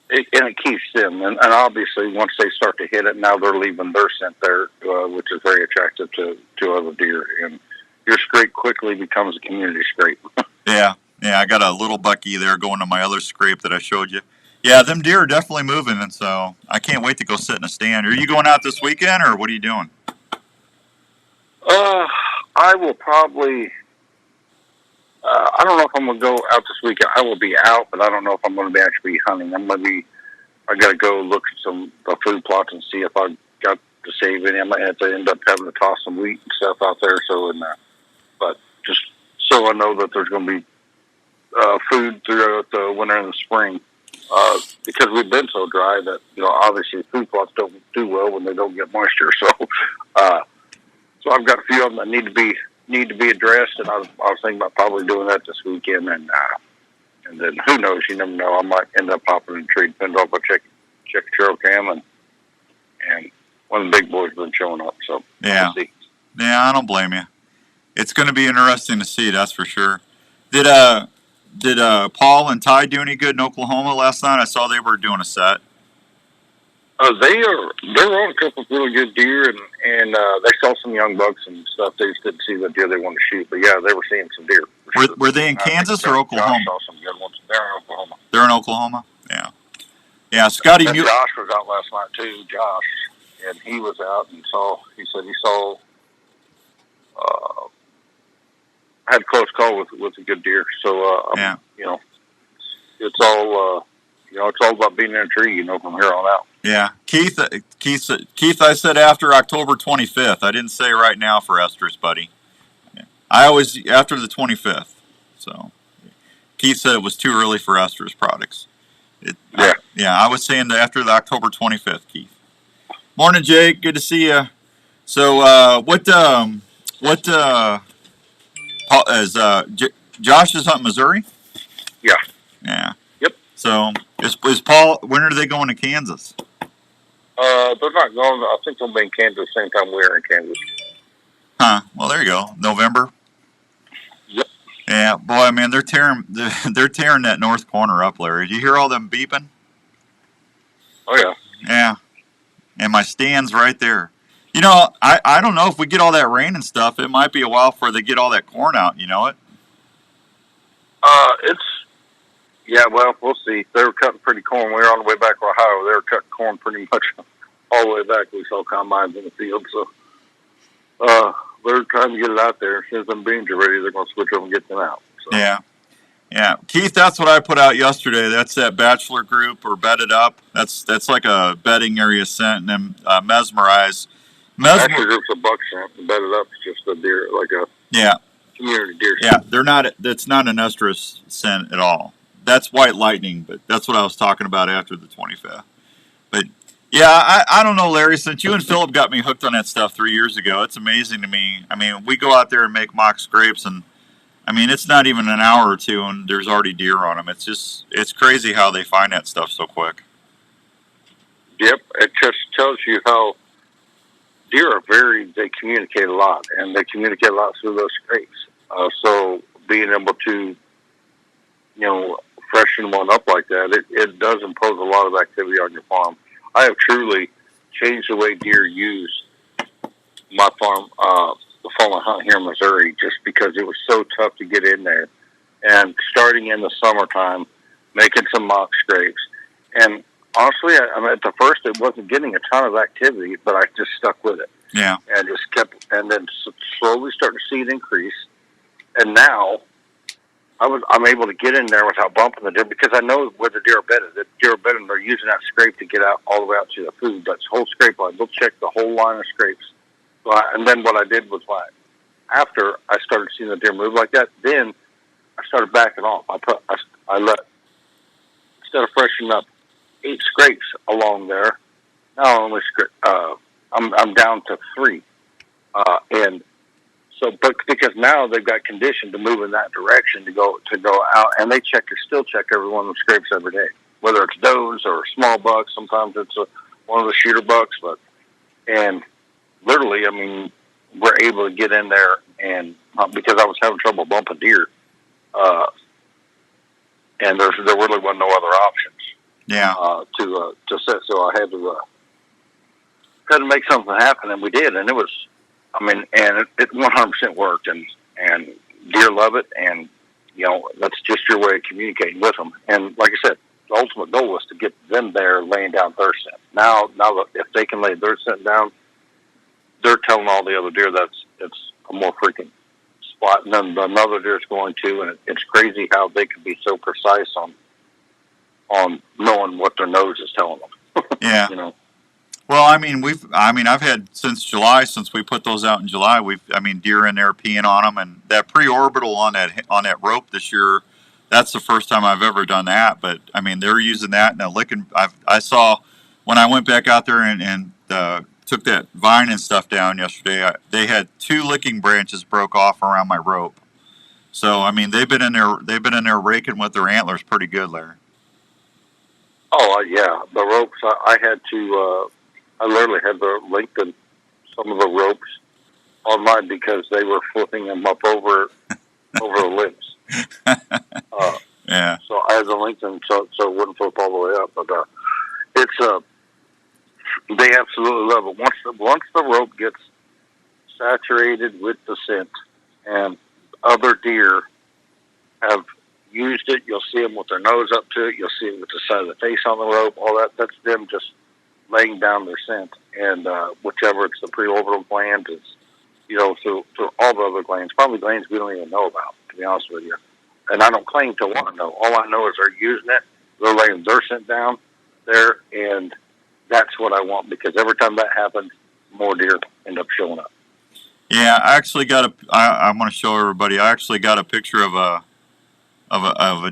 and it keeps them, and obviously once they start to hit it, now they're leaving their scent there, which is very attractive to other deer, and your scrape quickly becomes a community scrape. Yeah, I got a little bucky there going to my other scrape that I showed you. Yeah, them deer are definitely moving, and so I can't wait to go sit in a stand. Are you going out this weekend, or what are you doing? I will probably. I don't know if I'm going to go out this weekend. I will be out, but I don't know if I'm going to be actually hunting. I got to go look at some food plots and see if I got to save any. I might have to end up having to toss some wheat and stuff out there. But just so I know that there's going to be food throughout the winter and the spring, because we've been so dry that obviously food plots don't do well when they don't get moisture. So, so I've got a few of them that need to be addressed, and I was thinking about probably doing that this weekend, and then who knows? You never know. I might end up hopping in a tree, depends on if I check a trail cam, and one of the big boys has been showing up. So yeah, we'll see. Yeah, I don't blame you. It's going to be interesting to see, that's for sure. Did Paul and Ty do any good in Oklahoma last night? I saw they were doing a set. They're on a couple of really good deer, and they saw some young bucks and stuff. They just didn't see the deer they wanted to shoot, but yeah, they were seeing some deer. Were they in Kansas or Oklahoma? Josh saw some good ones. They're in Oklahoma. They're in Oklahoma. Yeah. Scotty. And Josh was out last night too. Josh, and he was out and he said he saw had a close call with a good deer. So yeah, it's all it's all about being in a tree, from here on out. Yeah, Keith. I said after October 25th. I didn't say right now for estrus, buddy. I always after the 25th. So Keith said it was too early for estrus products. I was saying that after the October 25th, Keith. Morning, Jake. Good to see you. So Josh is hunting Missouri? Yeah. Yeah. Yep. So is Paul? When are they going to Kansas? They're not going. I think they'll be in Kansas the same time we're in Kansas. Huh. Well, there you go. November. Yep. Yeah, boy. Man, they're tearing that north corner up, Larry. Do you hear all them beeping? Oh yeah. Yeah. And my stand's right there. I don't know if we get all that rain and stuff. It might be a while before they get all that corn out. You know it? Well, we'll see. They were cutting pretty corn. We were on the way back to Ohio. They were cutting corn pretty much all the way back. We saw combines in the field. So they're trying to get it out there. As soon as them beans are ready, they're going to switch over and get them out. So. Yeah. Yeah, Keith, that's what I put out yesterday. That's that Bachelor Group or Bedded Up. That's like a bedding area scent, and then Mesmerize. Bachelor Group's a buck scent. Bedded Up is just a deer, like a community deer scent. Yeah, they're not. It's not an estrus scent at all. That's White Lightning, but that's what I was talking about after the 25th. But yeah, I don't know, Larry. Since you and Philip got me hooked on that stuff 3 years ago, it's amazing to me. I mean, we go out there and make mock scrapes, and I mean, it's not even an hour or two, and there's already deer on them. It's crazy how they find that stuff so quick. Yep, it just tells you how deer are they communicate a lot, and they communicate a lot through those scrapes. So being able to, freshen one up like that, it does impose a lot of activity on your farm. I have truly changed the way deer use my farm, the farm I hunt here in Missouri, just because it was so tough to get in there. And starting in the summertime, making some mock scrapes. And honestly, at the first, it wasn't getting a ton of activity, but I just stuck with it. Yeah. And just kept, and then slowly starting to see it increase. And now I'm able to get in there without bumping the deer because I know where the deer are bedded. The deer are bedded, and they're using that scrape to get out all the way out to the food. That's whole scrape line. They'll check the whole line of scrapes. So and then what I did was after I started seeing the deer move like that, then I started backing off. I let, instead of freshening up 8 scrapes along there, now only I'm down to 3. And so, but because now they've got conditioned to move in that direction to go out, and they still check every one of the scrapes every day, whether it's does or small bucks. Sometimes it's one of the shooter bucks, and literally, I mean, we're able to get in there, and because I was having trouble bumping deer, and there really wasn't no other options. Yeah. To set, so I had to make something happen, and we did, and it was. I mean, and it 100% worked, and deer love it, and that's just your way of communicating with them. And like I said, the ultimate goal was to get them there laying down their scent. Now if they can lay their scent down, they're telling all the other deer it's a more freaking spot, and then another deer's going to, and it's crazy how they can be so precise on knowing what their nose is telling them. Yeah. Well, I mean, I've had since July, since we put those out in July, deer in there peeing on them, and that pre-orbital on that rope this year, that's the first time I've ever done that. But I mean, they're using that and licking. I saw when I went back out there and took that vine and stuff down yesterday. They had 2 licking branches broke off around my rope. So I mean, they've been in there raking with their antlers pretty good, Larry. Oh yeah, the ropes. I had to. I literally had to lengthen some of the ropes on mine because they were flipping them up over the limbs. Yeah. So I had to lengthen so it wouldn't flip all the way up. But it's they absolutely love it. Once the rope gets saturated with the scent, and other deer have used it, you'll see them with their nose up to it. You'll see it with the side of the face on the rope. All that. That's them just laying down their scent, and whichever it's the preorbital gland, it's through all the other glands, probably glands we don't even know about, to be honest with you. And I don't claim to want to know. All I know is they're using it, they're laying their scent down there, and that's what I want, because every time that happens, more deer end up showing up. Yeah, I actually got I'm going to show everybody. I actually got a picture of a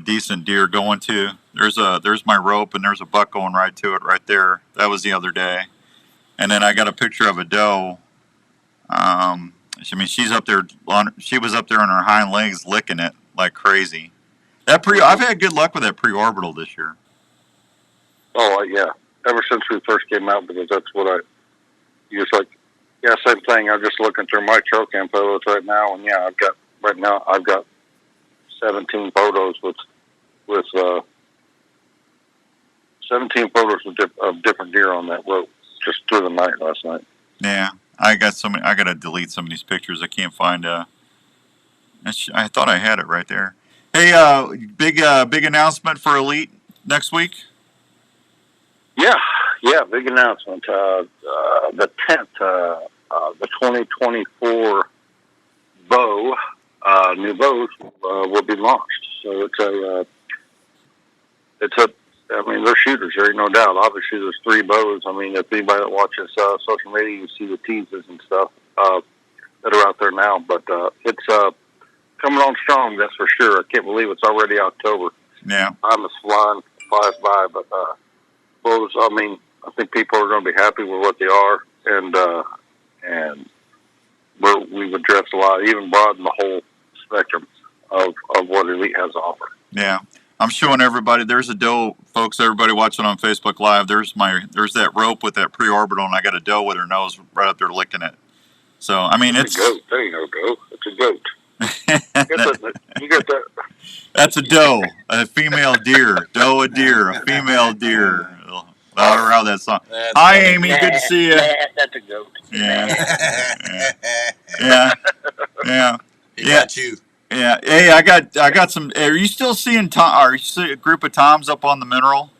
decent deer going to. There's my rope, and there's a buck going right to it right there. That was the other day. And then I got a picture of a doe. I mean, she's up there. She was up there on her hind legs licking it like crazy. I've had good luck with that pre-orbital this year. Oh yeah, ever since we first came out, because that's what I use. Like, yeah, same thing. I'm just looking through my trail cam photos right now, and yeah, I've got 17 photos with 17 photos of different deer on that rope just through the night last night. Yeah, I got to delete some of these pictures. I can't find. I thought I had it right there. Hey, big announcement for Elite next week. Yeah, big announcement. The 10th, the 2024 bow, new bows will be launched. So I mean, they're shooters. There ain't no doubt. Obviously, there's 3 bows. I mean, if anybody that watches social media, you see the teases and stuff that are out there now. But it's coming on strong, that's for sure. I can't believe it's already October. Yeah. Time is flies by. But bows, I mean, I think people are going to be happy with what they are, and we've addressed a lot, even broadened the whole spectrum of what Elite has to offer. Yeah. I'm showing everybody. There's a doe, folks. Everybody watching on Facebook Live. There's that rope with that pre-orbital, and I got a doe with her nose right up there licking it. So I mean, it's a goat. There ain't no doe. It's a goat. You got that. That's a doe, a female deer. Doe, a deer, a female deer. I don't know how that song. Hi, Amy. Good to see you. That's a goat. Yeah. He got you. Yeah. Hey, I got some. Are you still seeing Tom? Are you seeing a group of Toms up on the mineral?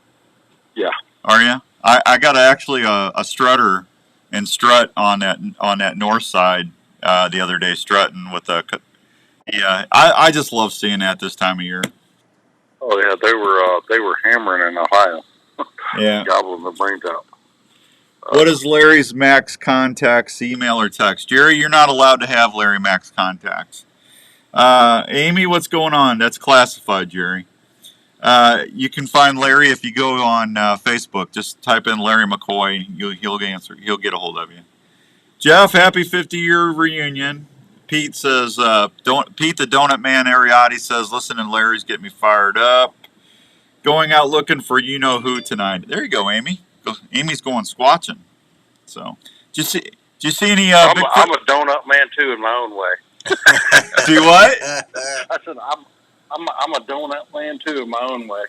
Yeah. Are you? I got actually a strutter and strut on that north side the other day, strutting with a. Yeah, I just love seeing that this time of year. Oh yeah, they were hammering in Ohio. Yeah. Gobbling the brains out. What is Larry's max contacts, email or text? Jerry, you're not allowed to have Larry max contacts. Amy, what's going on? That's classified, Jerry. You can find Larry if you go on Facebook. Just type in Larry McCoy. He'll answer. He'll get a hold of you. Jeff, happy 50-year reunion. Pete says, Pete the Donut Man Ariati says, listen, and Larry's getting me fired up. Going out looking for you-know-who tonight. There you go, Amy. Amy's going squatching. So, did you see any I'm a donut man, too, in my own way. See what? I said, I'm a donut man, too, in my own way.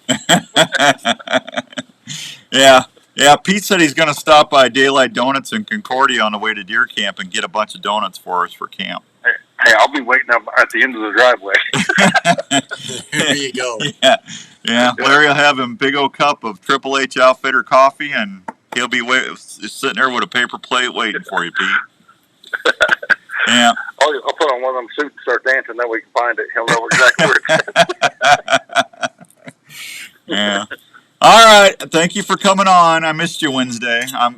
Yeah, Pete said he's going to stop by Daylight Donuts in Concordia on the way to deer camp and get a bunch of donuts for us for camp. Hey, I'll be waiting up at the end of the driveway. There you go. Yeah. Larry will have him big old cup of Triple H Outfitter coffee, and he'll be sitting there with a paper plate waiting for you, Pete. Yeah. I'll put on one of them suits and start dancing, then we can find it. He'll know exactly where it's at. Yeah. All right. Thank you for coming on. I missed you Wednesday. I'm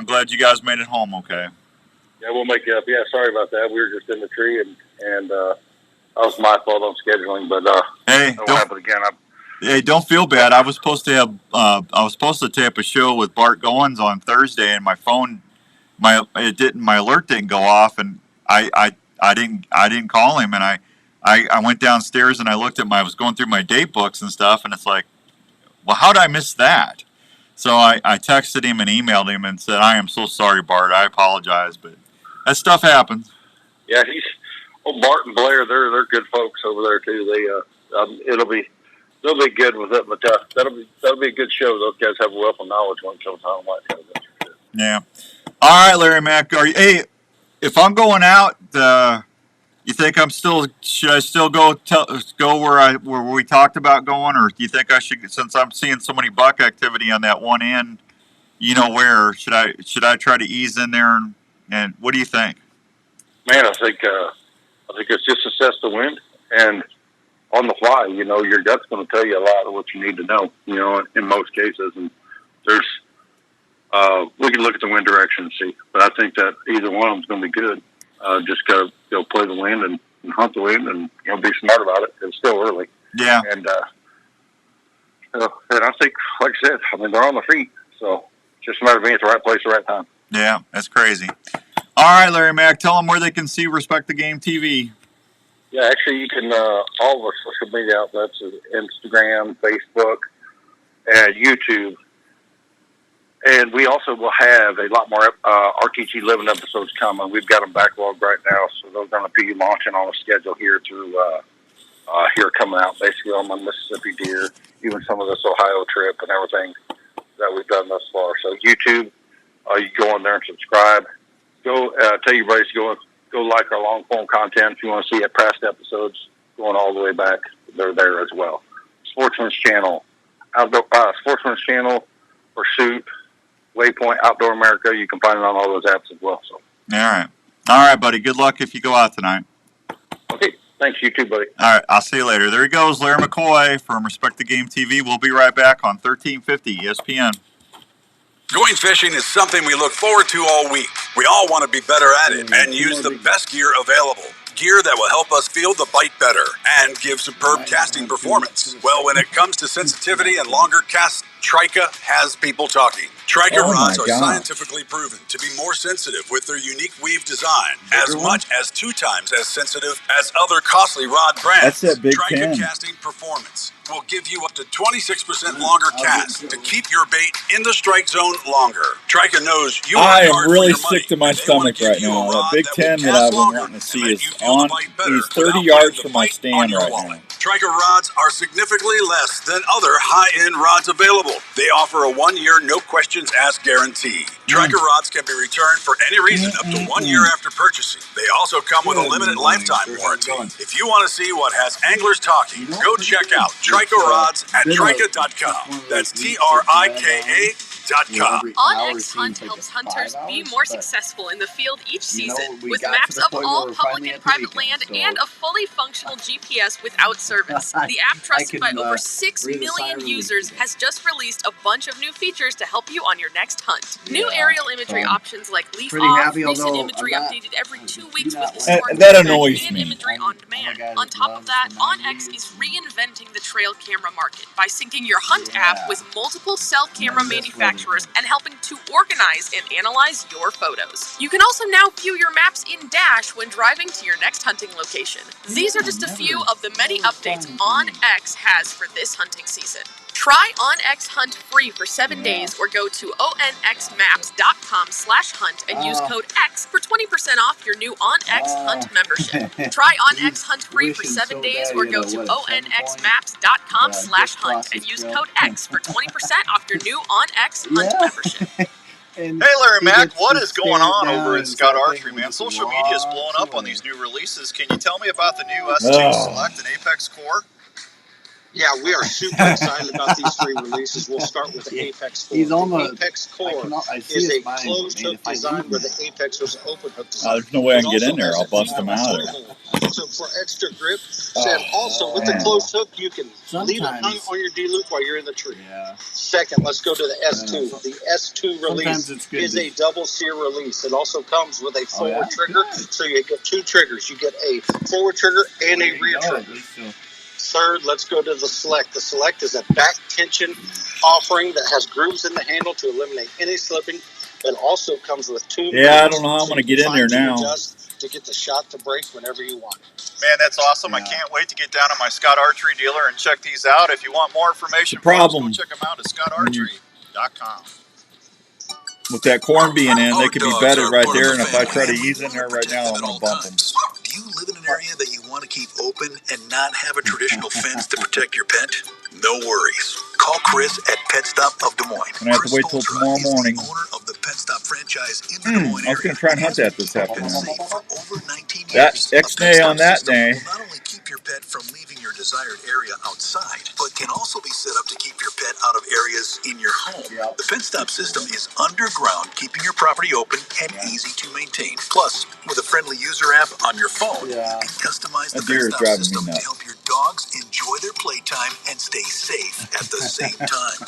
glad you guys made it home okay. Yeah, we'll make it up. Yeah, sorry about that. We were just in the tree, and that was my fault on scheduling. But hey, that won't happen again. Hey, don't feel bad. I was supposed to tape a show with Bart Goins on Thursday, and my phone, my alert didn't go off, and I didn't call him, and I went downstairs and I looked at I was going through my date books and stuff, and it's like, well, how did I miss that? So I texted him and emailed him and said, I am so sorry, Bart. I apologize, but that stuff happens. Yeah, Bart and Blair, they're good folks over there too. They'll be good with it, but that'll be a good show. Those guys have a wealth of knowledge when it comes to like that. Yeah. All right, Larry Mack. Hey, if I'm going out, you think should I still go where we talked about going, or do you think I should, since I'm seeing so many buck activity on that one end, where should I try to ease in there and what do you think? Man, I think it's just assess the wind and on the fly. Your gut's going to tell you a lot of what you need to know. In most cases, and there's we can look at the wind direction and see, but I think that either one of them's going to be good. Just gotta go play the wind and hunt the wind and be smart about it. It's still early. Yeah. And I think, like I said, they're on the feet, so it's just a matter of being at the right place at the right time. Yeah, that's crazy. All right, Larry Mack, tell them where they can see Respect the Game TV. Yeah, actually, you can all of our social media outlets: Instagram, Facebook, and YouTube. And we also will have a lot more RTG Living episodes coming. We've got them backlogged right now, so they're going to be launching on a schedule here through here coming out basically on my Mississippi deer, even some of this Ohio trip and everything that we've done thus far. So YouTube, you go in there and subscribe. Go tell your buddies to go like our long form content if you want to see past episodes going all the way back. They're there as well. Sportsman's Channel, Pursuit, Waypoint, Outdoor America. You can find it on all those apps as well. So. All right, buddy. Good luck if you go out tonight. Okay. Thanks, you too, buddy. All right, I'll see you later. There he goes, Larry McCoy from Respect the Game TV. We'll be right back on 1350 ESPN. Going fishing is something we look forward to all week. We all want to be better at it and use the best gear available. Gear that will help us feel the bite better and give superb casting performance. Well, when it comes to sensitivity and longer casts, Trika has people talking. Trika rods are scientifically proven to be more sensitive with their unique weave design, as much as 2 times as sensitive as other costly rod brands. That's that Big Trika 10. casting performance will give you up to 26% longer cast to keep your bait in the strike zone longer. Trika knows you I are am really sick to my stomach right now. That Big 10 that I've been wanting to see is on. He's 30 yards from my stand right now. Trika rods are significantly less than other high-end rods available. They offer a 1-year, no-questions-asked guarantee. Trika rods can be returned for any reason up to 1 year after purchasing. They also come with a limited lifetime warranty. If you want to see what has anglers talking, go check out Trika rods at Trika.com. That's TRIKA.com. OnX Hunt helps hunters be more successful in the field each season with maps of all public and private land and a fully functional GPS without service. The app, trusted by over 6 million users, has just released a bunch of new features to help you on your next hunt. New aerial imagery options like leaf off, recent imagery updated every 2 weeks with historic That annoys me. imagery on demand. On top of that, OnX is reinventing the trail camera market by syncing your Hunt app with multiple cell camera manufacturers and helping to organize and analyze your photos. You can also now view your maps in Dash when driving to your next hunting location. These are just a few of the many updates OnX has for this hunting season. Try OnX Hunt free for 7 days or go to onxmaps.com/hunt and use code X for 20% off your new OnX Hunt membership. Try OnX Hunt free for 7 days or go to onxmaps.com/hunt and use code X for 20% off your new OnX Hunt membership. Hey Larry Mack, what is going on over at Scott Archery, man? Social media is blowing up on these new releases. Can you tell me about the new S2 Select and Apex Core? Yeah, we are super excited about these 3 releases. We'll start with the Apex Core. The Apex Core is a closed hook design where the Apex was open hook design. There's no way I can get in there. I'll bust them out of there. So for extra grip, and also with the closed hook, you can leave it hung on your D-loop while you're in the tree. Second, let's go to the S2. The S2 release is a double sear release. It also comes with a forward trigger, so you get 2 triggers. You get a forward trigger and a rear trigger. Third, let's go to the Select. The Select is a back tension offering that has grooves in the handle to eliminate any slipping. It also comes with 2 I don't know how I'm going to get in there now. To get the shot to break whenever you want. Man, that's awesome. I can't wait to get down to my Scott Archery dealer and check these out. If you want more information, go check them out at scottarchery.com. With that corn being in, they could be bedded right there, and if I try to ease in there right now, I'm going to bump them. Do you live in an area that you want to keep open and not have a traditional fence to protect your pet? No worries. Call Chris at Pet Stop of Des Moines. I'm going to have to wait till tomorrow morning. Owner of the Pet Stop franchise in the Des Moines I was going to try and hunt that this afternoon. over 19 That years. X-Nay on that day. Not only keep your pet from leaving your desired area outside, but can also be set up to keep your pet out of areas in your home. The Pet Stop system is underground, keeping your property open and easy to maintain. Plus, with a friendly user app on your phone, you can customize the Pet Stop system to help your dogs enjoy their playtime and stay safe at the same time.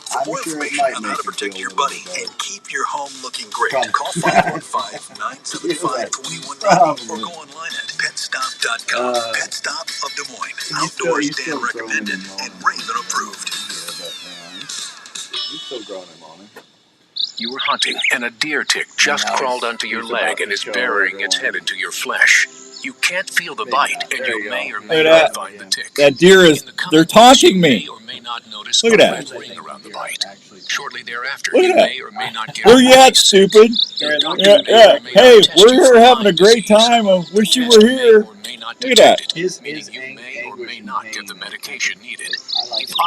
For more information on how to protect your buddy and keep your home looking great, call 515-975-2190 or go online at petstop.com. Pet Stop of Des Moines. Outdoors Dan recommended and Raven approved. You were hunting and a deer tick just crawled onto your leg and is burying its head into your flesh. You can't feel the bite, and you may or may not find the tick. That deer is, they're taunting me. Look at that. Ring around the bite. Shortly thereafter, Look you at that. may or may not get Where you at, stupid? Yeah. Hey, we're here having a great time. I wish you were here. Look at that. Meaning you may or may not get the medication needed.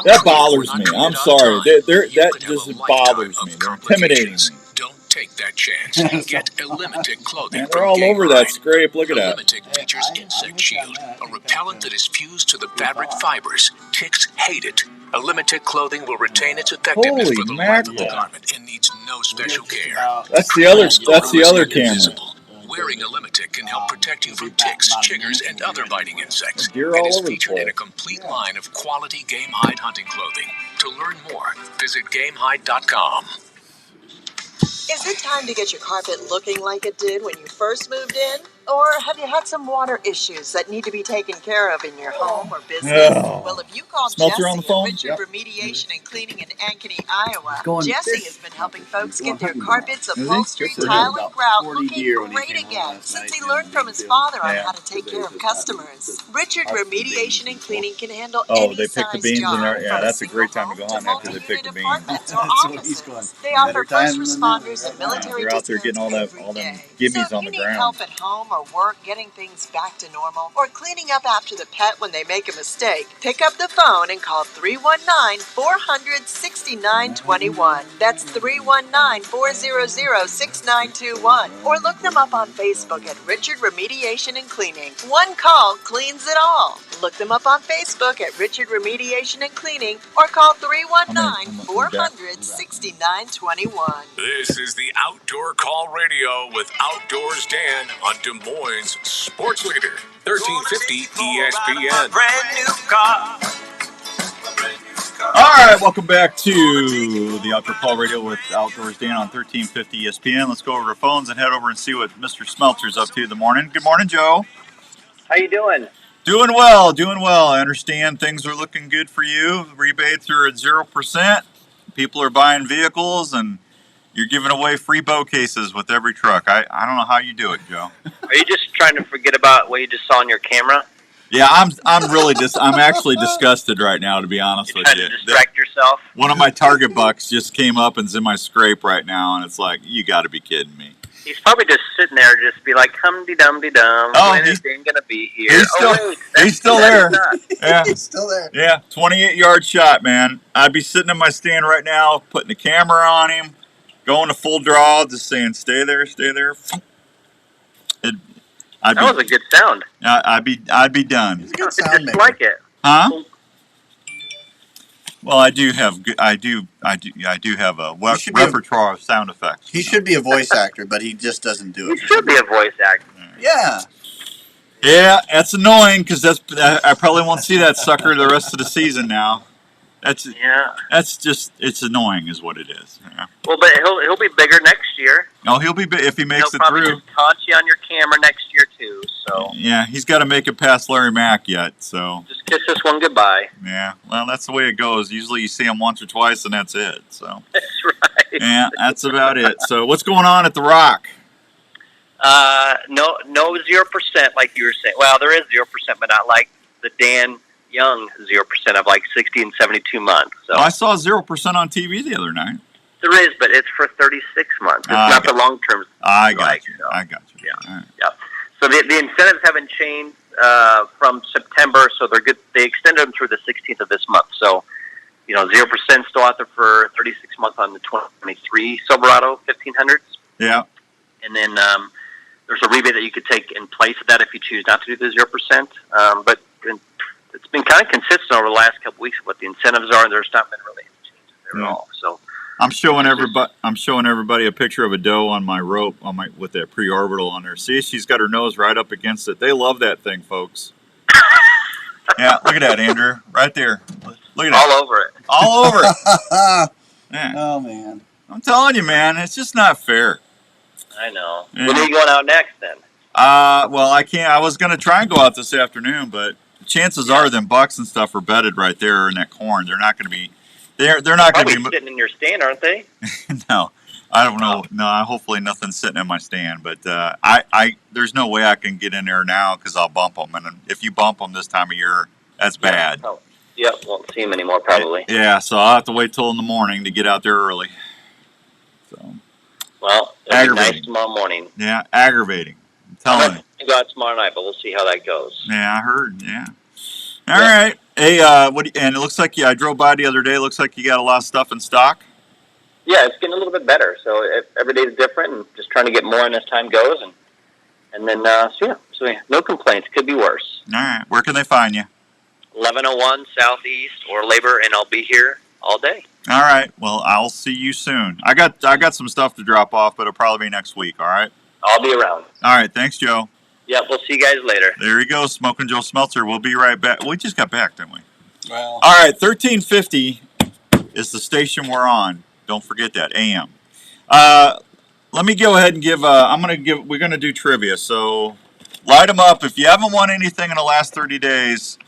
That bothers me. I'm sorry. That just bothers me. They're intimidating me. Don't take that chance and get Illimitic clothing. Man, they're all over that scrape. Look at that. Illimitic features Insect Shield, a repellent that is fused to the fabric fibers. Ticks hate it. Illimitic clothing will retain its effectiveness for the life of the garment and needs no special care. That's the other camera. Wearing Having a Limitic can help protect you from ticks, chiggers, and other biting insects. Deer And all is over the featured in place. a complete line of quality Game Hide hunting clothing. To learn more, visit GameHide.com. Is it time to get your carpet looking like it did when you first moved in? Or have you had some water issues that need to be taken care of in your home or business? Oh. Well, if you call Smelter Jesse on the phone? at Richard Yep. Remediation and Cleaning in Ankeny, Iowa, Going Jesse fish. has been helping folks Going get their hunting carpets, tomorrow. upholstery, Is he? tile, About and grout 40 looking deer when he great came home again last since night he learned from his field. father on Yeah. how to take care of customers. Richard Remediation and Cleaning can handle Oh, any they pick the size beans in job, there. Yeah, from that's a single great time to home go hunt after they pick the beans. apartments or That's what he's offices. going. They offer Better first time than that. responders and military They're out there getting all that, all them gimmies so on if the you need ground. help at home or work getting things back to normal, or cleaning up after the pet when they make a mistake, pick up the phone and call 319-400-6921. That's 319-400-6921. Or look them up on Facebook at Richard Remediation and Cleaning. One call cleans it all. Look them up on Facebook at Richard Remediation and Cleaning or call 319-400-6921. This is the Outdoor Call Radio with Outdoors Dan on Des Moines Sports Leader, 1350 ESPN. Brand new car. All right, welcome back to the Outdoor Call Radio with Outdoors Dan on 1350 ESPN. Let's go over to phones and head over and see what Mr. Smelter's up to in the morning. Good morning, Joe. How you doing? Doing well, doing well. I understand things are looking good for you. Rebates are at 0%. People are buying vehicles, and you're giving away free bow cases with every truck. I don't know how you do it, Joe. Are you just trying to forget about what you just saw on your camera? Yeah, I'm really I'm actually disgusted right now, to be honest with you. Distract yourself? One of my target bucks just came up and's in my scrape right now, and it's like, you got to be kidding me. He's probably just sitting there, just be like, hum-de-dum-de-dum. Oh, when is Dan going to be here? He's still That's there. not. Yeah. He's still there. Yeah, 28-yard shot, man. I'd be sitting in my stand right now, putting the camera on him, going to full draw, just saying, stay there, stay there. That was a good sound. I'd be done. It's just like it. Huh? Well, I do have a repertoire of sound effects. He should be a voice actor, but he just doesn't do it. He should be a voice actor. Yeah. Yeah, that's annoying because I probably won't see that sucker the rest of the season now. It's annoying, is what it is. Yeah. Well, but he'll be bigger next year. No, he'll be if he makes He'll it probably through. just taunt you on your camera next year too. So Yeah, he's got to make it past Larry Mack yet. So just kiss this one goodbye. yeah, well, that's the way it goes. Usually, you see him once or twice, and that's it. So That's right. yeah, that's about it. So what's going on at the Rock? No 0% like you were saying. Well, there is 0%, but not like the Dan Young 0% of like 60 and 72 months. So I saw 0% on TV the other night. there is, but it's for 36 months. It's I not got the long term. I got you. I got you. Yeah. All right. Yeah. So the incentives haven't changed from September, so they're good. They extended them through the 16th of this month. So, 0% still out there for 36 months on the 2023 Silverado 1500s. Yeah. And then there's a rebate that you could take in place of that if you choose not to do the 0%. But it's been kind of consistent over the last couple weeks of what the incentives are, and there's not been really any changes there at all. So I'm showing everybody a picture of a doe on my rope with that pre-orbital on there. See, she's got her nose right up against it. They love that thing, folks. Yeah, look at that, Andrew, right there. Look at that. all over it. All over it. Yeah. Oh, man. I'm telling you, man, it's just not fair. I know. Yeah. When are you going out next then? Well, I can't. I was going to try and go out this afternoon, but chances are them bucks and stuff are bedded right there in that corn. They're not going to be. They're not going to be sitting in your stand, aren't they? No, I don't know. No, hopefully nothing's sitting in my stand. But there's no way I can get in there now because I'll bump them. And if you bump them this time of year, that's bad. Oh, yeah, won't see him anymore probably. Yeah, so I'll have to wait till in the morning to get out there early. So. Well, it'll be Aggravating. nice tomorrow morning. Yeah, aggravating. I'm telling you. You go out tomorrow night, but we'll see how that goes. Yeah, I heard. Yeah. All right. Hey, and it looks like I drove by the other day. It looks like you got a lot of stuff in stock. Yeah, it's getting a little bit better. So every day is different, and just trying to get more in as time goes, and then so yeah, no complaints. Could be worse. All right. Where can they find you? 1101 Southeast or Labor, and I'll be here all day. All right. Well, I'll see you soon. I got some stuff to drop off, but it'll probably be next week. All right. I'll be around. All right. Thanks, Joe. Yep, we'll see you guys later. There you go, Smoking Joe Smeltzer. We'll be right back. We just got back, didn't we? Well. All right, 1350 is the station we're on. Don't forget that, AM. Let me go ahead and give. We're gonna do trivia. So light them up. If you haven't won anything in the last 30 days,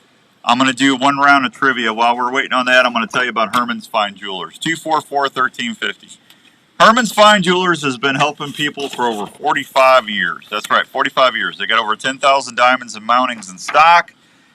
I'm gonna do one round of trivia. While we're waiting on that, I'm gonna tell you about Herman's Fine Jewelers. 244-1350. Herman's Fine Jewelers has been helping people for over 45 years. That's right, 45 years. They got over 10,000 diamonds and mountings in stock.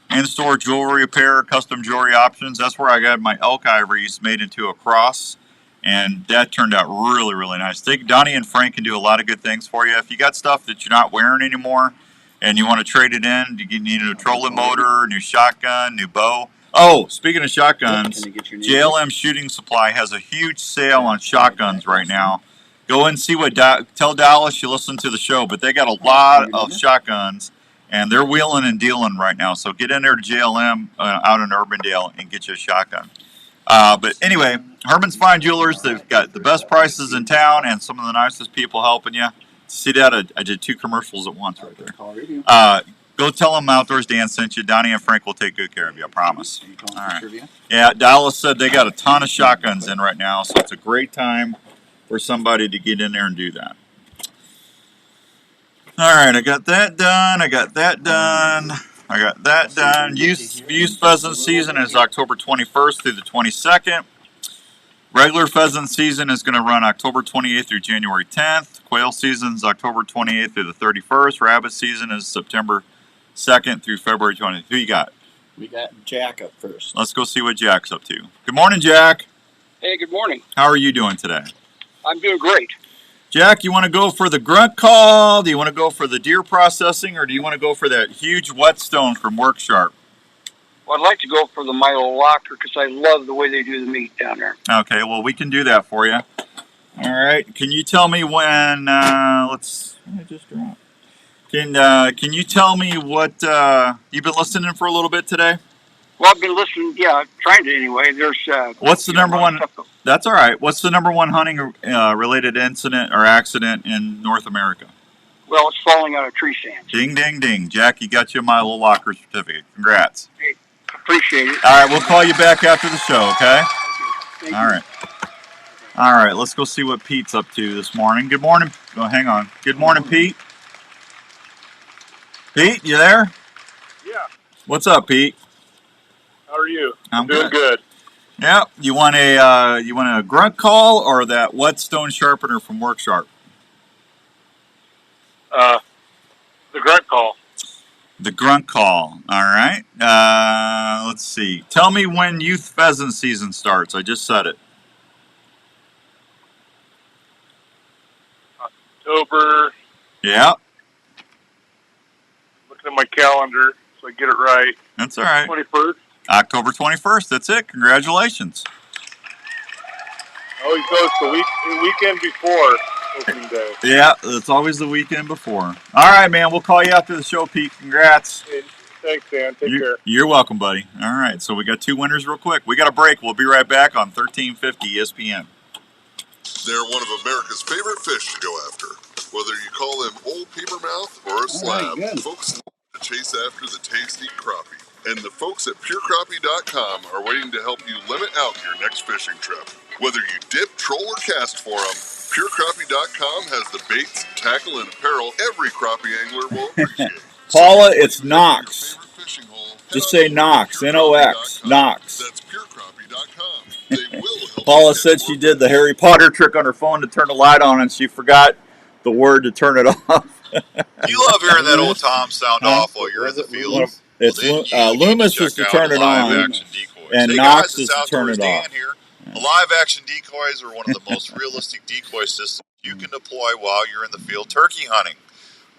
In-store jewelry repair, custom jewelry options. That's where I got my elk ivories made into a cross. And that turned out really, really nice. Donnie and Frank can do a lot of good things for you. If you got stuff that you're not wearing anymore and you want to trade it in, you need a new trolling motor, new shotgun, new bow. Oh, speaking of shotguns, JLM Shooting Supply has a huge sale on shotguns right now. Go and see what, tell Dallas you listen to the show, but they got a lot of shotguns, and they're wheeling and dealing right now. So get in there to JLM out in Urbandale and get you a shotgun. But anyway, Herman's Fine Jewelers, they've got the best prices in town and some of the nicest people helping you. See that? I did 2 commercials at once right there. Go tell them Outdoors Dan sent you. Donnie and Frank will take good care of you, I promise. All right. Yeah, Dallas said they got a ton of shotguns in right now, so it's a great time for somebody to get in there and do that. All right, I got that done. Youth pheasant season is October 21st through the 22nd. Regular pheasant season is going to run October 28th through January 10th. Quail season is October 28th through the 31st. Rabbit season is September 2nd through February 20th. Who you got? We got Jack up first. Let's go see what Jack's up to. Good morning, Jack. Hey, good morning. How are you doing today? I'm doing great. Jack, you want to go for the grunt call? Do you want to go for the deer processing? Or do you want to go for that huge whetstone from Worksharp? Well, I'd like to go for the Milo Locker because I love the way they do the meat down there. Okay, well, we can do that for you. All right. Can you tell me when, Can you tell me what, you've been listening for a little bit today? Well, I've been listening, trying to anyway. There's, what's the number one, that's all right. What's the number one hunting related incident or accident in North America? Well, it's falling out of tree stands. Ding, ding, ding. Jack, you got your Milo Locker certificate. Congrats. Hey, appreciate it. All right, we'll call you back after the show, okay? Thank all you. right. All right, let's go see what Pete's up to this morning. Good morning. Oh, hang on. Good morning, Pete. Pete, you there? Yeah. What's up, Pete? How are you? I'm doing good. Yeah. You want a grunt call or that whetstone sharpener from Worksharp? The grunt call. The grunt call. All right. Let's see. Tell me when youth pheasant season starts. I just said it. October. Yeah. Looking at my calendar so I get it right. That's all right. 21st. October 21st. That's it. Congratulations. Always goes the weekend before opening day. Yeah, it's always the weekend before. All right, man. We'll call you after the show, Pete. Congrats. Hey, thanks, Dan. Take care. You're welcome, buddy. All right, so we got 2 winners real quick. We got a break. We'll be right back on 1350 ESPN. They're one of America's favorite fish to go after. Whether you call them old papermouth or a slab, folks love to chase after the tasty crappie. And the folks at PureCrappie.com are waiting to help you limit out your next fishing trip. Whether you dip, troll, or cast for them, PureCrappie.com has the baits, tackle, and apparel every crappie angler will appreciate. Paula, it's Knox. Just say Knox, N-O-X, Knox. That's PureCrappie.com. They will help. Paula said she did the Harry Potter trick on her phone to turn the light on, and she forgot the word to turn it off. You love hearing that old Tom sound off while you're in the field. It's Loomis is to turn it on, and Knox is to turn it off. Live action decoys are one of the most realistic decoy systems you can deploy while you're in the field turkey hunting.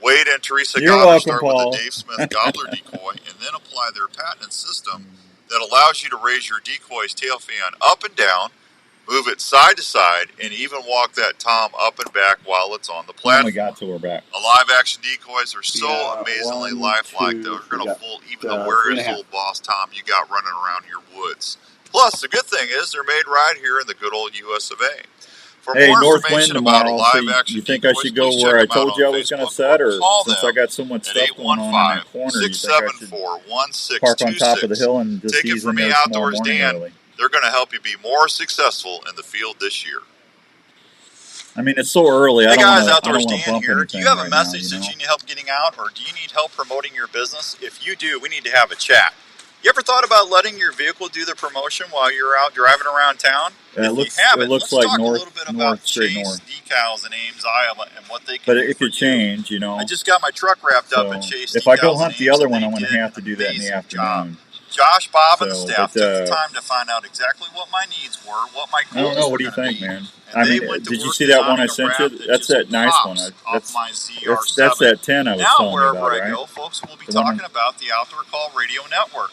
Wade and Teresa Goddard start with a Dave Smith Gobbler decoy and then apply their patented system that allows you to raise your decoy's tail fan up and down, move it side to side, and even walk that tom up and back while it's on the platform. Oh my God, till we're back. Live action decoys are so amazingly lifelike that they're going to fool even the weariest old boss tom you got running around your woods. Plus, the good thing is they're made right here in the good old US of A. For Hey, more North Wind information about a tomorrow. live So action you think I decoys, should go please where I check them out told you I on was going to Facebook set, or or call since them I got so much at stuff going on in that corner, you think I should 815-674-1626. park on top of the hill and just Take it ease from in me, there tomorrow Outdoors morning Dan. early? They're going to help you be more successful in the field this year. I mean, it's so early. Hey guys, I don't Outdoors want to Dan bump here. anything Do you have a right message now, that you need help getting out, or do you need help promoting your business? If you do, we need to have a chat. You ever thought about letting your vehicle do the promotion while you're out driving around town? It looks like north, straight north. Decals in Ames, Iowa, and what they can But do it for could change, you know. I just got my truck wrapped up So at Chase if I go Decals hunt in the Ames, other and one, they I'm going to did have to do that in the afternoon. Josh, Bob, and the So, staff but, took the time to find out exactly what my needs were, what my I don't goals know. were What do you gonna think, be. man? And I they mean, went to did you work see that one I designing a sent you? raft that That's just that nice one. pops That's off my ZR7. that's that 10 I was Now, telling you wherever about, I right? go, folks will be The one talking about the Outdoor Call Radio Network.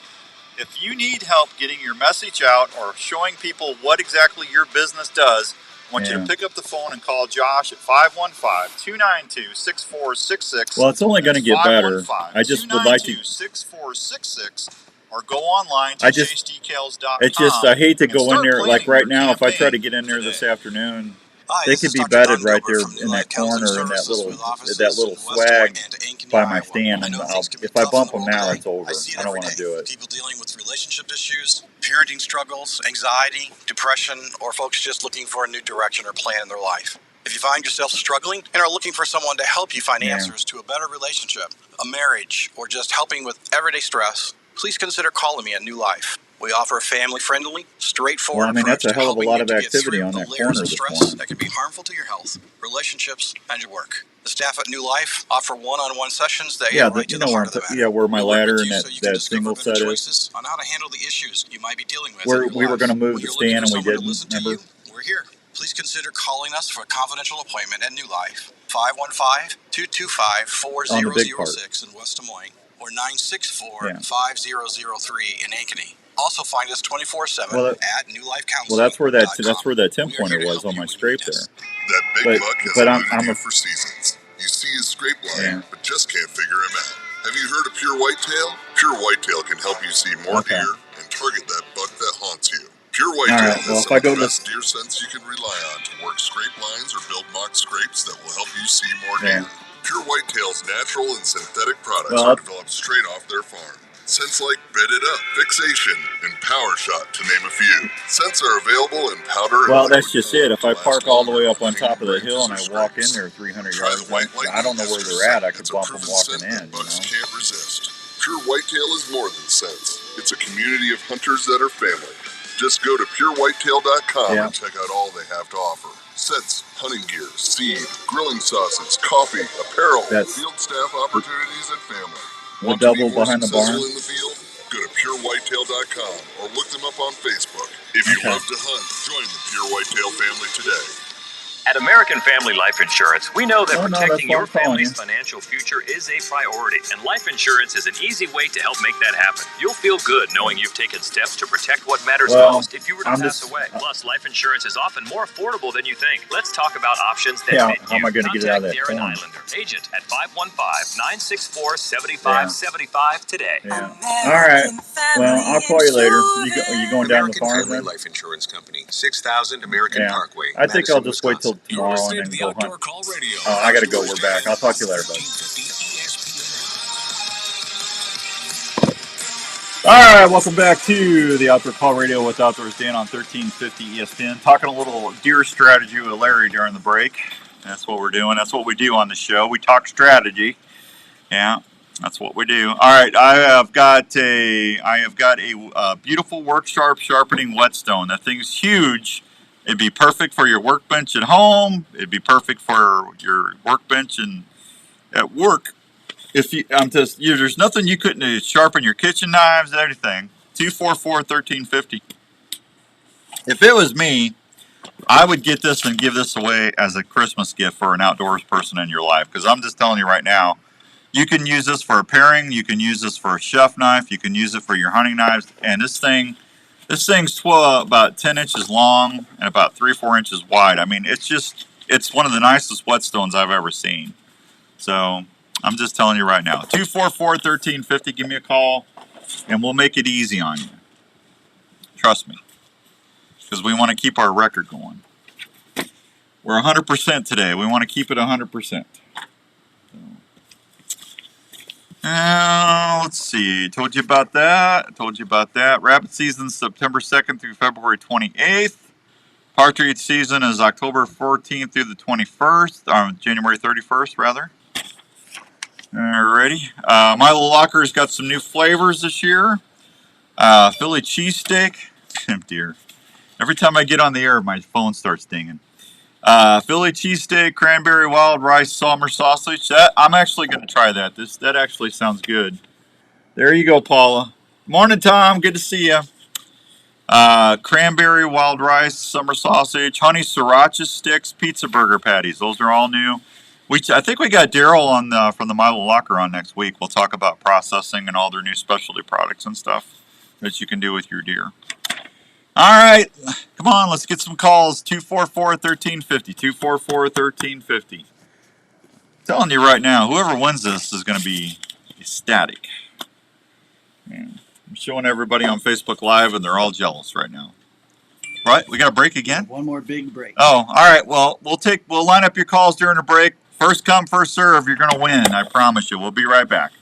If you need help getting your message out or showing people what exactly your business does, I want you to pick up the phone and call Josh at 515-292-6466. Well, it's only going to get better. I just would like to. 515-292-6466, or go online to chasedecals.com. It's just I hate to and go in start there like planning right your now. If I try to campaign get in there this afternoon, Hi, they this could is be Dr. bedded Don right Gilbert there from New in Life that Counseling corner in that Services little with offices swag in West Des Moines and Ankeny, by my Iowa. stand. I And know things can be if I tough in bump the them world now, today. it's over. I see it I don't every want to day. do it. People dealing with relationship issues, parenting struggles, anxiety, depression, or folks just looking for a new direction or plan in their life. If you find yourself struggling and are looking for someone to help you find answers to a better relationship, a marriage, or just helping with everyday stress, please consider calling me at New Life. We offer a family-friendly, straightforward Well, I mean, approach that's a to hell of a helping lot you of to get activity through on the that layers corner of this stress morning. that can be harmful to your health, relationships, and your work. The staff at New Life offer one-on-one sessions that get right to the heart of the matter. Where my We'll work ladder with and you that, so you can that discover single better set is. choices on how to handle the issues you might be dealing with in Where your we were life. going to move When the you're looking stand for and we someone to didn't. listen to Remember? you, we're here. Please consider calling us for a confidential appointment at New Life, 515-225-4006 in West Des Moines, or 964-5003 in Ankeny. Also find us 24/7 Well, at New Life Counseling. Well, that's where that 10-pointer was on my scrape there. That big buck has but eluded I'm you a, for seasons. You see his scrape line, Yeah. but just can't figure him out. Have you heard of Pure Whitetail? Pure Whitetail can help you see more deer and target that buck that haunts you. Pure Whitetail has some of the best deer scents you can rely on to work scrape lines or build mock scrapes that will help you see more deer. Pure Whitetail's natural and synthetic products are developed straight off their farm. Scents like Bed It Up, Fixation, and Power Shot, to name a few. Scents are available in powder and well, liquid that's just form it. If to I last park all the longer way up on between top of the hill and I ranges or walk in scrapes. there 300 Try yards, the White Lightning I don't know where Ester they're at. scent. I could It's a bump them proven walking scent that in. bucks can't resist. Pure Whitetail is more than scents. It's a community of hunters that are family. Just go to purewhitetail.com and check out all they have to offer. Scents, hunting gear, seed, grilling sauces, coffee, apparel, field staff opportunities, and family. The Want to be double more behind the successful barn. in the field? Go to purewhitetail.com or look them up on Facebook. If you love to hunt, join the Pure Whitetail family today. At American Family Life Insurance, we know that protecting your that's why I'm calling family's financial future is a priority, and life insurance is an easy way to help make that happen. You'll feel good knowing you've taken steps to protect what matters most if you were to pass away. Plus, life insurance is often more affordable than you think. Let's talk about options that fit how am I going to get out of that Darren corn? Islander, agent at 515-964-7575 today. Yeah. All right. Well, I'll call you later. You going down the farm Family then? Life Insurance Company, 6000 American Parkway. I think I'll Madison, just wait till Wisconsin. tomorrow and then go hunt. Oh, I got to go. We're back. I'll talk to you later, bud. All right, welcome back to the Outdoor Call Radio with Outdoors Dan on 1350 ESPN. Talking a little deer strategy with Larry during the break. That's what we're doing. That's what we do on the show. We talk strategy. Yeah, that's what we do. All right, I have got a beautiful Work Sharp sharpening whetstone. That thing's huge. It'd be perfect for your workbench at home. It'd be perfect for your workbench and at work. If you, there's nothing you couldn't sharpen your kitchen knives and everything. 244-1350. If it was me, I would get this and give this away as a Christmas gift for an outdoors person in your life. Because I'm just telling you right now, you can use this for a paring. You can use this for a chef knife. You can use it for your hunting knives. And this thing's about 10 inches long and about 3-4 inches wide. I mean, it's one of the nicest whetstones I've ever seen. So I'm just telling you right now. 244-1350. Give me a call, and we'll make it easy on you. Trust me, because we want to keep our record going. We're 100% today. We want to keep it 100%. Let's see. Told you about that. Rabbit season September 2nd through February 28th. Partridge season is October 14th through the 21st. January 31st, rather. Alrighty. Milo Locker's got some new flavors this year. Philly cheesesteak. Dear. Every time I get on the air, my phone starts dinging. Philly cheesesteak, cranberry wild rice, summer sausage. I'm actually going to try that. That actually sounds good. There you go, Paula. Morning, Tom. Good to see you. Cranberry wild rice, summer sausage, honey sriracha sticks, pizza burger patties. Those are all new. I think we got Daryl on from the Milo Locker on next week. We'll talk about processing and all their new specialty products and stuff that you can do with your deer. All right, come on, let's get some calls. 244-1350, 244-1350. Telling you right now, whoever wins this is going to be ecstatic. Man, I'm showing everybody on Facebook Live, and they're all jealous right now. Right, we got a break again? One more big break. Oh, all right. Well, we'll line up your calls during the break. First come, first serve. You're going to win. I promise you. We'll be right back.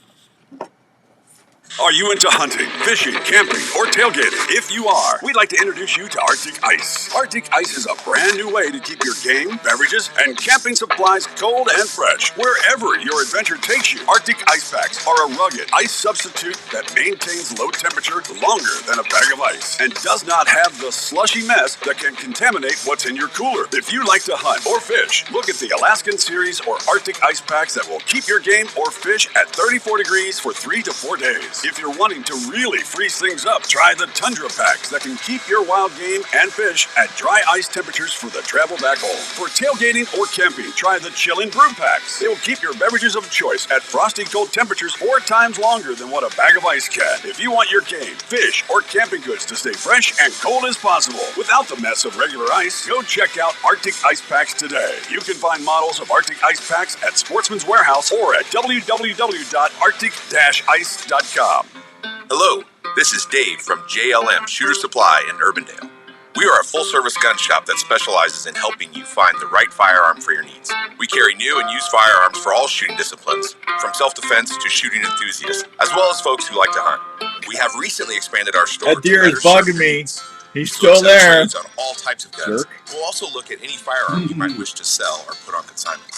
Are you into hunting, fishing, camping, or tailgating? If you are, we'd like to introduce you to Arctic Ice. Arctic Ice is a brand new way to keep your game, beverages, and camping supplies cold and fresh wherever your adventure takes you. Arctic Ice Packs are a rugged ice substitute that maintains low temperature longer than a bag of ice and does not have the slushy mess that can contaminate what's in your cooler. If you like to hunt or fish, look at the Alaskan Series or Arctic Ice Packs that will keep your game or fish at 34 degrees for 3 to 4 days. If you're wanting to really freeze things up, try the Tundra Packs that can keep your wild game and fish at dry ice temperatures for the travel back home. For tailgating or camping, try the Chillin' Brew Packs. They will keep your beverages of choice at frosty cold temperatures 4 times longer than what a bag of ice can. If you want your game, fish, or camping goods to stay fresh and cold as possible without the mess of regular ice, go check out Arctic Ice Packs today. You can find models of Arctic Ice Packs at Sportsman's Warehouse or at www.arctic-ice.com. Hello, this is Dave from JLM Shooter Supply in Urbandale. We are a full-service gun shop that specializes in helping you find the right firearm for your needs. We carry new and used firearms for all shooting disciplines, from self-defense to shooting enthusiasts, as well as folks who like to hunt. We have recently expanded our store. That deer is bugging me. He's still there. On all types of guns. We'll also look at any firearm you might wish to sell or put on consignment.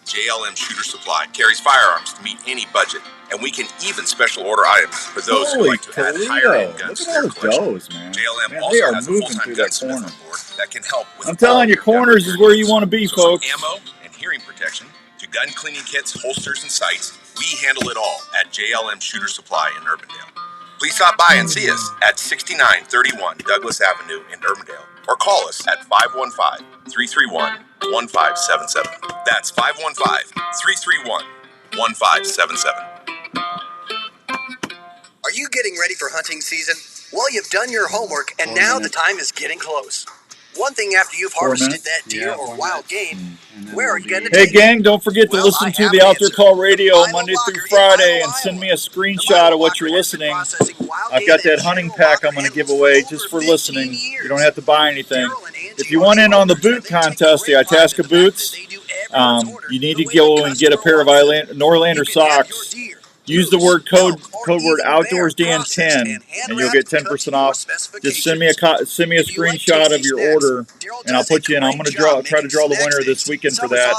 JLM Shooter Supply carries firearms to meet any budget, and we can even special order items for those who like to add higher-end guns to their collection. JLM also has a full-time gunsmith on board that can help with. I'm telling you, corners is where you want to be, folks. From ammo and hearing protection to gun cleaning kits, holsters, and sights, we handle it all at JLM Shooter Supply in Urbandale. Please stop by and see us at 6931 Douglas Avenue in Urbandale, or call us at 515-331-1577. That's 515-331-1577. Are you getting ready for hunting season? Well, you've done your homework, and now the time is getting close. One thing after you've harvested that deer or wild game, where are you going to take it? Hey, gang, don't forget to listen to the Out There Call Radio Monday through Friday and send me a screenshot of what you're listening. I've got that hunting pack I'm going to give away just for listening. You don't have to buy anything. If you want in on the boot contest, the Itasca boots, you need to go and get a pair of Norlander socks. Use the code word OutdoorsDan10, and you'll get 10% off. Just send me a screenshot of your order, and I'll put you in. I'm going to try to draw the winner this weekend for that.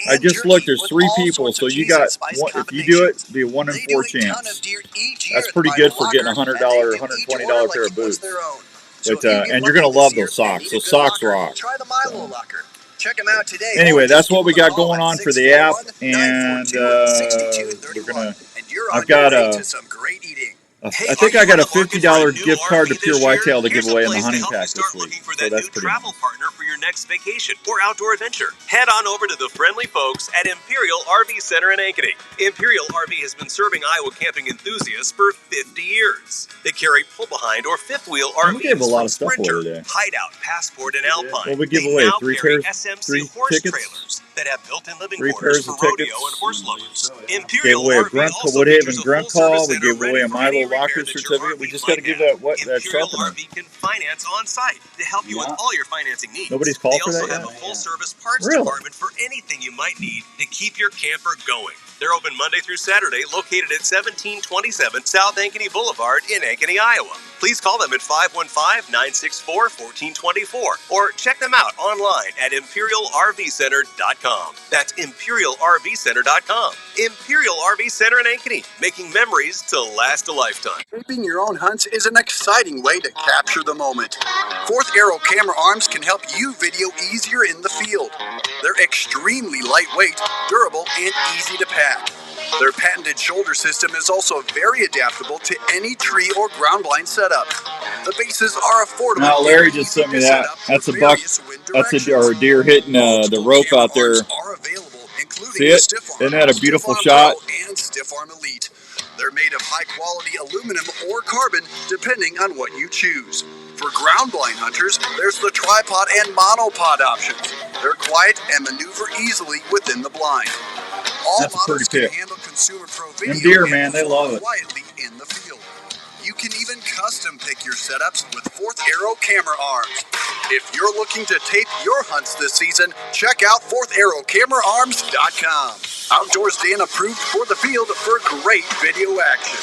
I just looked. There's 3 people, so you got one, if you do it, it'll be a 1 in 4 chance. That's pretty good for getting a $100 or $120 pair of boots. But and you're going to love those socks. Those socks rock. Try the Milo Locker. Check them out today. Anyway, that's what we got going on for the app, and we're gonna. I've got I think I got a $50 gift card to Pure Whitetail to give away in the hunting pack this week. So that's pretty travel partner for your next vacation or outdoor adventure. Head on over to the friendly folks at Imperial RV Center in Ankeny. Imperial RV has been serving Iowa camping enthusiasts for 50 years. They carry pull-behind or fifth-wheel RVs. We gave a lot of stuff away today. Hideout, Passport, and Alpine. Well, we give away 3 SMC horse tickets. trailers that have built-in living Free quarters pairs for of rodeo tickets. and horse lovers. Gave Imperial away a RV also Woodhaven features a grunt full-service call. We center gave away ready a for any Milo locker repair that your certificate. We RV just got to might give have. that Imperial sharpener. RV can finance on-site to help you with all your financing needs. Nobody's called They for also that have yet? a full-service parts Really? department for anything you might need to keep your camper going. They're open Monday through Saturday, located at 1727 South Ankeny Boulevard in Ankeny, Iowa. Please call them at 515-964-1424 or check them out online at ImperialRVCenter.com. That's ImperialRVCenter.com. Imperial RV Center in Ankeny, making memories to last a lifetime. Taping your own hunts is an exciting way to capture the moment. Fourth Arrow camera arms can help you video easier in the field. They're extremely lightweight, durable, and easy to pack. Their patented shoulder system is also very adaptable to any tree or ground blind setup. The bases are affordable. Now Larry just sent me that. That's a buck. That's a deer hitting the rope out there. See it? Isn't that a beautiful shot? And Stiff Arm Elite. They're made of high-quality aluminum or carbon, depending on what you choose. For ground blind hunters, there's the tripod and monopod options. They're quiet and maneuver easily within the blind. All models can handle Consumer Pro Video. Them deer, man, they love it. Quietly in the field. You can even custom pick your setups with Fourth Arrow camera arms. If you're looking to tape your hunts this season, check out FourthArrowCameraArms.com. Outdoors Dan approved for the field for great video action.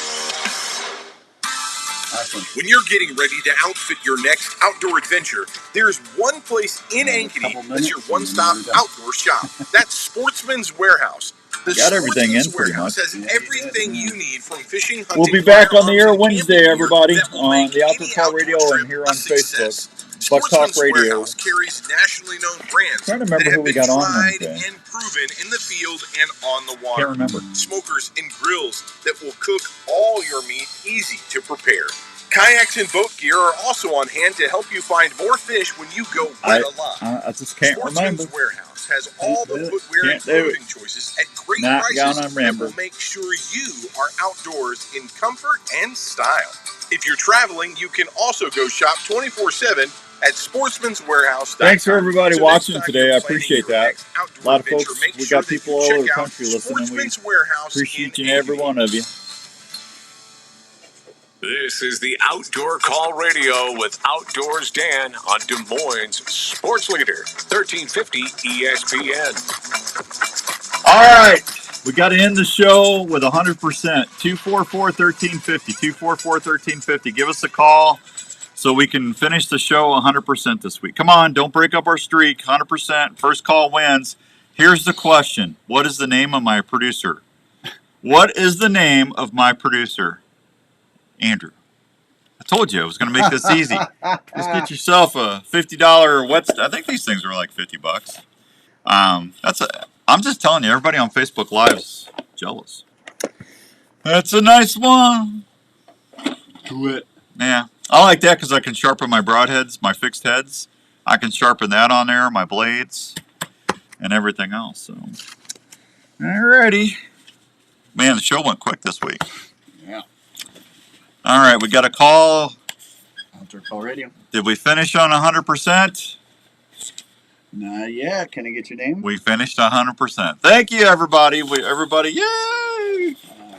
When you're getting ready to outfit your next outdoor adventure, there's one place in Ankeny that's your one-stop outdoor shop. That's Sportsman's Warehouse. The Got everything in pretty Warehouse much. has everything you need from fishing, hunting. We'll be back on the air Wednesday, everybody, on the Outdoor Call Radio and here on Facebook. Buck Talk Radio. Warehouse carries nationally known brands Trying to remember that who have we been got on tried Wednesday. and proven in the field and on the water. Can't remember. Smokers and grills that will cook all your meat easy to prepare. Kayaks and boat gear are also on hand to help you find more fish when you go wet a lot. I just can't remember. Sportsman's Warehouse has all the footwear and clothing choices at great prices that will make sure you are outdoors in comfort and style. If you're traveling, you can also go shop 24/7 at Sportsman'swarehouse.com. Thanks for everybody So watching next time today. you're I appreciate that. A lot of adventure, folks, make we sure got that people you all over the check out country listening. We Sportsman's Warehouse appreciate in each and every one of you. This is the Outdoor Call Radio with Outdoors Dan on Des Moines Sports Leader, 1350 ESPN. All right. We got to end the show with 100%. 244-1350. 244-1350. Give us a call so we can finish the show 100% this week. Come on, don't break up our streak. 100%. First call wins. Here's the question. What is the name of my producer? What is the name of my producer? Andrew. I told you I was going to make this easy. Just get yourself a $50 wet. I think these things are like $50. I'm just telling you, everybody on Facebook Live's jealous. That's a nice one. Do it. Yeah, I like that because I can sharpen my broadheads, my fixed heads. I can sharpen that on there, my blades, and everything else. So, alrighty. Man, the show went quick this week. Yeah. All right, we got a call. Outdoor Call Radio. Did we finish on 100%? Not yet. Can I get your name? We finished 100%. Thank you, everybody. Everybody, yay!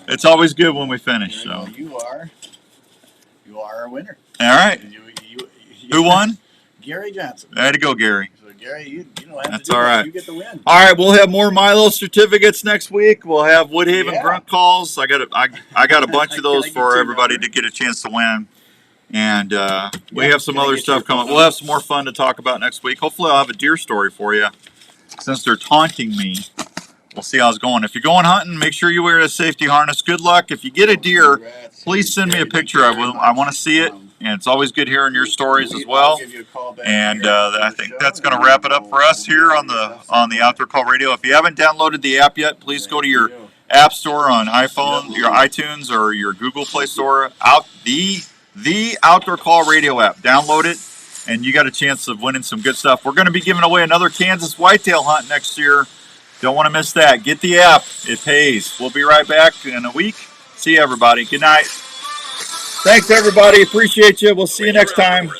It's always good when we finish. So You are our winner. all right. Who won? Gary Johnson. Way to go, Gary. So Gary, you don't have That's to do all that. right. You get the win. All right, we'll have more Milo certificates next week. We'll have Woodhaven grunt calls. I got a bunch of those for everybody to get a chance to win. And we have some other stuff coming. We'll have some more fun to talk about next week. Hopefully I'll have a deer story for you. Since they're taunting me, we'll see how it's going. If you're going hunting, make sure you wear a safety harness. Good luck. If you get a deer, please send me a picture of them. I want to see it. And it's always good hearing your stories as well. And I think that's going to wrap it up for us here on the Outdoor Call Radio. If you haven't downloaded the app yet, please go to your app store on iPhone, your iTunes, or your Google Play Store. The Outdoor Call Radio app. Download it, and you got a chance of winning some good stuff. We're going to be giving away another Kansas whitetail hunt next year. Don't want to miss that. Get the app. It pays. We'll be right back in a week. See you, everybody. Good night. Thanks, everybody. Appreciate you. We'll see you next time.